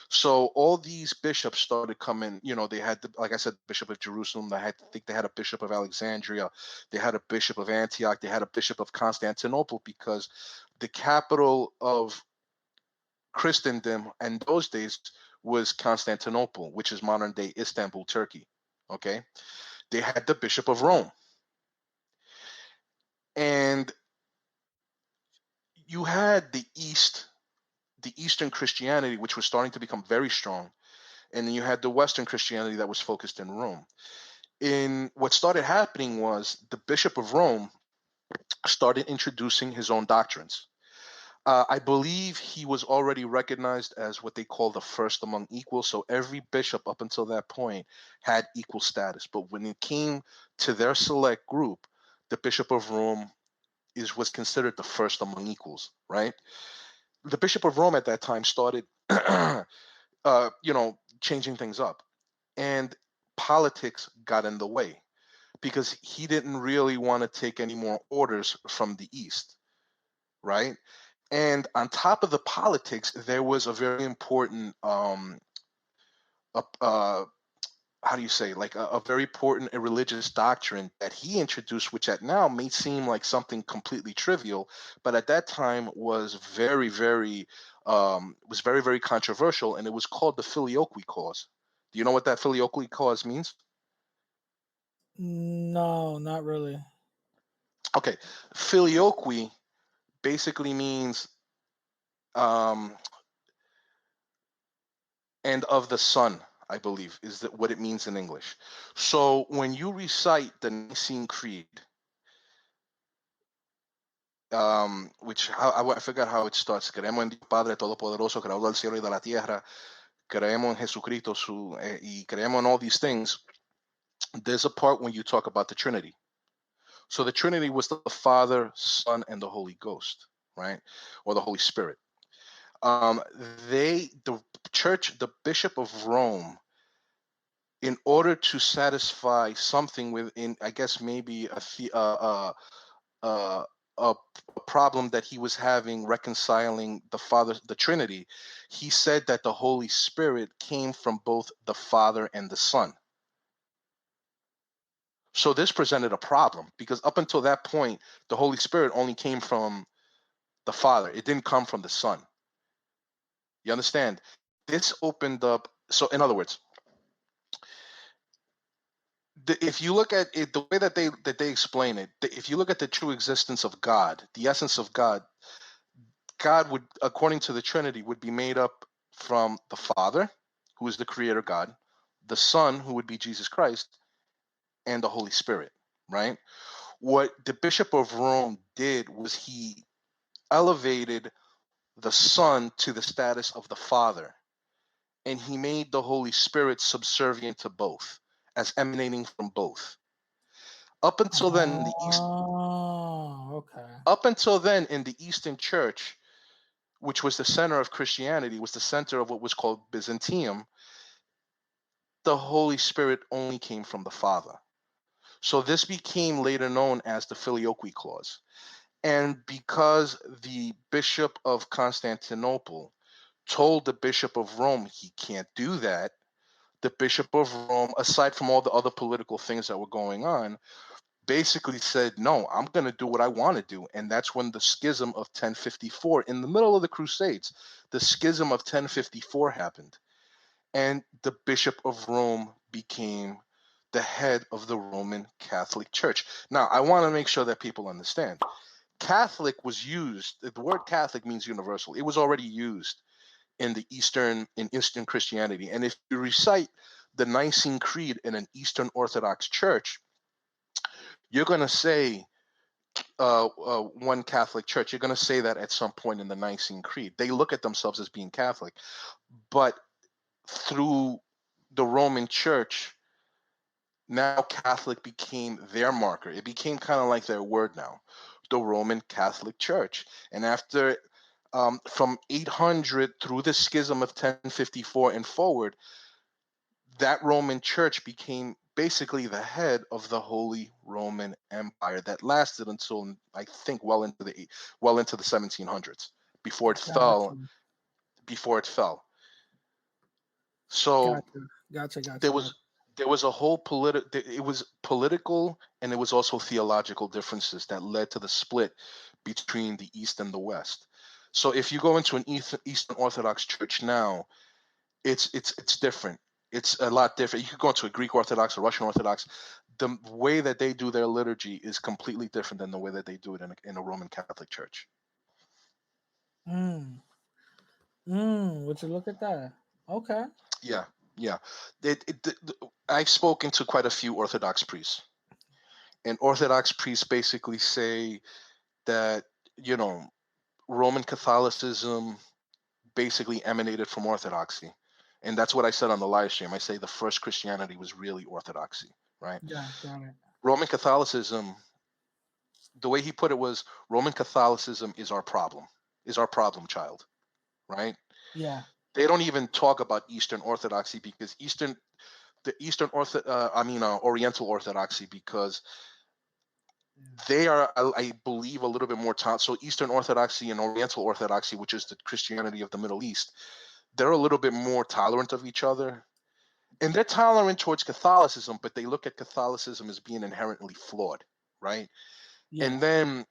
So all these bishops started coming. They had, like I said, Bishop of Jerusalem. I think they had a Bishop of Alexandria. They had a Bishop of Antioch. They had a Bishop of Constantinople, because the capital of Christendom in those days was Constantinople, which is modern day Istanbul, Turkey. Okay. They had the Bishop of Rome. And you had the Eastern Christianity, which was starting to become very strong. And then you had the Western Christianity that was focused in Rome. In what started happening was the Bishop of Rome started introducing his own doctrines. I believe he was already recognized as what they call the first among equals. So every bishop up until that point had equal status. But when it came to their select group, the Bishop of Rome was considered the first among equals, right? The Bishop of Rome at that time started, changing things up, and politics got in the way, because he didn't really want to take any more orders from the East, right? And on top of the politics, there was a very important, uh, uh, how do you say, like a very important religious doctrine that he introduced, which at now may seem like something completely trivial, but at that time was very, very controversial, and it was called the Filioque Clause. Do you know what that Filioque Clause means? No, not really. Okay, Filioque basically means um, and of the Son, I believe, is that what it means in English. So when you recite the Nicene Creed, which I forgot how it starts. Creemos en Dios Padre Todopoderoso, creador del cielo y de la tierra. Creemos en Jesucristo, y creemos en all these things. There's a part when you talk about the Trinity. So the Trinity was the Father, Son, and the Holy Ghost, right? Or the Holy Spirit. Um, the church, the Bishop of Rome, in order to satisfy something within, I guess maybe uh, a problem that he was having reconciling the Father, the Trinity, he said that the Holy Spirit came from both the Father and the Son. So this presented a problem, because up until that point, the Holy Spirit only came from the Father. It didn't come from the Son. You understand? This opened up. So in other words, if you look at it, the way that they explain it, if you look at the true existence of God, the essence of God, God would, according to the Trinity, would be made up from the Father, who is the Creator God, the Son, who would be Jesus Christ, and the Holy Spirit, right? What the Bishop of Rome did was he elevated the Son to the status of the Father, and he made the Holy Spirit subservient to both, as emanating from both. Up until then, in the East, Oh, okay. up until then, in the Eastern Church, which was the center of Christianity, was the center of what was called Byzantium, the Holy Spirit only came from the Father. So this became later known as the Filioque Clause. And because the Bishop of Constantinople told the Bishop of Rome he can't do that, the Bishop of Rome, aside from all the other political things that were going on, basically said, no, I'm going to do what I want to do. And that's when the schism of 1054, in the middle of the Crusades, the schism of 1054 happened. And the Bishop of Rome became the head of the Roman Catholic Church. Now, I want to make sure that people understand. Catholic was used, the word Catholic means universal. It was already used in Eastern Christianity. And if you recite the Nicene Creed in an Eastern Orthodox church, you're going to say one Catholic church. You're going to say that at some point in the Nicene Creed. They look at themselves as being Catholic, but through the Roman Church, now Catholic became their marker. It became kind of like their word now, the Roman Catholic Church. And after from 800 through the schism of 1054 and forward, that Roman Church became basically the head of the Holy Roman Empire that lasted until I think well into the 1700s before it fell. Gotcha. Before it fell. So Gotcha. Gotcha. there Gotcha. Gotcha. was a whole it was political and it was also theological differences that led to the split between the East and the West. So if you go into an Eastern Orthodox church now, it's different. It's a lot different. You could go into a Greek Orthodox or Russian Orthodox. The way that they do their liturgy is completely different than the way that they do it in a Roman Catholic church. Mm. Would you look at that? Okay. Yeah, yeah. I've spoken to quite a few Orthodox priests, and Orthodox priests basically say that, you know, Roman Catholicism basically emanated from Orthodoxy. And that's what I said on the live stream. I say the first Christianity was really Orthodoxy, right? Yeah. Got it. Roman Catholicism, the way he put it was Roman Catholicism is our problem child, right? Yeah. They don't even talk about Eastern Orthodoxy because Oriental Orthodoxy, because they are, I believe, a little bit more so Eastern Orthodoxy and Oriental Orthodoxy, which is the Christianity of the Middle East, they're a little bit more tolerant of each other, and they're tolerant towards Catholicism, but they look at Catholicism as being inherently flawed, right? Yeah. And then,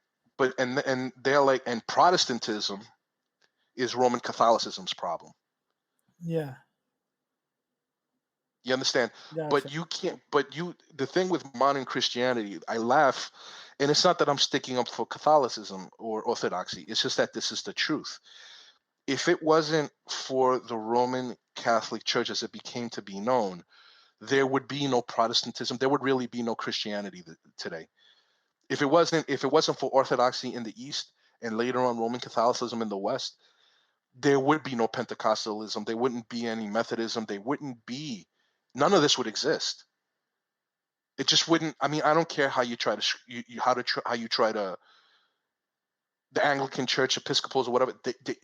and they're like, and Protestantism is Roman Catholicism's problem. Yeah. You understand? Gotcha. But you can't. The thing with modern Christianity, I laugh, and it's not that I'm sticking up for Catholicism or Orthodoxy. It's just that this is the truth. If it wasn't for the Roman Catholic Church as it became to be known, there would be no Protestantism. There would really be no Christianity today. If it wasn't for Orthodoxy in the East and later on Roman Catholicism in the West, there would be no Pentecostalism. There wouldn't be any Methodism. None of this would exist. It just wouldn't. I mean, I don't care how you try to how you try to, the Anglican Church, Episcopals, or whatever.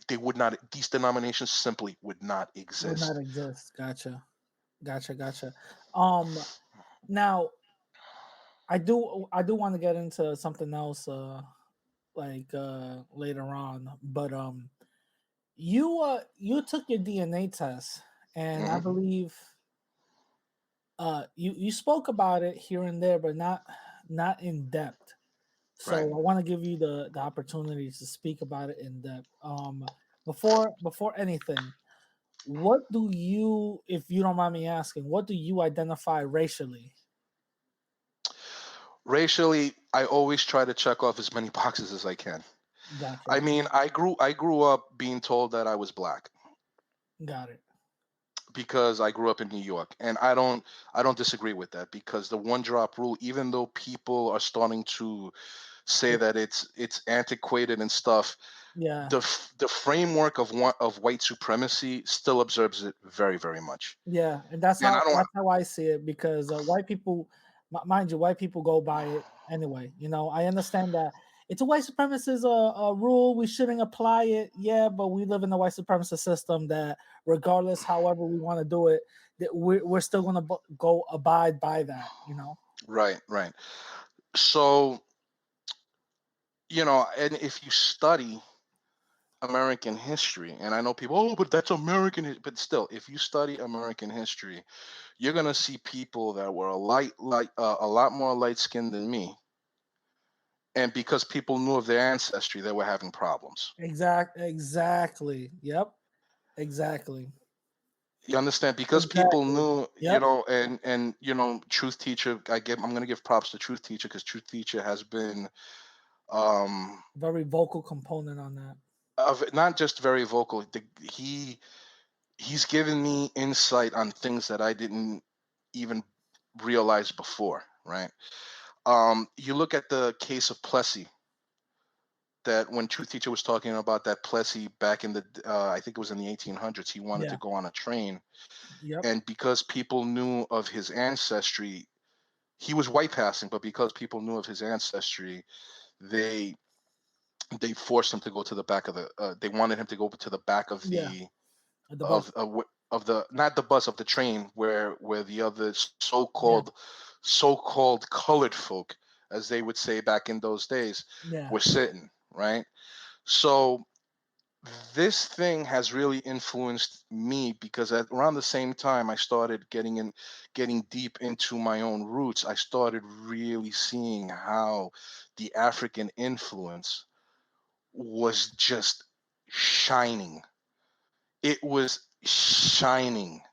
They would not. These denominations simply would not Would not exist. exist. Gotcha. Gotcha. Gotcha. Um. Now, I do want to get into something else. Later on, but you took your DNA test, and I Hmm. believe you spoke about it here and there, but not in depth. So Right. I want to give you the opportunity to speak about it in depth. Before anything, what do you, if you don't mind me asking, what do you identify racially? Racially, I always try to check off as many boxes as I can. I Gotcha. mean, I grew up being told that I was black. Got it. because I grew up in New York, and I don't disagree with that, because the one drop rule, even though people are starting to say that it's antiquated and stuff, Yeah. the framework of white supremacy still observes it very, very much. Yeah, and that's And I how don't. I see it because white people, mind you, white people go by it anyway. I understand that it's a white supremacist a rule. We shouldn't apply it. Yeah, but we live in a white supremacist system that, regardless, however we want to do it, that we're still gonna go abide by that. Right, right. So, and if you study American history, and I know people, oh, but that's but still, if you study American history, you're gonna see people that were a lot more light skinned than me, and because people knew of their ancestry, they were having problems. Exactly. Yep. Exactly. You understand? Because people Exactly. knew, Yep. and Truth Teacher, I'm gonna give props to Truth Teacher, because Truth Teacher has been um Very vocal component on that. not just very vocal. He's given me insight on things that I didn't even realize before, right? You look at the case of Plessy, that when Truth Teacher was talking about that Plessy back in the, I think it was in the 1800s, he wanted to Yeah. go on a train, Yep. and because people knew of his ancestry, he was white passing, but because people knew of his ancestry, they they forced him to go to the back of the. They wanted him to go to the back of Yeah. the The bus. of the, not the bus, of the train, where the other Yeah. so-called colored folk, as they would say back in those days, Yeah. were sitting, right? So this thing has really influenced me, because around the same time I started getting deep into my own roots, I started really seeing how the African influence was just shining. It was shining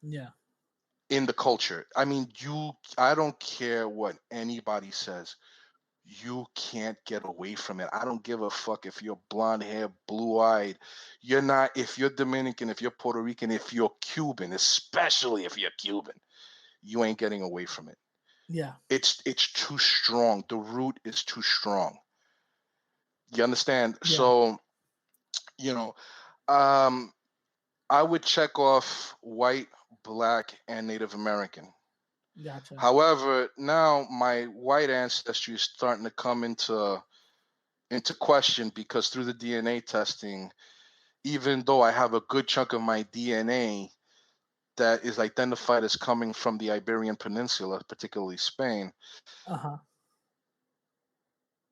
Yeah. in the culture. I mean, I don't care what anybody says. You can't get away from it. I don't give a fuck if you're blonde hair, blue eyed. You're not, if you're Dominican, if you're Puerto Rican, if you're Cuban, especially if you're Cuban, you ain't getting away from it. Yeah. It's too strong. The root is too strong. You understand? Yeah. So, you know, um, I would check off white, black, and Native American. Gotcha. However, now my white ancestry is starting to come into question, because through the DNA testing, even though I have a good chunk of my DNA that is identified as coming from the Iberian Peninsula, particularly Spain, Uh-huh.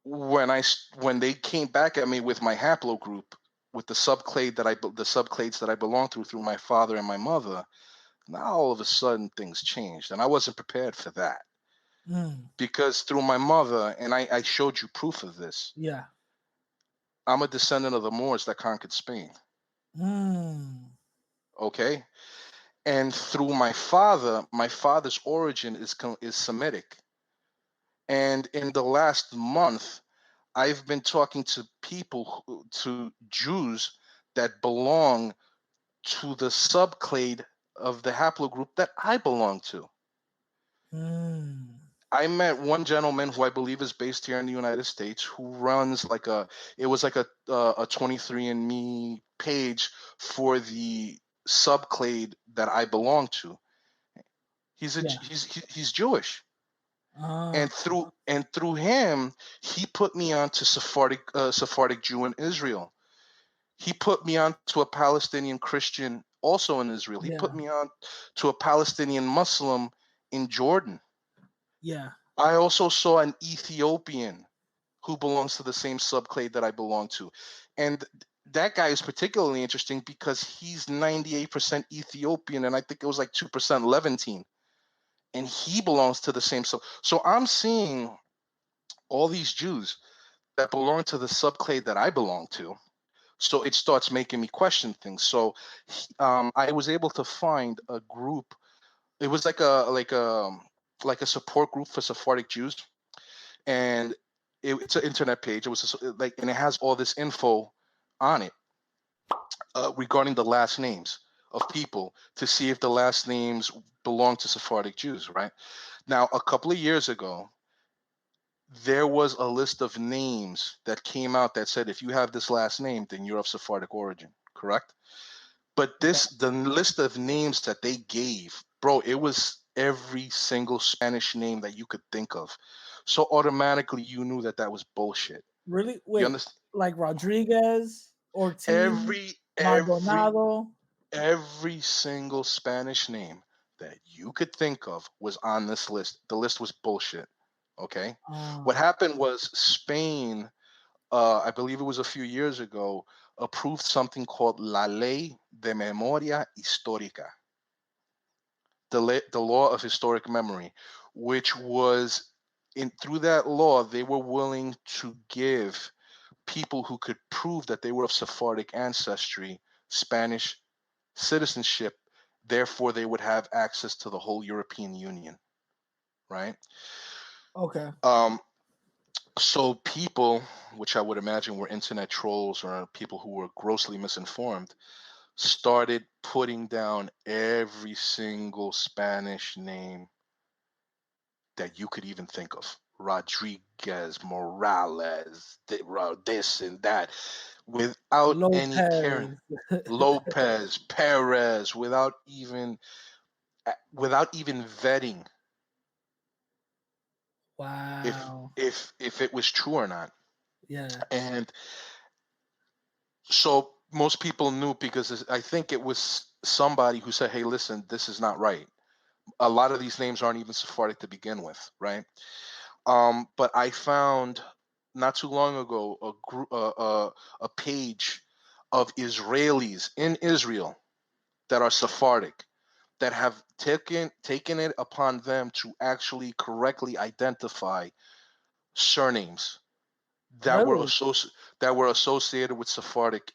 when they came back at me with my haplogroup, with the subclades that I belong to through my father and my mother, now all of a sudden things changed, and I wasn't prepared for that, Mm. because through my mother, and I showed you proof of this, Yeah. I'm a descendant of the Moors that conquered Spain. Mm. Okay, and through my father's origin is Semitic. And in the last month, I've been talking to to Jews that belong to the subclade of the haplogroup that I belong to. Mm. I met one gentleman who I believe is based here in the United States, who runs it was like a 23andMe page for the subclade that I belong to. Yeah. He's Jewish, Ah. and through him, he put me on to Sephardic Jew in Israel. He put me on to a Palestinian Christian also in Israel. He put Yeah. me on to a Palestinian Muslim in Jordan. Yeah. I also saw an Ethiopian who belongs to the same subclade that I belong to. And that guy is particularly interesting because he's 98% Ethiopian, and I think it was like 2% Levantine. And he belongs to the same sub. So I'm seeing all these Jews that belong to the subclade that I belong to. So it starts making me question things. So I was able to find a group. It was like a support group for Sephardic Jews, and it's an internet page. It was and it has all this info on it regarding the last names of people to see if the last names belong to Sephardic Jews, right? Now, a couple of years ago, there was a list of names that came out that said if you have this last name, then you're of Sephardic origin, correct? But the list of names that they gave, bro, it was every single Spanish name that you could think of. So automatically you knew that that was bullshit. Really? You Wait, understand? like Rodriguez, Ortiz, Every every Maldonado. every single Spanish name that you could think of was on this list. The list was bullshit. Okay. What Ah, happened was Spain, I believe it was a few years ago, approved something called La Ley de Memoria Histórica, the law of historic memory, which was in through that law they were willing to give people who could prove that they were of Sephardic ancestry Spanish citizenship. Therefore, they would have access to the whole European Union, right? okay. Um, so people, which I would imagine were internet trolls or people who were grossly misinformed, started putting down every single Spanish name that you could even think of. Rodriguez, Morales, this and that, without any care. Lopez. Lopez, Perez, without even vetting if Wow. if it was true or not. Yeah. And so most people knew because I think it was somebody who said, "Hey, listen, this is not right." A lot of these names aren't even Sephardic to begin with, right? But I found not too long ago a page of Israelis in Israel that are Sephardic that have taken it upon them to actually correctly identify surnames that were Really? associated with Sephardic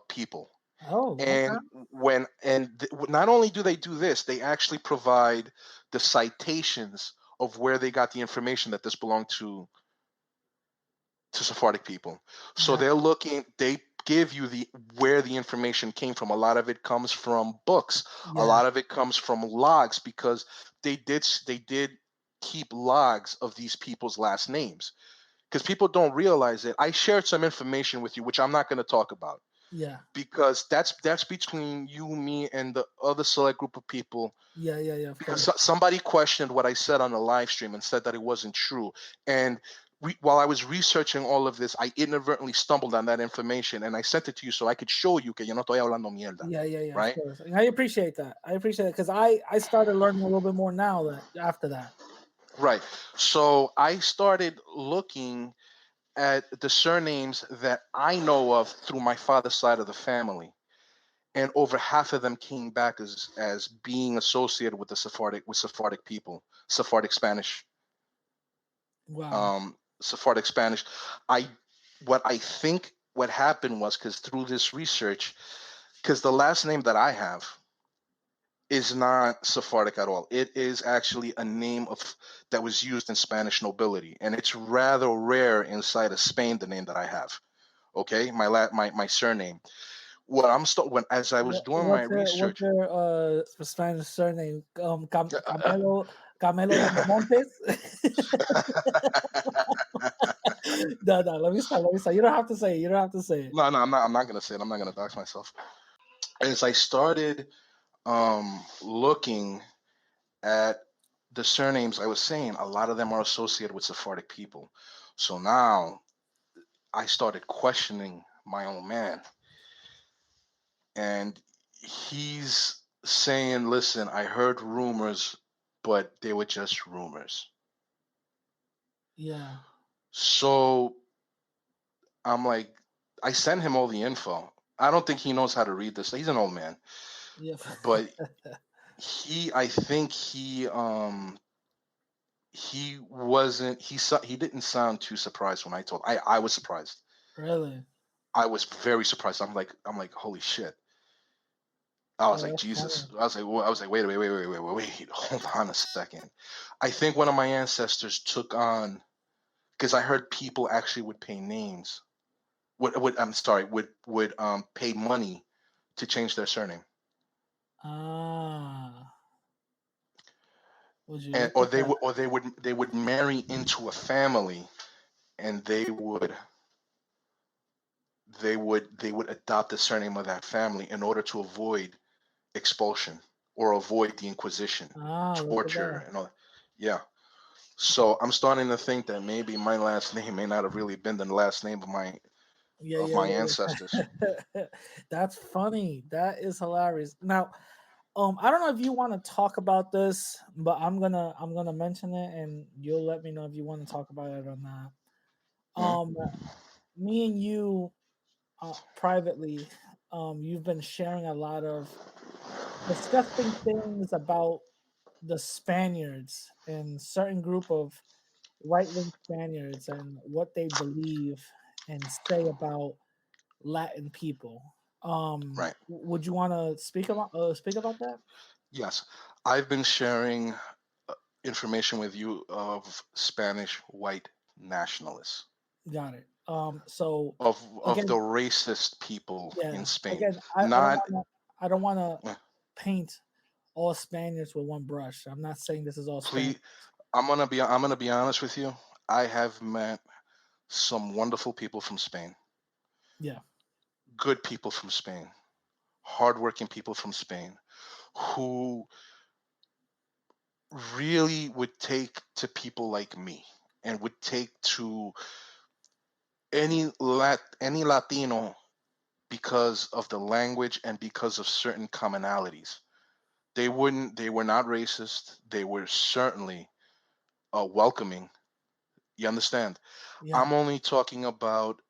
people. Oh, okay. And not only do they do this, they actually provide the citations of where they got the information that this belonged to Sephardic people. So Yeah. they give you the where the information came from. A lot of it comes from books. A Yeah. lot of it comes from logs because they did keep logs of these people's last names. Because people don't realize it. I shared some information with you, which I'm not going to talk about Yeah. because that's between you, me, and the other select group of people. Yeah. Yeah. Yeah. Of Because course. somebody questioned what I said on the live stream and said that it wasn't true. And while I was researching all of this, I inadvertently stumbled on that information and I sent it to you so I could show you que yo no estoy hablando mierda, Yeah. Yeah. Yeah. Of right? course. And I appreciate that. I appreciate it because I started learning a little bit more now that after that. Right. So I started looking at the surnames that I know of through my father's side of the family. And over half of them came back as being associated with Sephardic people, Sephardic Spanish, Wow. Sephardic Spanish. I what I think what happened was because through this research, because the last name that I have is not Sephardic at all. It is actually a name of that was used in Spanish nobility, and it's rather rare inside of Spain. The name that I have, okay, my surname. What I'm still when as I was doing my What's research. your Spanish surname? Camelo de Montes. No, no. Let me stop. Let me stop. You don't have to say it. You don't have to say it. No, no, I'm not. I'm not gonna say it. I'm not gonna dox myself. As I started looking at the surnames, I was saying a lot of them are associated with Sephardic people. So now I started questioning my own man, and he's saying, "Listen, I heard rumors, but they were just rumors." Yeah. So I'm like, I sent him all the info. I don't think he knows how to read this. He's an old man, Yeah. but I think he wasn't he didn't sound too surprised when I was surprised. Really? I was very surprised. I'm like holy shit. I was Oh, like that's Jesus. funny. I was like wait, hold on a second. I think one of my ancestors took on because I heard people actually would pay names. Would I'm sorry, would pay money to change their surname. Ah, would you And look at that? they would marry into a family, and they would adopt the surname of that family in order to avoid expulsion or avoid the Inquisition, Ah, look at torture, that. and all. Yeah. So I'm starting to think that maybe my last name may not have really been the last name Yeah, of yeah, my yeah, ancestors. yeah. That's funny. That is hilarious. Now, I don't know if you want to talk about this, but I'm gonna mention it, and you'll let me know if you want to talk about it or not. Mhm. Um, Me and you, privately, you've been sharing a lot of disgusting things about the Spaniards and certain group of right wing Spaniards and what they believe and say about Latin people. Right. Would you want to speak about that? Yes. I've been sharing information with you of Spanish white nationalists, Got it. So of the again, racist people in yeah, Spain. again, Not I don't want to eh, paint all Spaniards with one brush. I'm not saying this is all Spanish. please. I'm gonna be honest with you. I have met some wonderful people from Spain, Yeah, good people from Spain, hardworking people from Spain, who really would take to people like me and would take to any Latino because of the language and because of certain commonalities. They were not racist. They were certainly welcoming. You understand? yeah, I'm only talking about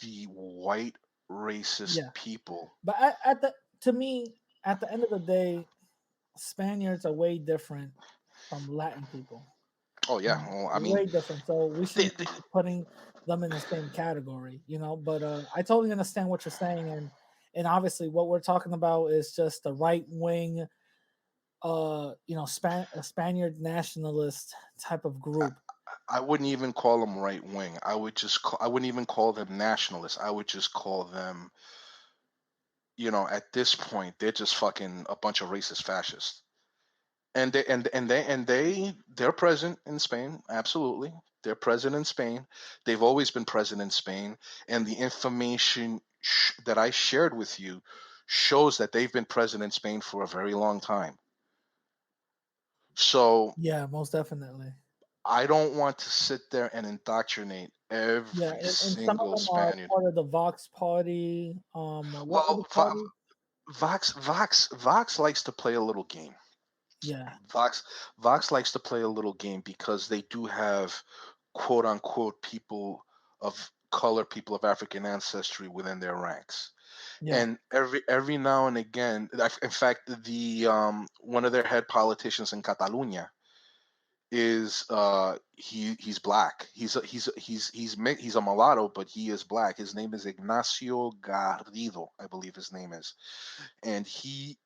the white racist yeah. people. But to me, at the end of the day, Spaniards are way different from Latin people. Oh yeah. Well, I mean, Way different. So we they, shouldn't be putting them in the same category, But I totally understand what you're saying, and obviously what we're talking about is just the right wing, a Spaniard nationalist type of group. I wouldn't even call them right wing. I wouldn't even call them nationalists. I would just call them, at this point, they're just fucking a bunch of racist fascists. They're present in Spain. Absolutely, they're present in Spain. They've always been present in Spain, and the information that I shared with you shows that they've been present in Spain for a very long time. So Yeah, most definitely. I don't want to sit there and indoctrinate Yeah, every and some of single them are Spaniard. part of the Vox Party. What other Well, party? Vox likes to play a little game. Yeah, Vox Vox likes to play a little game because they do have quote unquote people of color, people of African ancestry within their ranks. yeah, And every now and again, in fact, the one of their head politicians in Catalonia is he's black. He's a mulatto, but he is black. His name is Ignacio Garrido, I believe his name is, and he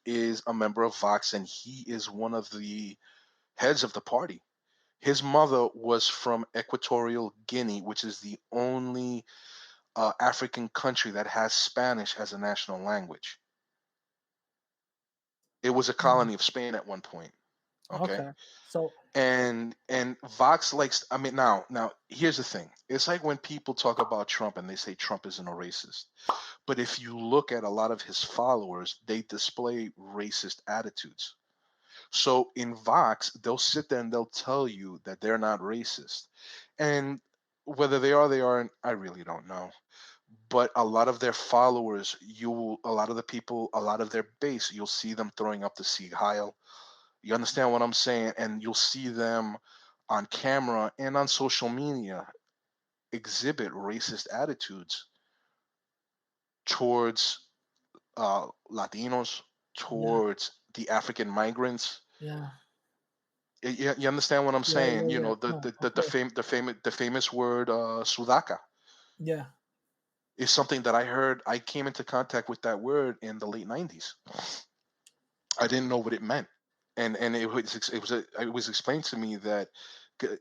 is a member of Vox, and he is one of the heads of the party. His mother was from Equatorial Guinea, which is the only African country that has Spanish as a national language. It was a mm, colony of Spain at one point. Okay, okay. So and Vox likes. I mean, now here's the thing. It's like when people talk about Trump and they say Trump isn't a racist. But if you look at a lot of his followers, they display racist attitudes. So in Vox, they'll sit there and they'll tell you that they're not racist. And whether they aren't, I really don't know. But a lot of their followers, a lot of the people, a lot of their base, you'll see them throwing up the Sieg Heil. You understand what I'm saying? And you'll see them on camera and on social media exhibit racist attitudes towards Latinos, yeah, towards the African migrants. yeah, You understand what I'm yeah, saying? yeah, yeah. No, of course. The famous word "sudaca" Yeah. is something that I heard. I came into contact with that word in the late '90s. I didn't know what it meant, and it was explained to me that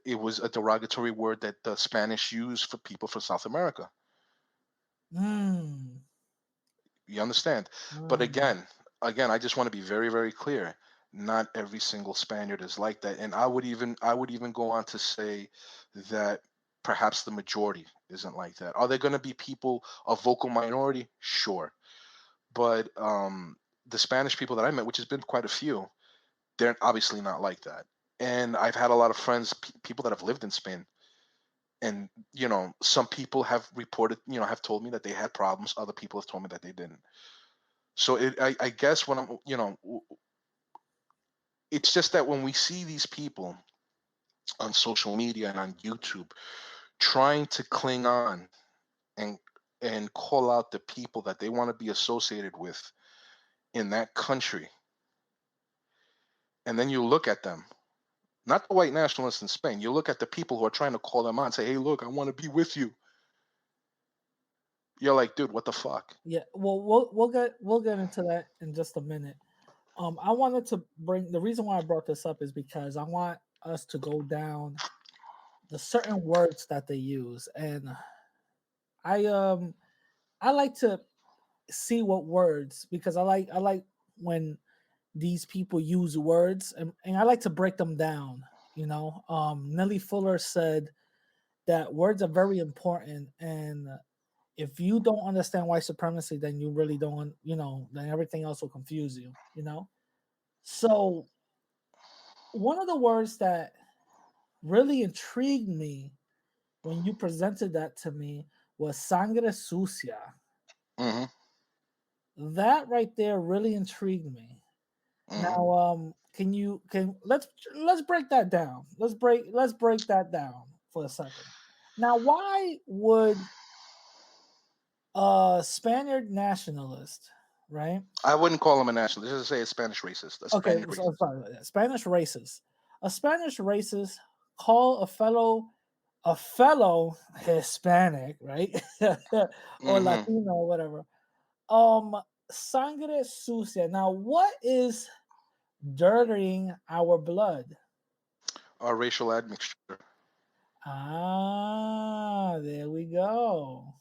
it was a derogatory word that the Spanish used for people from South America. Mm, You understand? But mm, again, again, I just want to be very, very clear. Not every single Spaniard is like that, and I would even go on to say that perhaps the majority isn't like that. Are there going to be people, a vocal minority? Sure, but the Spanish people that I met, which has been quite a few, they're obviously not like that. And I've had a lot of friends, people that have lived in Spain, and some people have reported, have told me that they had problems. Other people have told me that they didn't. So I guess when it's just that when we see these people on social media and on YouTube trying to cling on and call out the people that they want to be associated with in that country, and then you look at them, not the white nationalists in Spain, you look at the people who are trying to call them on and say, hey, look, I want to be with you. You're like, dude, what the fuck? Yeah, well, we'll get into that in just a minute. I wanted to bring the reason why I brought this up is because I want us to go down the certain words that they use, and I um I like to see what words because I like when these people use words and I like to break them down. Nellie Fuller said that words are very important, and if you don't understand white supremacy, then you really don't, then everything else will confuse you. So one of the words that really intrigued me when you presented that to me was sangre sucia. Hmm. That right there really intrigued me. Hmm. Now, let's break that down. Let's break that down for a second. Now, why would a Spaniard nationalist, right? I wouldn't call him a nationalist. Just say a Spanish racist, a Okay, Spaniard so racist. sorry, Spanish racist. A Spanish racist call a fellow Hispanic, right? Or Hmm. Latino or whatever. Um Sangre sucia. Now, what is dirtying our blood? A racial admixture. There we go.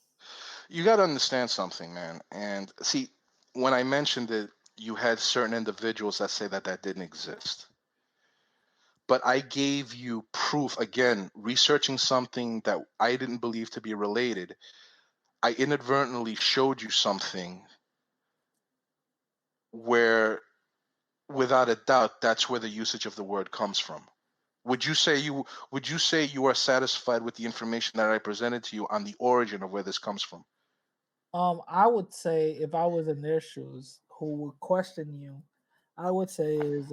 You got to understand something, man. And see, when I mentioned it, you had certain individuals that say that that didn't exist. But I gave you proof, again, researching something that I didn't believe to be related. I inadvertently showed you something where, without a doubt, that's where the usage of the word comes from. Would you say you are satisfied with the information that I presented to you on the origin of where this comes from? I would say if I was in their shoes, who would question you, I would say is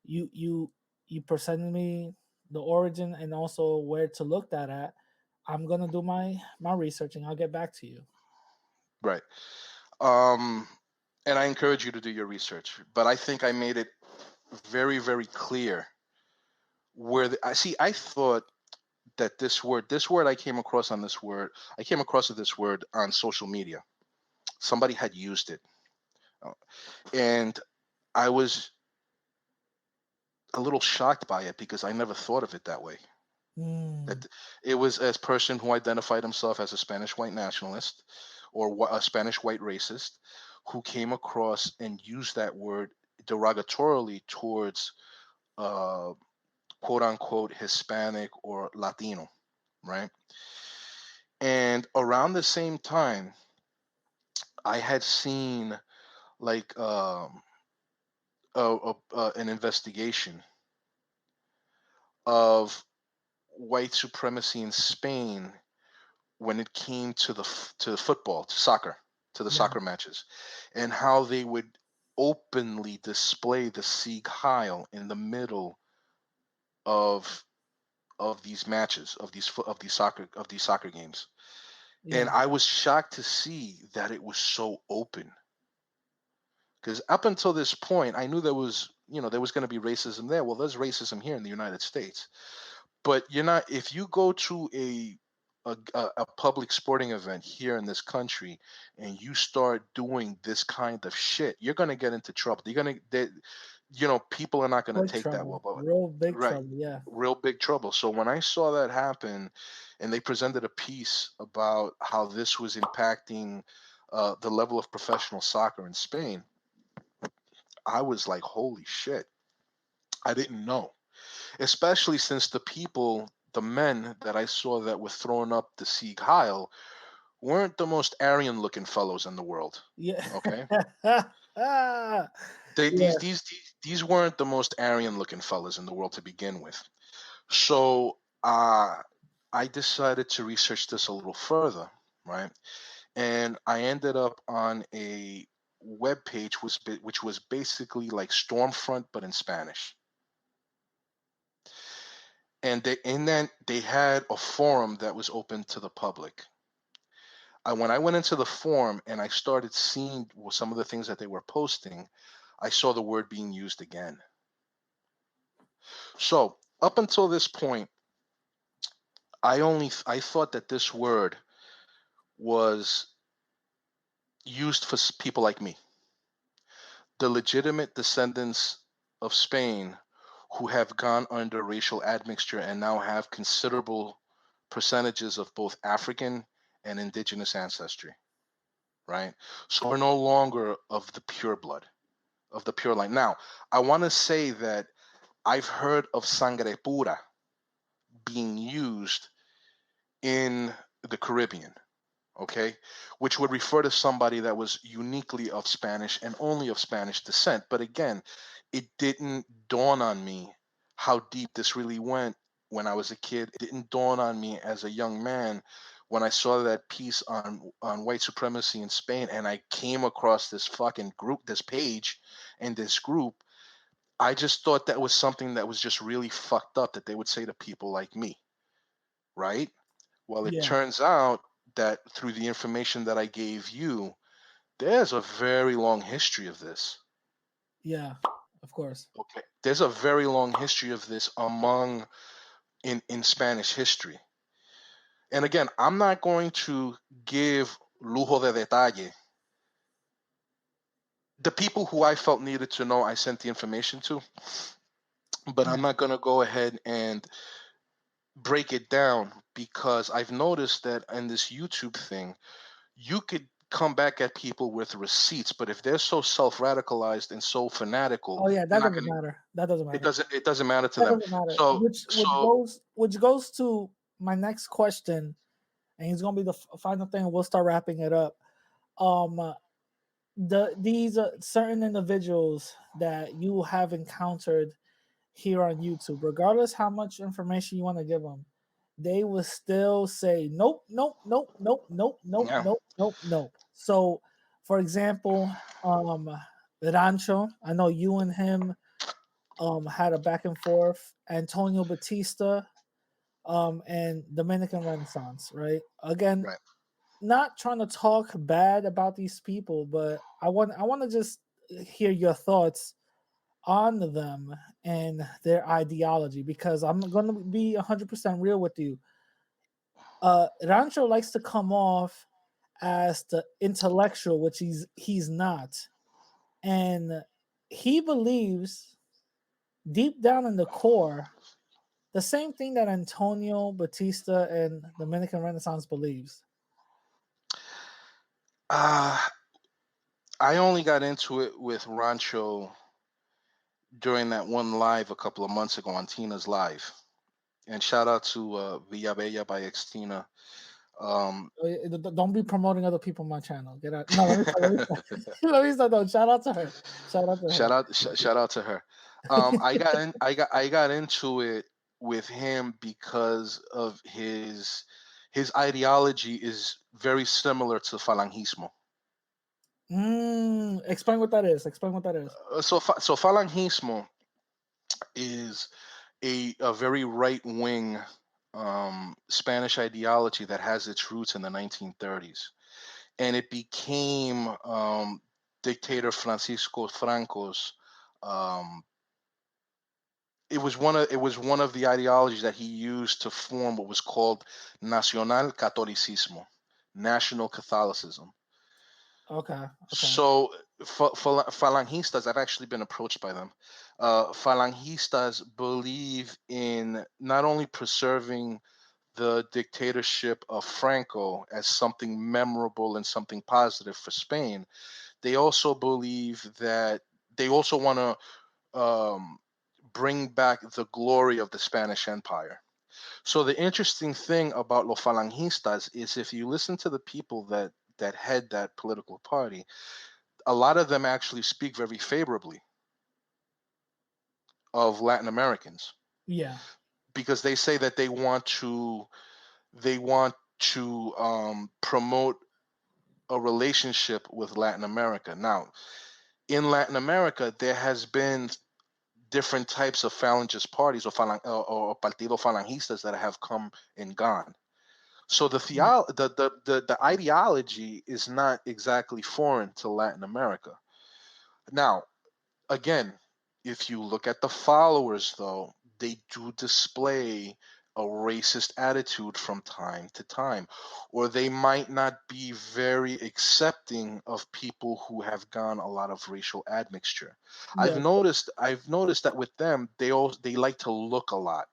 you you you presented me the origin and also where to look that at. I'm gonna do my research and I'll get back to you. Right. Um, and I encourage you to do your research. But I think I made it very, very clear I see. I thought that this word I came across this word on social media. Somebody had used it, uh, and I was a little shocked by it because I never thought of it that way. Mm, That it was a person who identified himself as a Spanish white nationalist or a Spanish white racist who came across and used that word derogatorily towards uh, quote unquote Hispanic or Latino, right? And around the same time, I had seen like an investigation of white supremacy in Spain when it came to to football, to soccer, to the yeah, soccer matches, and how they would openly display the Sieg Heil in the middle of these matches, of these soccer games. yeah. And I was shocked to see that it was so open. Because up until this point, I knew there was going to be racism there. Well, there's racism here in the United States, but you're not. If you go to a public sporting event here in this country and you start doing this kind of shit, you're going to get into trouble. People are not going to Big take that well. trouble. But Real big right, trouble. Yeah. real big trouble. So when I saw that happen, and they presented a piece about how this was impacting the level of professional soccer in Spain, I was like, holy shit, I didn't know. Especially since the men that I saw that were throwing up the Sieg Heil weren't the most Aryan looking fellows in the world. Yeah. Okay. Ah, They, yeah. these weren't the most Aryan looking fellas in the world to begin with. So I decided to research this a little further, right? And I ended up on a web page which was basically like Stormfront but in Spanish. And they had a forum that was open to the public. When I went into the forum and I started seeing some of the things that they were posting, I saw the word being used again. So up until this point, I thought that this word was used for people like me, the legitimate descendants of Spain who have gone under racial admixture and now have considerable percentages of both African and indigenous ancestry, right? So we're no longer of the pure blood, of the pure line. Now, I want to say that I've heard of sangre pura being used in the Caribbean, okay, which would refer to somebody that was uniquely of Spanish and only of Spanish descent. But again, it didn't dawn on me how deep this really went when I was a kid. It didn't dawn on me as a young man when I saw that piece on white supremacy in Spain and I came across this fucking group, this page and this group. I just thought that was something that was just really fucked up that they would say to people like me, right? Well, it Yeah. turns out that through the information that I gave you, there's a very long history of this. Yeah. Of course. Okay. There's a very long history of this in Spanish history. And again, I'm not going to give lujo de detalle. The people who I felt needed to know, I sent the information to, but Yeah. I'm not going to go ahead and break it down because I've noticed that in this YouTube thing, you could come back at people with receipts, but if they're so self-radicalized and so fanatical, Oh yeah, you're that not doesn't gonna. matter. That doesn't matter. It doesn't matter to That them. doesn't matter. So Which goes to my next question, and he's gonna be the final thing. And we'll start wrapping it up. Um, these certain individuals that you have encountered here on YouTube, regardless how much information you want to give them, they will still say nope, nope, nope, nope, nope, nope, yeah, nope, nope, nope. So, for example, Rancho, I know you and him had a back and forth. Antonio Batista, and Dominican Renaissance, right? Again, right. not trying to talk bad about these people, but I want to just hear your thoughts on them and their ideology because I'm going to be 100% real with you. Rancho likes to come off as the intellectual, which he's not, and he believes deep down in the core the same thing that Antonio Batista and Dominican Renaissance believes. Uh, I only got into it with Rancho during that one live a couple of months ago on Tina's live. And shout out to Villa Bella by Xtina. Um, Don't be promoting other people on my channel. Get out. No, let me stop. Let me stop. Let me stop. No, shout out to her. Shout out to her. shout out to her. I got into it with him because of his ideology is very similar to Falangismo. Explain what that is. Explain what that is. So Falangismo is a very right wing Spanish ideology that has its roots in the 1930s, and it became dictator Francisco Franco's. Um, it was one of the ideologies that he used to form what was called Nacional Catolicismo, national Catholicism. Okay. Okay. So Falangistas, I've actually been approached by them. Falangistas believe in not only preserving the dictatorship of Franco as something memorable and something positive for Spain, they also believe that they also want to bring back the glory of the Spanish Empire. So the interesting thing about los falangistas is if you listen to the people that head that political party, a lot of them actually speak very favorably of Latin Americans Yeah. because they say that they want to promote a relationship with Latin America. Now, in Latin America, there has been different types of Falangist parties or Partido Falangistas that have come and gone. So the ideology is not exactly foreign to Latin America. Now, again, if you look at the followers, though, they do display a racist attitude from time to time, or they might not be very accepting of people who have gone a lot of racial admixture. Yeah. I've noticed that with them, they like to look a lot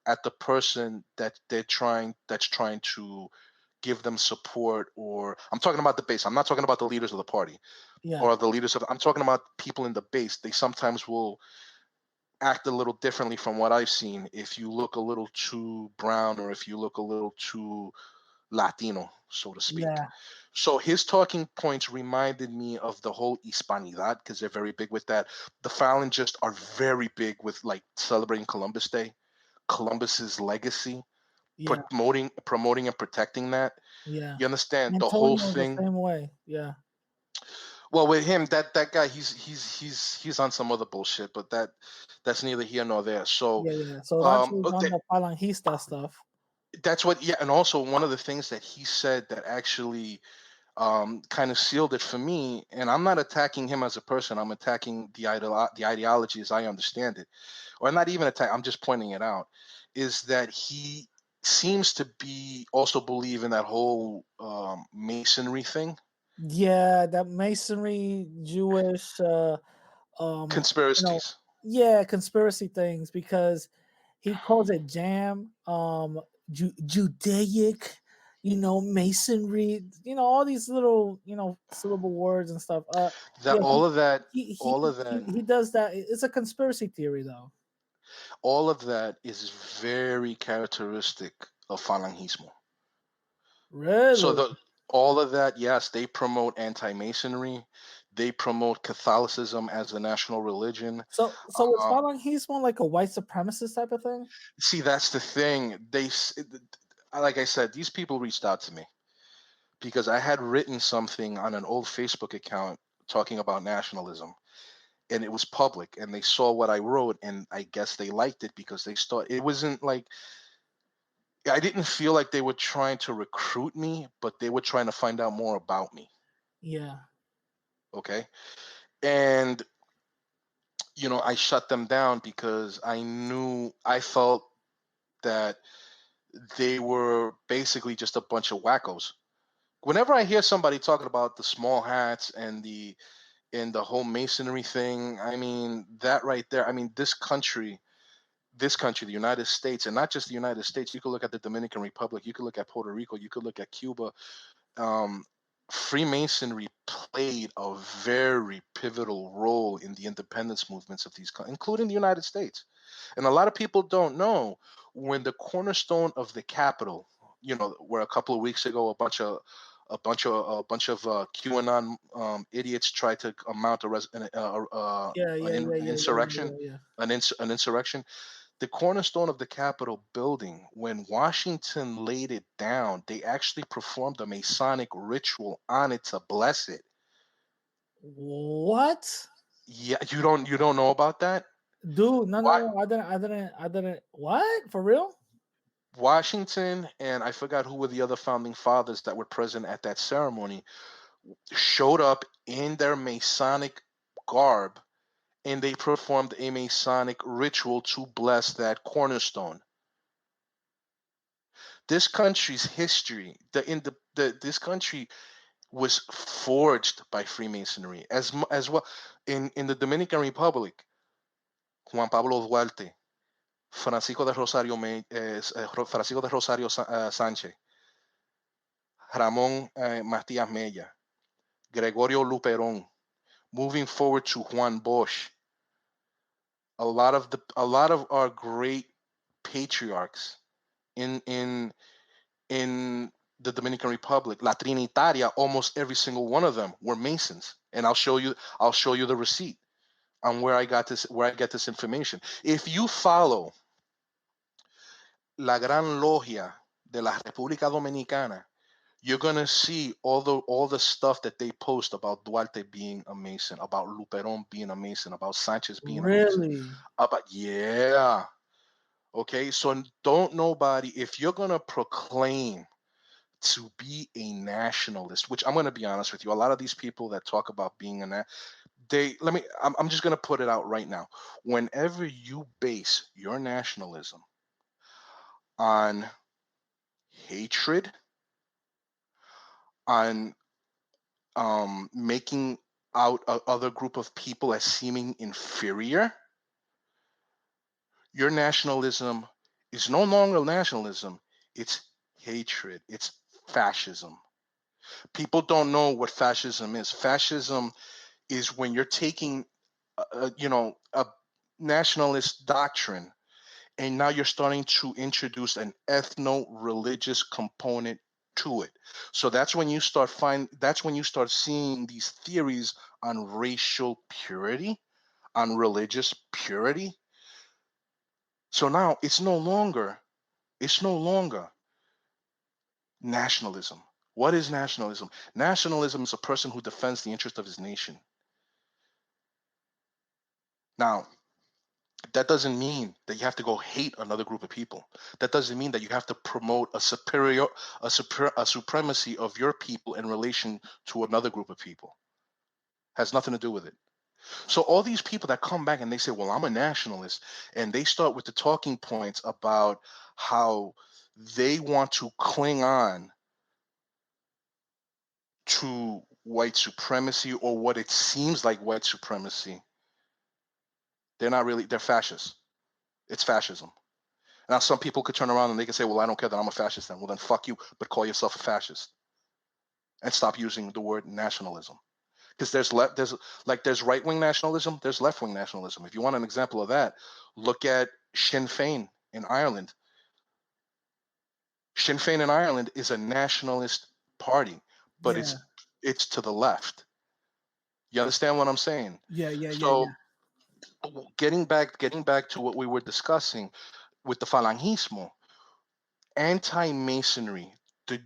at the person that's trying to give them support. Or I'm talking about the base. I'm not talking about the leaders of the party Yeah. or the leaders of. I'm talking about people in the base. They sometimes will act a little differently from what I've seen. If you look a little too brown or if you look a little too Latino, so to speak. Yeah. So his talking points reminded me of the whole Hispanidad because they're very big with that. The Phalangists are very big with like celebrating Columbus Day, Columbus's legacy, Yeah. promoting and protecting that. Yeah. You understand the whole Antonio's the thing. same way. Yeah. Well, with him, that guy, he's on some other bullshit, but that's neither here nor there. So, Yeah. Yeah. So Rancho is but on the Falangista stuff. that's what, yeah. And also, one of the things that he said that actually kind of sealed it for me. And I'm not attacking him as a person. I'm attacking the ideology as I understand it, or not even attack. I'm just pointing it out. Is that he seems to be also believe in that whole masonry thing, Yeah, that masonry, Jewish, you know, conspiracies. yeah, conspiracy things because he calls it jam, Judaic, masonry, all these little, syllable words and stuff. That Yeah, all of that, he he all of he, that, he does that. It's a conspiracy theory, though. all of that is very characteristic of Falangismo. So Really? the all of that, yes, they promote anti-masonry. They promote Catholicism as a national religion. So it's Uh, not like he's more like a white supremacist type of thing. See, that's the thing. Like I said, these people reached out to me because I had written something on an old Facebook account talking about nationalism, and it was public, and they saw what I wrote, and I guess they liked it because they thought it wasn't like I didn't feel like they were trying to recruit me, but they were trying to find out more about me. Yeah, Okay. And, I shut them down because I felt that they were basically just a bunch of wackos. Whenever I hear somebody talking about the small hats and the whole masonry thing, I mean, that right there, I mean, this country, the United States, and not just the United States, you could look at the Dominican Republic, you could look at Puerto Rico, you could look at Cuba. um, Freemasonry played a very pivotal role in the independence movements of including the United States. And a lot of people don't know when the cornerstone of the Capitol, where a couple of weeks ago a bunch of QAnon idiots tried to mount yeah, yeah, yeah, an yeah, yeah, insurrection, yeah, yeah. an insurrection. The cornerstone of the Capitol building, when Washington laid it down, they actually performed a Masonic ritual on it to bless it. What? Yeah, you don't know about that? Dude, no, no, What no. I didn't. What? For real? Washington and I forgot who were the other founding fathers that were present at that ceremony showed up in their Masonic garb and they performed a Masonic ritual to bless that cornerstone. This country's history, this country was forged by Freemasonry as well. In the Dominican Republic, Juan Pablo Duarte, Francisco de Rosario Sánchez, Ramón Matías Mella, Gregorio Luperón, moving forward to Juan Bosch, a lot of our great patriarchs in the Dominican Republic, La Trinitaria, almost every single one of them were Masons, and I'll show you the receipt on where I get this information. If you follow La Gran Logia de la República Dominicana, you're gonna see all the stuff that they post about Duarte being a Mason, about Luperon being a Mason, about Sanchez being a Mason, Really? about yeah. Okay, so don't nobody, if you're gonna proclaim to be a nationalist, which I'm gonna be honest with you, a lot of these people that talk about being I'm just gonna put it out right now. Whenever you base your nationalism on hatred, on making out a other group of people as seeming inferior, your nationalism is no longer nationalism, it's hatred, it's fascism. People don't know what fascism is. Fascism is when you're taking a nationalist doctrine, and now you're starting to introduce an ethno-religious component to it. So that's when you start seeing these theories on racial purity, on religious purity. So now it's no longer nationalism. What is nationalism? Nationalism is a person who defends the interest of his nation. Now, that doesn't mean that you have to go hate another group of people. That doesn't mean that you have to promote a supremacy of your people in relation to another group of people. Has nothing to do with it. So all these people that come back and they say, "Well, I'm a nationalist," and they start with the talking points about how they want to cling on to white supremacy, or what it seems like white supremacy. They're fascists. It's fascism. Now, some people could turn around and they can say, "Well, I don't care that I'm a fascist then." Well, then fuck you, but call yourself a fascist and stop using the word nationalism. Because there's right wing nationalism, there's left wing nationalism. If you want an example of that, look at Sinn Féin in Ireland. Sinn Féin in Ireland is a nationalist party, but Yeah. it's to the left. You understand what I'm saying? Yeah. Yeah. Yeah. So Yeah. getting back to what we were discussing with the falangismo, anti-masonry, the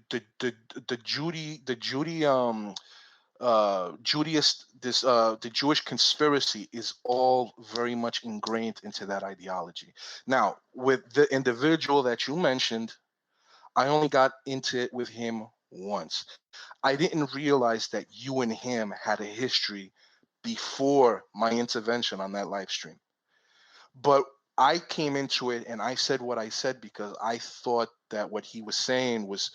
Jewish conspiracy is all very much ingrained into that ideology. Now, with the individual that you mentioned, I only got into it with him once. I didn't realize that you and him had a history before my intervention on that live stream. But I came into it and I said what I said because I thought that what he was saying was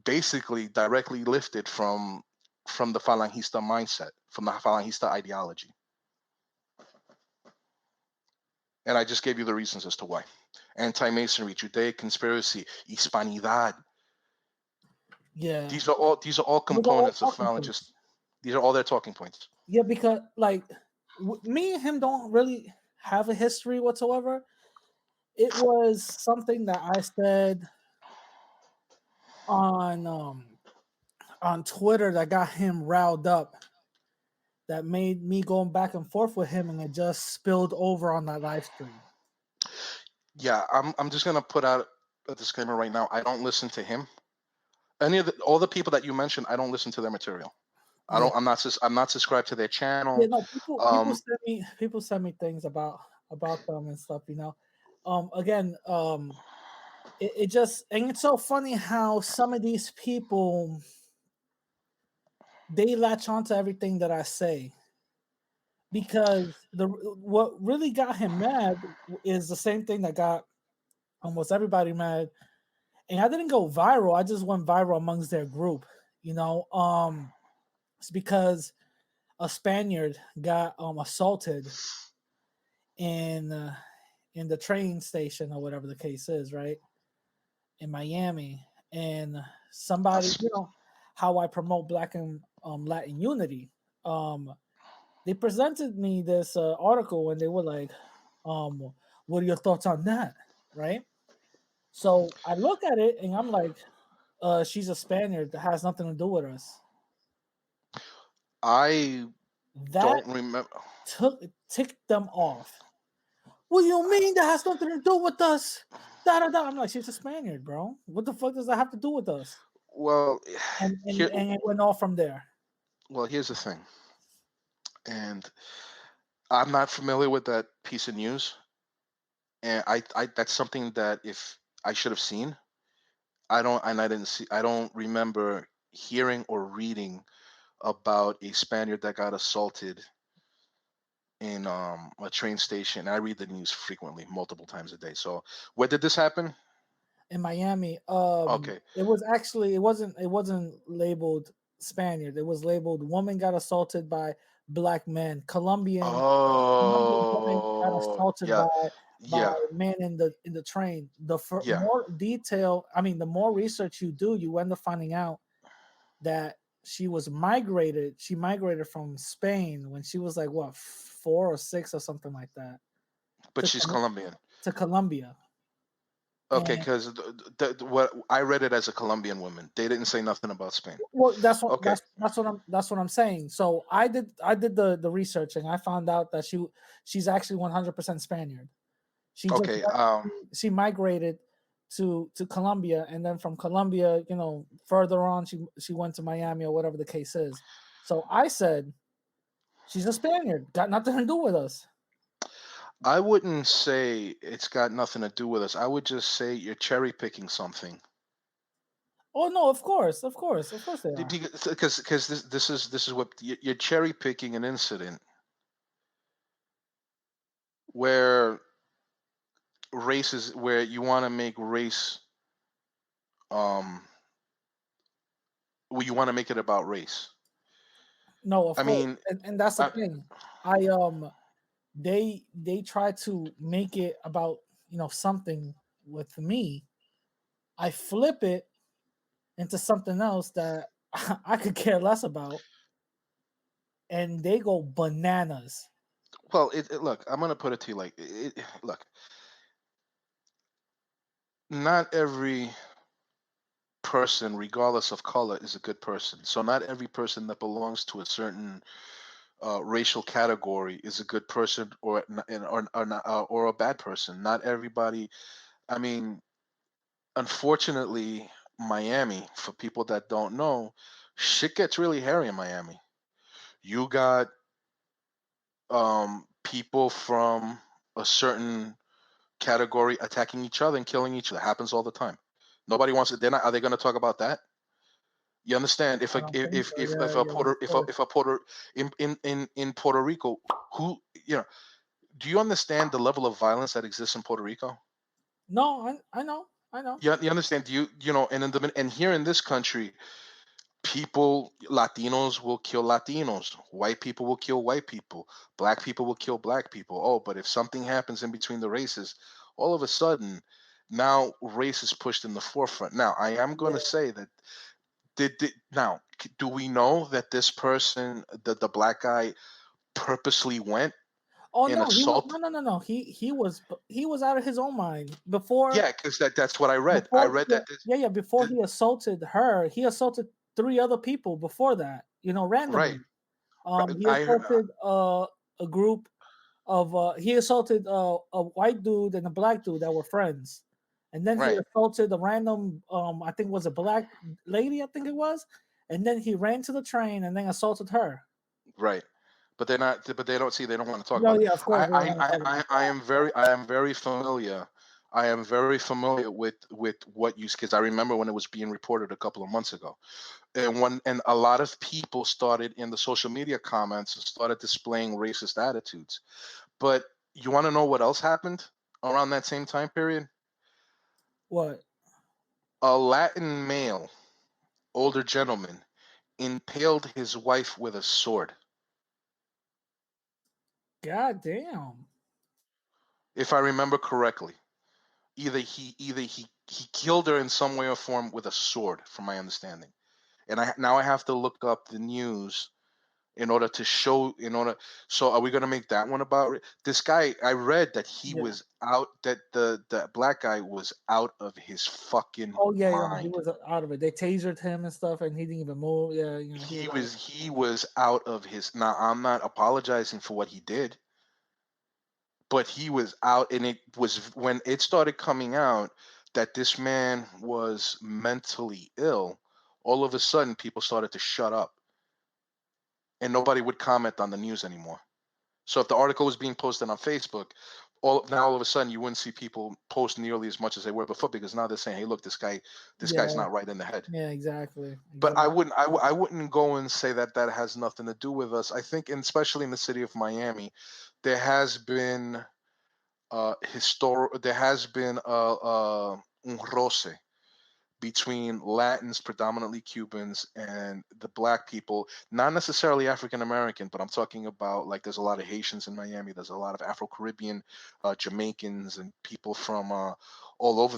basically directly lifted from the Falangista mindset, from the Falangista ideology. And I just gave you the reasons as to why. Anti-Masonry, Judaic conspiracy, Hispanidad. Yeah. These are all Those are all components of talking points. Falangist. These are all their talking points. Yeah, because like me and him don't really have a history whatsoever. It was something that I said on on Twitter that got him riled up, that made me going back and forth with him, and it just spilled over on that live stream. Yeah, I'm just gonna put out a disclaimer right now. I don't listen to him. All the people that you mentioned, I don't listen to their material. Yeah. I'm not subscribed to their Yeah, channel. no, people send me things about them and stuff, you know. Again, it just, and it's so funny how some of these people, they latch on to everything that I say, because what really got him mad is the same thing that got almost everybody mad. And I didn't go viral, I just went viral amongst their group, you know. It's because a Spaniard got assaulted in in the train station or whatever the case is, right, in Miami. And somebody, That's you know, how I promote Black and Latin unity. Um, they presented me this article and they were like, what are your thoughts on that? Right? So I look at it and I'm like, she's a Spaniard that has nothing to do with us. I That don't remember. ticked them off. What do you mean that has nothing to do with us? Da da da. I'm like, she's a Spaniard, bro. What the fuck does that have to do with us? Well, And and here. and it went off from there. Well, here's the thing, and I'm not familiar with that piece of news, and I that's something that if I should have seen, I didn't see. I don't remember hearing or reading about a Spaniard that got assaulted in a train station. I read the news frequently, multiple times a day. So, where did this happen? In Miami. Okay. It was actually it wasn't labeled Spaniard. It was labeled woman got assaulted by black men. Colombian woman got Oh, assaulted yeah, by yeah, men in the train. yeah. More detail, I mean, the more research you do, you end up finding out that she migrated from Spain when she was like what 4 or 6 or something like that But to she's Colombian. to Colombia. Okay, And because what I read it as a Colombian woman. They didn't say nothing about Spain. well, Okay, that's what I'm saying. So I did the research and I found out that she's actually 100% Spaniard. She just okay. she migrated to Colombia, and then from Colombia, further on, she went to Miami or whatever the case is. So I said she's a Spaniard, got nothing to do with us. I wouldn't say it's got nothing to do with us. I would just say you're cherry picking something. Oh no, of course they are. Because this is what you're cherry picking an incident where where you want to make race um where you want to make it about race. No, of I course, mean, and that's the I, thing. I they try to make it about something with me. I flip it into something else that I could care less about, and they go bananas. well, look, I'm gonna put it to you like, look, not every person, regardless of color, is a good person. So not every person that belongs to a certain racial category is a good person or a bad person. Not everybody. I mean, unfortunately, Miami, for people that don't know, shit gets really hairy in Miami. You got people from a certain category attacking each other and killing each other. Happens all the time. Nobody wants it. They're not. Are they going to talk about that? You understand? If I a don't think so. if a Yeah, of Puerto course. if a Puerto in Puerto Rico, who you know? Do you understand the level of violence that exists in Puerto Rico? No, I know, I know. You understand? Do you know? And here in this country, people, Latinos will kill Latinos, white people will kill white people, black people will kill black people. Oh, but if something happens in between the races, all of a sudden, now race is pushed in the forefront. Now, I am going to Yeah. say that now, do we know that this person, the black guy, purposely went Oh and no, he was assault? no no no no. He was out of his own mind before Yeah, because that's what I read. I before read yeah that this, yeah yeah before this he assaulted her. He assaulted 3 other people before that. right, Randomly. right. He assaulted a group of he assaulted a white dude and a black dude that were friends, and then he Right, assaulted a random I think it was a black lady, I think it was, and then he ran to the train and then assaulted her. right. But they're not. But they don't see. They don't want to talk No, about it. yeah, of course we don't want to talk about I am very familiar. I am very familiar with what you, because I remember when it was being reported a couple of months ago, and a lot of people started in the social media comments and started displaying racist attitudes. But you want to know what else happened around that same time period? what. A Latin male, older gentleman, impaled his wife with a sword. God damn. If I remember correctly, either he killed her in some way or form with a sword, from my understanding. And I now I have to look up the news in order to show in order so are we going to make that one about this guy? I read that he Yeah. was out, that the black guy was out of his fucking Oh yeah, yeah. He mind. was out of it. They tasered him and stuff, and he didn't even move. Yeah, he was he out of was it. he was out of his, now I'm not apologizing for what he did, but he was out. And it was when it started coming out that this man was mentally ill, all of a sudden people started to shut up and nobody would comment on the news anymore. So if the article was being posted on Facebook, all of a sudden you wouldn't see people post nearly as much as they were before, because now they're saying, "Hey, look, this guy's Yeah, not right in the head." yeah, exactly, But exactly. I wouldn't go and say that that has nothing to do with us. I think, and especially in the city of Miami, there has been there has been un roce between Latins, predominantly Cubans, and the black people, not necessarily African American, but I'm talking about, like, there's a lot of Haitians in Miami. There's a lot of Afro Caribbean, Jamaicans, and people from all over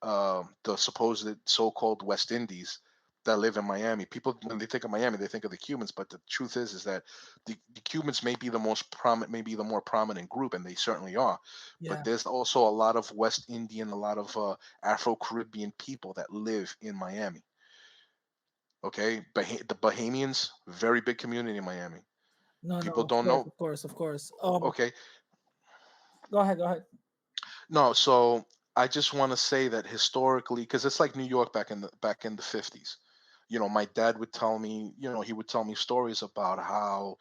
the supposed so-called West Indies that live in Miami. People, when they think of Miami, they think of the Cubans, but the truth is that the Cubans may be the most prominent, maybe the more prominent group, and they certainly are. But Yeah. there's also a lot of West Indian, a lot of Afro Caribbean people that live in Miami. Okay, the Bahamians, very big community in Miami. No, no, People of don't course, know. of course, of course. Okay, Go ahead, go ahead. no, so I just want to say that historically, because it's like New York back in the 50s. My dad would tell me, he would tell me stories about how,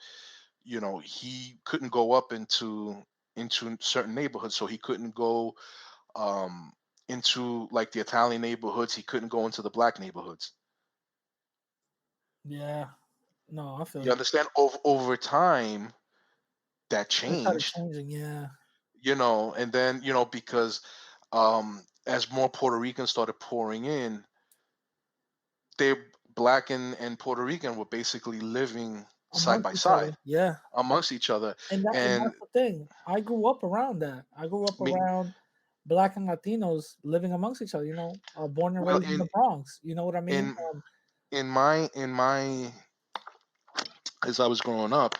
he couldn't go up into certain neighborhoods, so he couldn't go um into like the Italian neighborhoods. He couldn't go into the black neighborhoods. Yeah. No, I feel You you. understand? Over time, that It started changed, changing. Yeah. and then, because as more Puerto Ricans started pouring in, they black and Puerto Rican were basically living side Amongst by each other. side Yeah. amongst each other. And And that's the thing. I grew up around that. I grew up me, around black and Latinos living amongst each other. Born and well, raised in the Bronx. You know what I mean? in in my as I was growing up,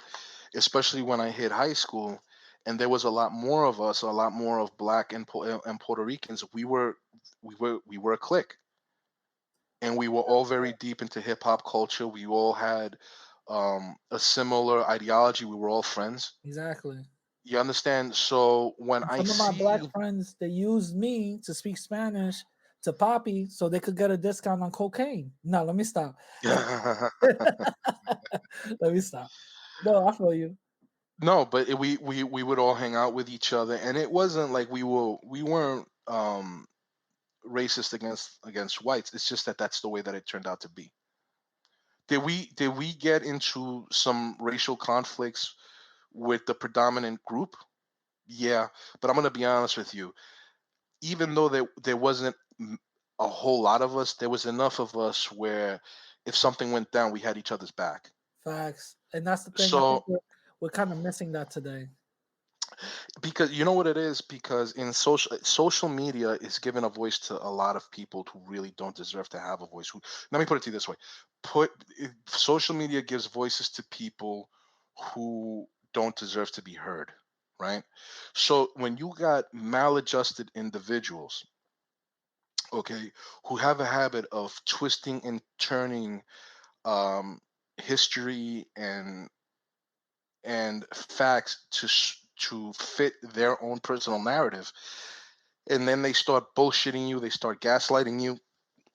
especially when I hit high school, and there was a lot more of us, a lot more of black and Puerto Ricans. We were a clique, and we were all very deep into hip hop culture. We all had a similar ideology. We were all friends. Exactly. You understand? So when And I some of my black see, friends, they used me to speak Spanish to Poppy so they could get a discount on cocaine. No, let me stop. Let me stop. No, I feel you. no, but we would all hang out with each other, and it wasn't like we weren't racist against whites. It's just that that's the way that it turned out to be. Did we get into some racial conflicts with the predominant group? Yeah, but I'm gonna be honest with you. Even though there wasn't a whole lot of us, there was enough of us where if something went down, we had each other's back. Facts. And that's the thing. I think So we're kind of missing that today. because you know what it is, because in social media is giving a voice to a lot of people who really don't deserve to have a voice. Let me put it to you this way: social media gives voices to people who don't deserve to be heard, right? So when you got maladjusted individuals, okay, who have a habit of twisting and turning um, history and facts to fit their own personal narrative, and then they start bullshitting you, they start gaslighting you,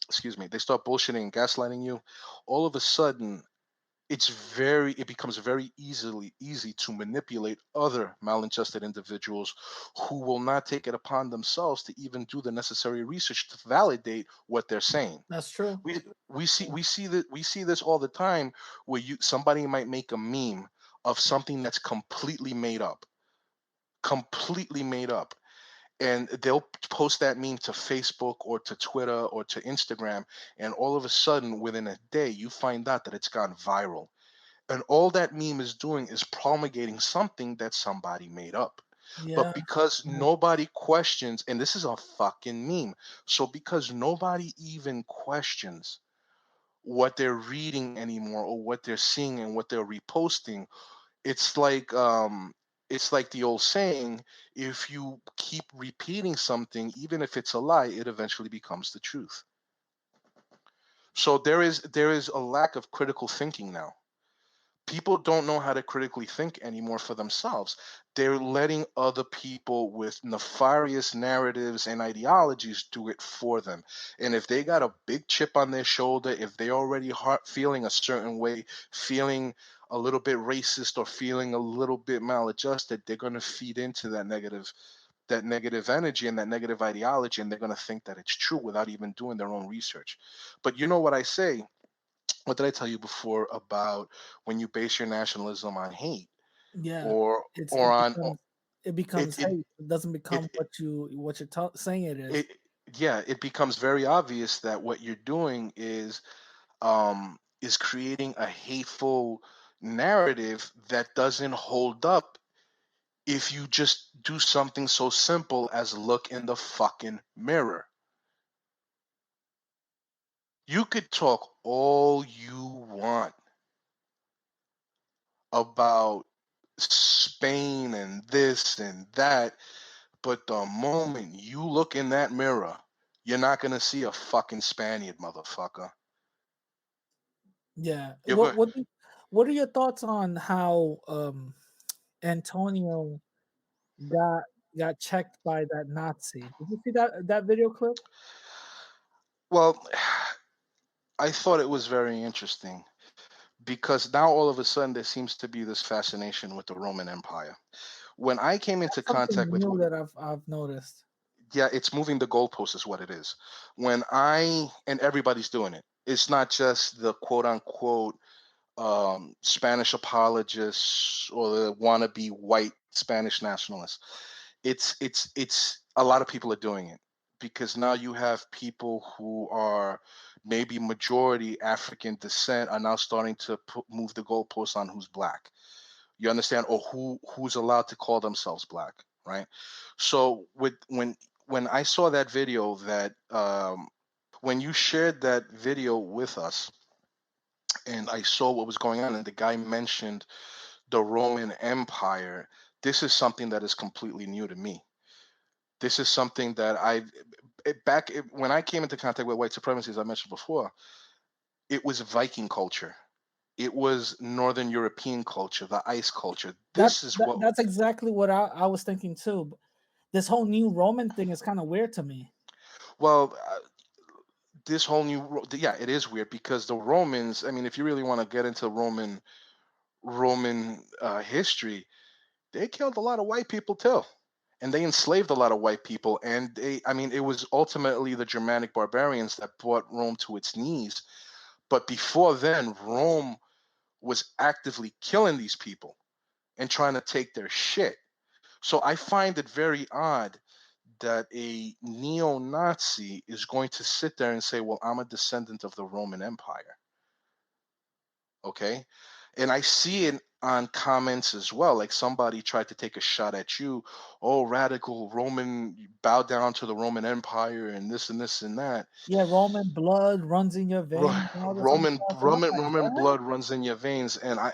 excuse me, they start bullshitting and gaslighting you, all of a sudden it becomes very easy to manipulate other maladjusted individuals who will not take it upon themselves to even do the necessary research to validate what they're saying. That's true. we we see this all the time, where somebody might make a meme of something that's completely made up, and they'll post that meme to Facebook or to Twitter or to Instagram, and all of a sudden within a day you find out that it's gone viral, and all that meme is doing is promulgating something that somebody made up. Yeah. But because Yeah. nobody questions, and this is a fucking meme, so because nobody even questions what they're reading anymore or what they're seeing and what they're reposting. It's like the old saying, if you keep repeating something, even if it's a lie, it eventually becomes the truth. So there is a lack of critical thinking now. People don't know how to critically think anymore for themselves. They're letting other people with nefarious narratives and ideologies do it for them. And if they got a big chip on their shoulder, if they're already feeling a certain way, feeling a little bit racist or feeling a little bit maladjusted, they're going to feed into that negative energy and that negative ideology, and they're going to think that it's true without even doing their own research. But you know what I say, what did I tell you before about when you base your nationalism on hate Yeah, or it's or it on becomes it it becomes it hate. It doesn't become it what you're saying it is. it yeah, it becomes very obvious that what you're doing is creating a hateful narrative that doesn't hold up if you just do something so simple as look in the fucking mirror. You could talk all you want about Spain and this and that, but the moment you look in that mirror, you're not gonna see a fucking Spaniard, motherfucker. Yeah. You're What going. what do- what are your thoughts on how Antonio got got checked by that Nazi? Did you see that video clip? Well, I thought it was very interesting because now all of a sudden there seems to be this fascination with the Roman Empire. When I came into That's something contact with, new that I've noticed. yeah, it's moving the goalpost is what it is. When I and everybody's doing it. It's not just the quote unquote Spanish apologists or the wannabe white Spanish nationalists. It's a lot of people are doing it because now you have people who are maybe majority African descent are now starting to move the goalposts on who's black. You understand, or who's allowed to call themselves black, right? So when I saw that video that when you shared that video with us and I saw what was going on, and the guy mentioned the Roman Empire. This is something that is completely new to me. This is something that when I came into contact with white supremacy, as I mentioned before, it was Viking culture. It was Northern European culture, the ice culture. This is what, That's exactly what I was thinking too. This whole new Roman thing is kind of weird to me. well, this whole yeah, it is weird because the Romans, I mean, if you really want to get into Roman history, they killed a lot of white people too. And they enslaved a lot of white people. And I mean, it was ultimately the Germanic barbarians that brought Rome to its knees. But before then, Rome was actively killing these people and trying to take their shit. So I find it very odd that a neo Nazi is going to sit there and say, well, I'm a descendant of the Roman Empire. Okay. And I see it on comments as well. Like somebody tried to take a shot at you. Oh, radical Roman, you bow down to the Roman Empire and this and this and that. Yeah, Roman blood runs in your veins and all this other Roman stuff, and I'm Roman like, Roman what? blood runs in your veins. And I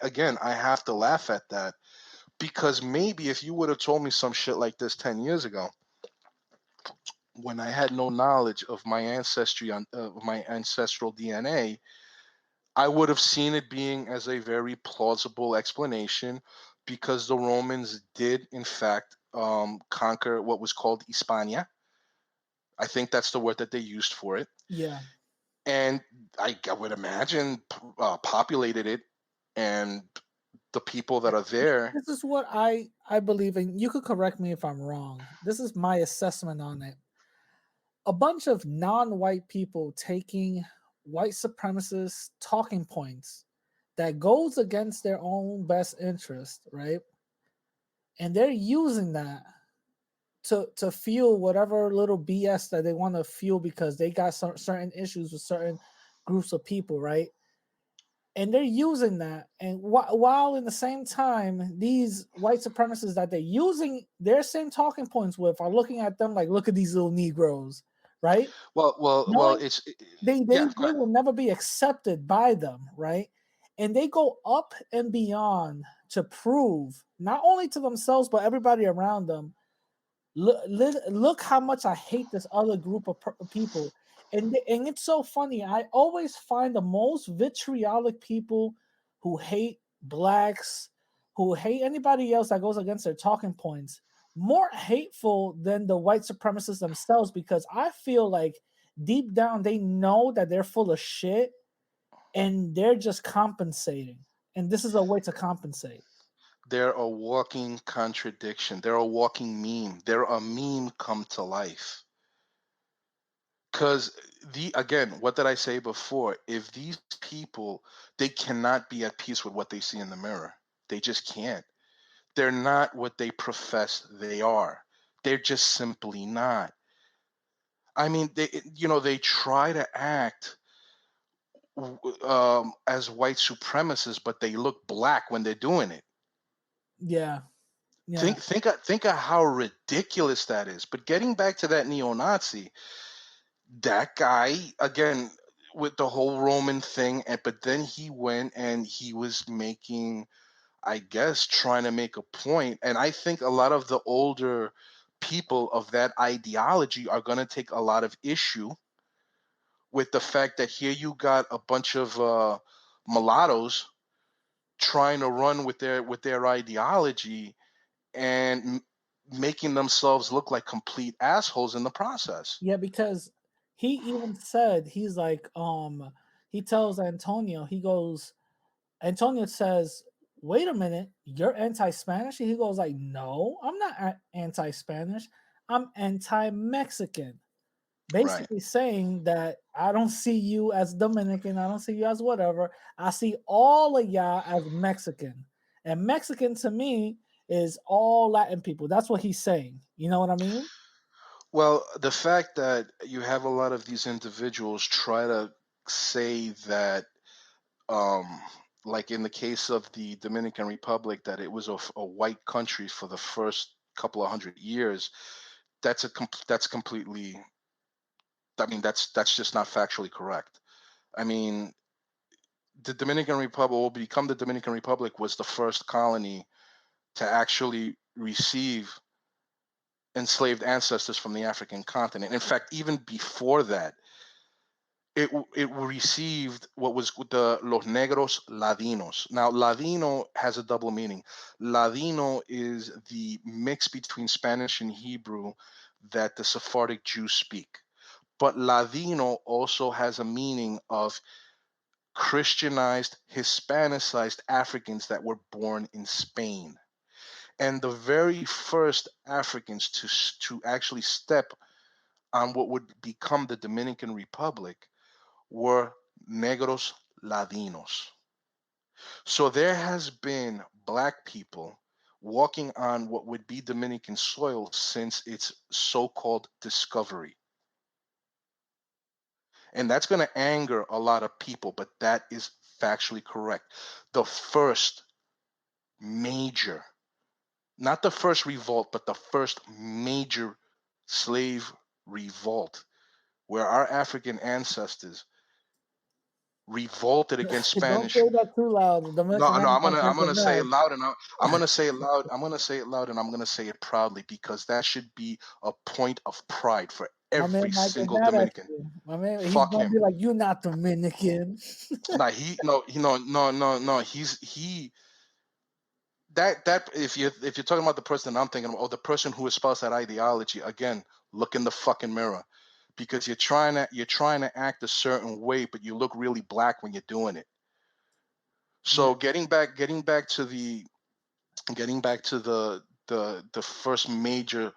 have to laugh at that because maybe if you would have told me some shit like this 10 years ago, when I had no knowledge of my ancestry of my ancestral DNA, I would have seen it being as a very plausible explanation because the Romans did, in fact, conquer what was called Hispania. I think that's the word that they used for it. Yeah. And I would imagine populated it, and the people that are there. This is what I believe in. You could correct me if I'm wrong. This is my assessment on it. A bunch of non-white people taking white supremacist talking points that goes against their own best interest, right? And they're using that to fuel whatever little BS that they want to fuel because they got certain issues with certain groups of people, right? And they're using that, and while in the same time, these white supremacists that they're using their same talking points with are looking at them like, look at these little Negroes, right? Well, Knowing it's they yeah. Go ahead. will never be accepted by them, right? And they go up and beyond to prove not only to themselves but everybody around them. Look how much I hate this other group of people, and it's so funny. I always find the most vitriolic people who hate blacks, who hate anybody else that goes against their talking points, more hateful than the white supremacists themselves because I feel like deep down they know that they're full of shit and they're just compensating. And this is a way to compensate. They're a walking contradiction. They're a walking meme. They're a meme come to life. Because again, what did I say before? If these people, they cannot be at peace with what they see in the mirror. They just can't. They're not what they profess they are. They're just simply not. I mean, they try to act as white supremacists, but they look black when they're doing it. Yeah. Yeah. Think of how ridiculous that is. But getting back to that neo-Nazi, that guy again with the whole Roman thing, but then he went and he was making, I guess, trying to make a point. And I think a lot of the older people of that ideology are going to take a lot of issue with the fact that here you got a bunch of mulattoes trying to run with their ideology and making themselves look like complete assholes in the process. Yeah, because he even said he's like, he tells Antonio, he goes, Antonio says, "Wait a minute, you're anti-Spanish?" And he goes like, "No, I'm not anti-Spanish. I'm anti-Mexican." Right. Basically saying that I don't see you as Dominican, I don't see you as whatever. I see all of y'all as Mexican. And Mexican to me is all Latin people. That's what he's saying. You know what I mean? Well, the fact that you have a lot of these individuals try to say that, um, like in the case of the Dominican Republic, that it was a white country for the first couple of 100 years, that's completely. I mean, that's just not factually correct. I mean, the Dominican Republic will become the Dominican Republic was the first colony to actually receive enslaved ancestors from the African continent. In fact, even before that, it received what was the Los Negros Ladinos. Now, Ladino has a double meaning. Ladino is the mix between Spanish and Hebrew that the Sephardic Jews speak. But Ladino also has a meaning of Christianized, Hispanicized Africans that were born in Spain. And the very first Africans to actually step on what would become the Dominican Republic were negros ladinos. So there has been black people walking on what would be Dominican soil since its so-called discovery. And that's going to anger a lot of people, but that is factually correct. The first major, not the first revolt, but the first major slave revolt where our African ancestors revolted against Don't Spanish. say that too loud. The Dominican No, I'm ancestors gonna are say it mad. loud, and I'm gonna say it loud. I'm gonna say it loud, and I'm gonna say it proudly because that should be a point of pride for My man every might get single mad at Dominican. you. My man, he's Fuck gonna him. be like, "You're not Dominican." Nah, no. He that if you're talking about the person I'm thinking of, or the person who espoused that ideology, again, look in the fucking mirror, because you're trying to act a certain way, but you look really black when you're doing it. Yeah, So getting back to the first major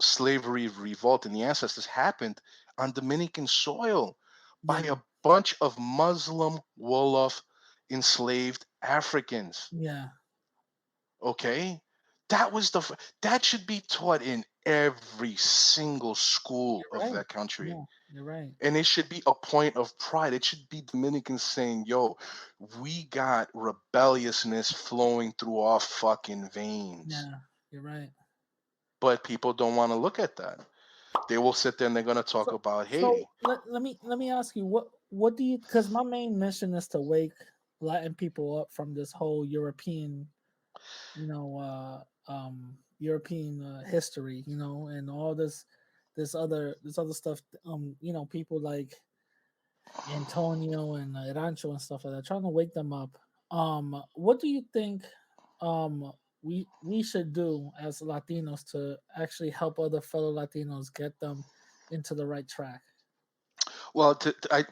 slavery revolt and the ancestors happened on Dominican soil by yeah, a bunch of Muslim Wolof enslaved Africans. yeah. Okay, that should be taught in every single school You're of right. that country. Yeah, you're right. And it should be a point of pride. It should be Dominicans saying, yo, we got rebelliousness flowing through our fucking veins. Yeah, you're right. But people don't want to look at that. They will sit there and they're going to talk So, about so Haiti. let me ask you, what do you, because my main mission is to wake Latin people up from this whole European, European history, and all this other stuff. People like Antonio and Rancho and stuff like that, trying to wake them up. What do you think we should do as Latinos to actually help other fellow Latinos get them into the right track? Well,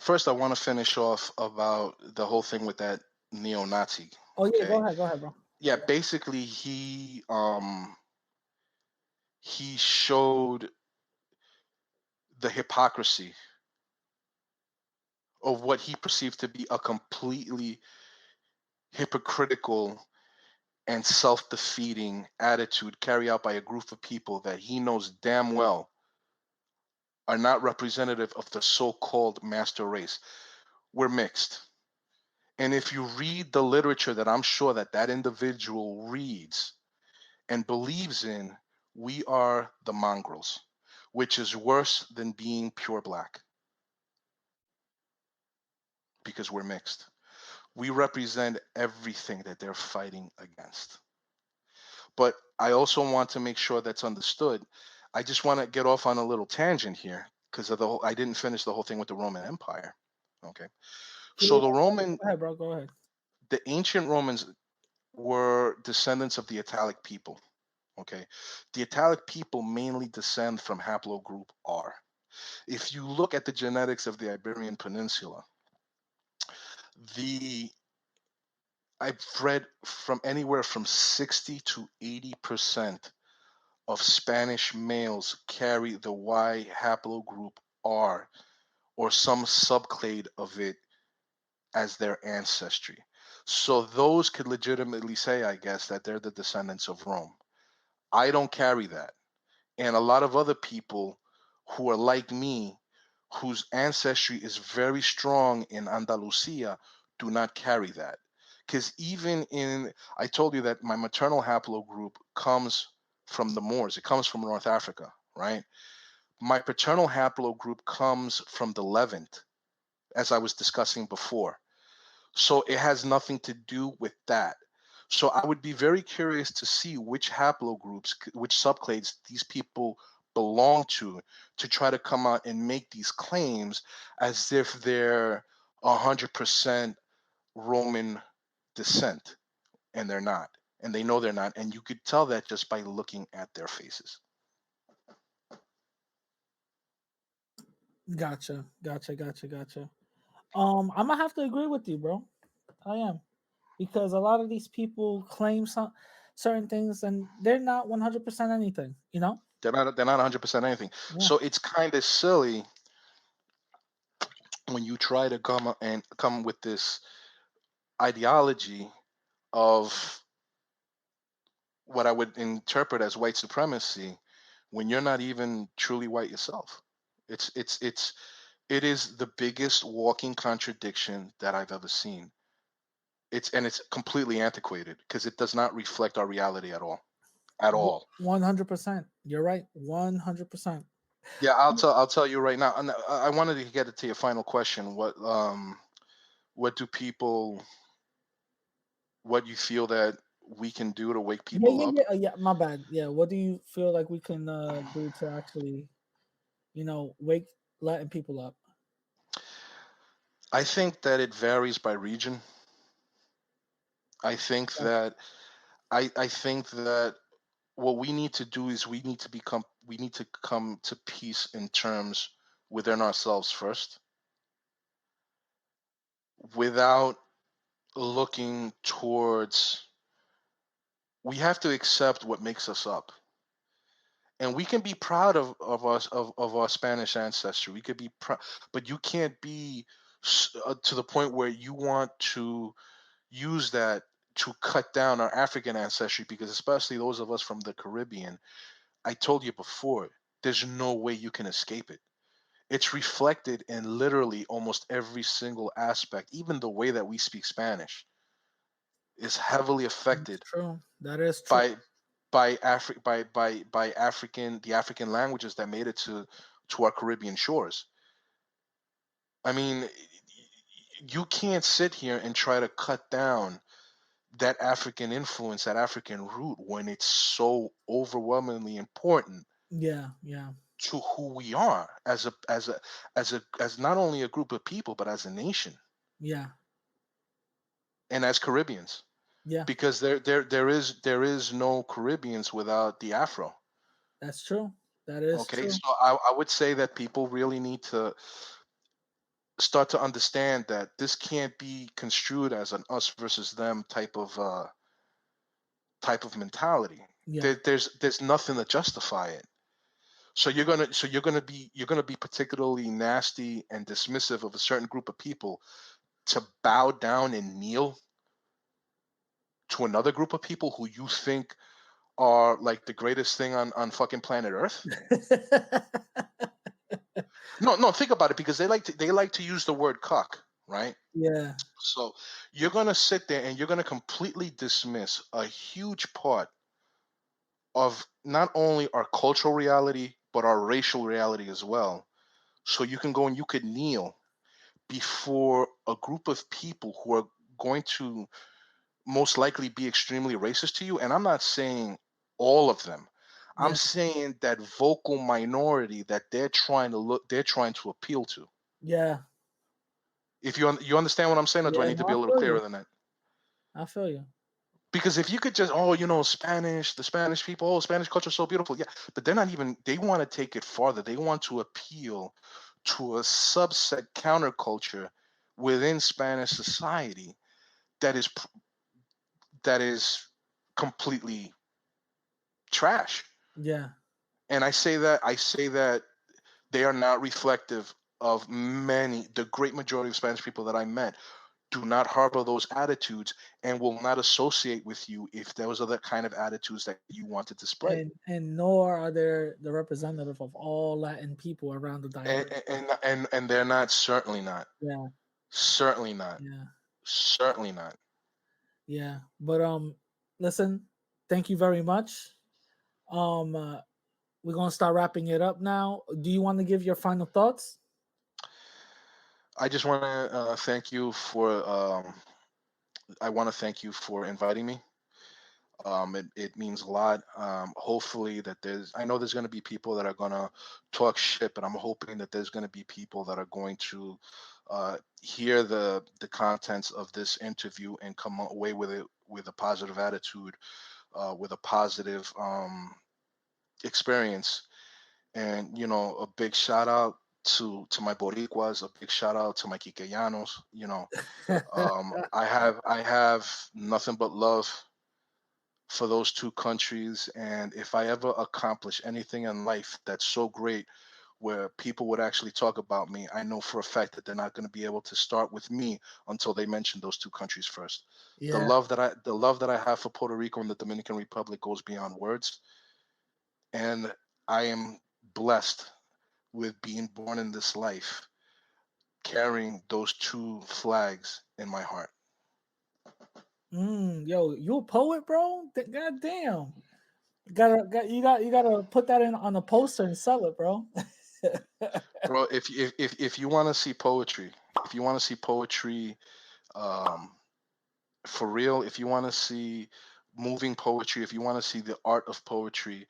first, I want to finish off about the whole thing with that neo-Nazi. Oh yeah, Okay. go ahead, bro. Yeah, basically, he showed the hypocrisy of what he perceived to be a completely hypocritical and self-defeating attitude carried out by a group of people that he knows damn well are not representative of the so-called master race. We're mixed. And if you read the literature that I'm sure that that individual reads and believes in, we are the mongrels, which is worse than being pure black because we're mixed. We represent everything that they're fighting against. But I also want to make sure that's understood. I just want to get off on a little tangent here because of the whole, I didn't finish the whole thing with the Roman Empire. Okay. Yeah, So go ahead, bro. Go ahead. the ancient Romans were descendants of the Italic people. Okay. The Italic people mainly descend from haplogroup R. If you look at the genetics of the Iberian Peninsula, the I've read from anywhere from 60 to 80% of Spanish males carry the Y haplogroup R or some subclade of it as their ancestry. So those could legitimately say, I guess, that they're the descendants of Rome. I don't carry that. And a lot of other people who are like me, whose ancestry is very strong in Andalusia, do not carry that. Because I told you that my maternal haplogroup comes from the Moors, it comes from North Africa, right? My paternal haplogroup comes from the Levant, as I was discussing before. So it has nothing to do with that. So I would be very curious to see which haplogroups, which subclades these people belong to try to come out and make these claims as if they're 100% Roman descent, and they're not. And they know they're not. And you could tell that just by looking at their faces. Gotcha. I'm gonna have to agree with you, bro. I am, because a lot of these people claim certain things and they're not 100% anything. They're not 100% anything. Yeah. So it's kind of silly when you try to come with this ideology of what I would interpret as white supremacy when you're not even truly white yourself. It is the biggest walking contradiction that I've ever seen. It's completely antiquated because it does not reflect our reality at all. At all. 100%. You're right. 100%. Yeah, I'll tell you right now. And I wanted to get it to your final question. What do people what you feel that we can do to wake Yeah, people yeah, up? yeah. Yeah, my bad. Yeah. What do you feel like we can do to actually, wake Latin people up? I think that it varies by region. I think Gotcha. that I think that what we need to do is we need to come to peace in terms within ourselves first without looking towards we have to accept what makes us up. And we can be proud of us of our Spanish ancestry. We could be proud, but you can't be to the point where you want to use that to cut down our African ancestry, because especially those of us from the Caribbean, I told you before, there's no way you can escape it. It's reflected in literally almost every single aspect. Even the way that we speak Spanish is heavily That's affected true. That is by true. by the African languages that made it to our Caribbean shores. I mean, you can't sit here and try to cut down that African influence, that African root, when it's so overwhelmingly important Yeah, yeah, to who we are as not only a group of people but as a nation yeah, and as Caribbeans. yeah. Because there is no Caribbeans without the Afro. That's true. That is Okay, true. so I would say that people really need to start to understand that this can't be construed as an us versus them type of mentality. Yeah, There's nothing to justify it. So you're gonna be particularly nasty and dismissive of a certain group of people to bow down and kneel to another group of people who you think are like the greatest thing on fucking planet Earth. No, no, think about it, because they like to use the word cuck, right? yeah, So you're gonna sit there and you're gonna completely dismiss a huge part of not only our cultural reality but our racial reality as well. So you can go and you could kneel before a group of people who are going to most likely be extremely racist to you. And I'm not saying all of them. I'm yeah, saying that vocal minority that they're trying to appeal to. yeah, If you understand what I'm saying, or do I yeah. need to No, be I a little feel clearer you. than that? I feel you. Because if you could just, oh, Spanish, the Spanish people, oh, Spanish culture is so beautiful. Yeah, but they're not even, they want to take it farther. They want to appeal to a subset counterculture within Spanish society that is completely trash. Yeah, And I say that they are not reflective of the great majority of Spanish people that I met do not harbor those attitudes and will not associate with you if those are the kind of attitudes that you want to display. and nor are they the representative of all Latin people around the And diaspora. and they're not, certainly not. Yeah, Certainly not. yeah, Certainly not. yeah. But listen, thank you very much. Um, uh, we're gonna start wrapping it up now. Do you want to give your final thoughts? I just want to I want to thank you for inviting me. It means a lot. Hopefully that I know there's going to be people that are going to talk shit, but I'm hoping that there's going to be people that are going to hear the contents of this interview and come away with it with a positive attitude, with a positive experience. And a big shout out to my Boricuas, a big shout out to my Quiqueyanos. I have nothing but love for those two countries. And if I ever accomplish anything in life that's so great where people would actually talk about me, I know for a fact that they're not going to be able to start with me until they mention those two countries first. The Yeah. love that I have for Puerto Rico and the Dominican Republic goes beyond words. And I am blessed with being born in this life carrying those two flags in my heart. Yo, you a poet, bro? God damn. You gotta put that in on a poster and sell it, bro. Bro, if you want to see poetry, if you want to see poetry, um, for real, if you want to see moving poetry, if you want to see the art of poetry,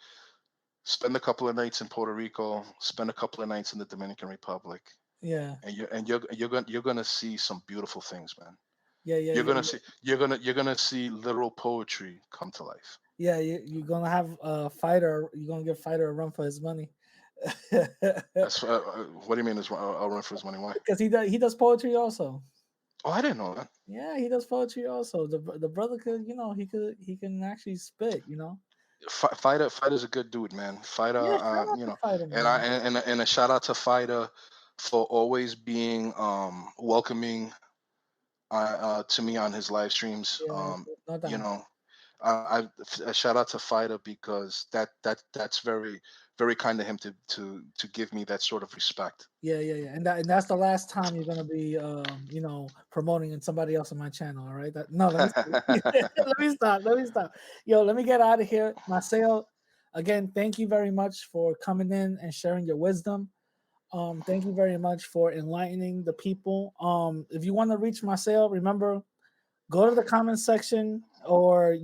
spend a couple of nights in Puerto Rico, spend a couple of nights in the Dominican Republic, Yeah. and you're gonna see some beautiful things, man. Yeah, yeah, You're yeah, gonna yeah. see you're gonna see literal poetry come to life. Yeah, you're gonna have a fighter. You're gonna give fighter a run for his money. That's what do you mean? I'll run for his money? Why? Because he does poetry also. Oh, I didn't know that. Yeah, he does poetry also. The brother could, he can actually spit. Fighter's a good dude, man. Fighter, Yeah, shout out to fighter, and I man. and a shout out to Fighter for always being welcoming to me on his live streams. Yeah, no You doubt. know, a shout out to Fighter because that's very very kind of him to give me that sort of respect. Yeah, and that's the last time you're gonna be, promoting somebody else on my channel. All right. No, let me let me stop. Let me stop. Yo, let me get out of here. Maceo, again, thank you very much for coming in and sharing your wisdom. Thank you very much for enlightening the people. If you want to reach Maceo, remember, go to the comment section, or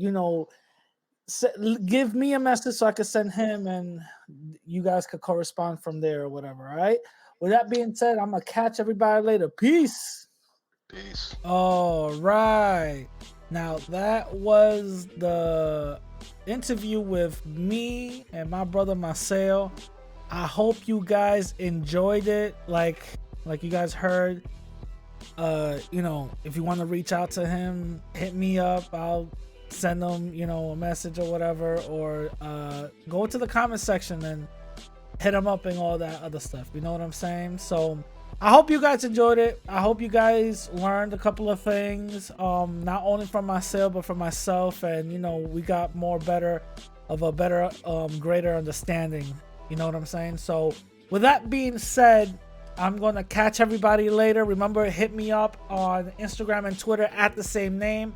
give me a message so I could send him, and you guys could correspond from there or whatever. All right. With that being said, I'm gonna catch everybody later. Peace. Peace. All right. Now that was the interview with me and my brother Maceo. I hope you guys enjoyed it. Like you guys heard. If you want to reach out to him, hit me up. I'll send them, a message or whatever, or go to the comment section and hit him up and all that other stuff. You know what I'm saying? So I hope you guys enjoyed it. I hope you guys learned a couple of things, not only from myself but from myself, and we got a better greater understanding. You know what I'm saying? So with that being said, I'm gonna catch everybody later. Remember, hit me up on Instagram and Twitter at the same name,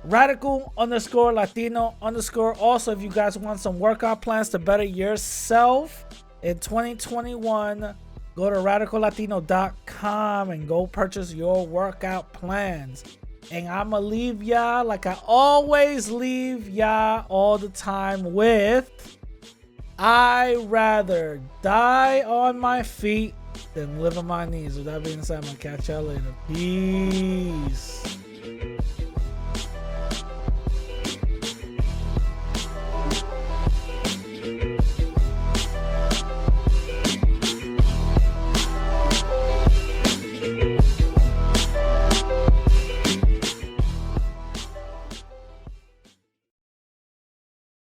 Radical_Latino_. Also, if you guys want some workout plans to better yourself in 2021, go to radicallatino.com and go purchase your workout plans. And I'ma leave y'all like I always leave y'all all the time with, I rather die on my feet than live on my knees. With that being said, I'm gonna catch y'all later. Peace.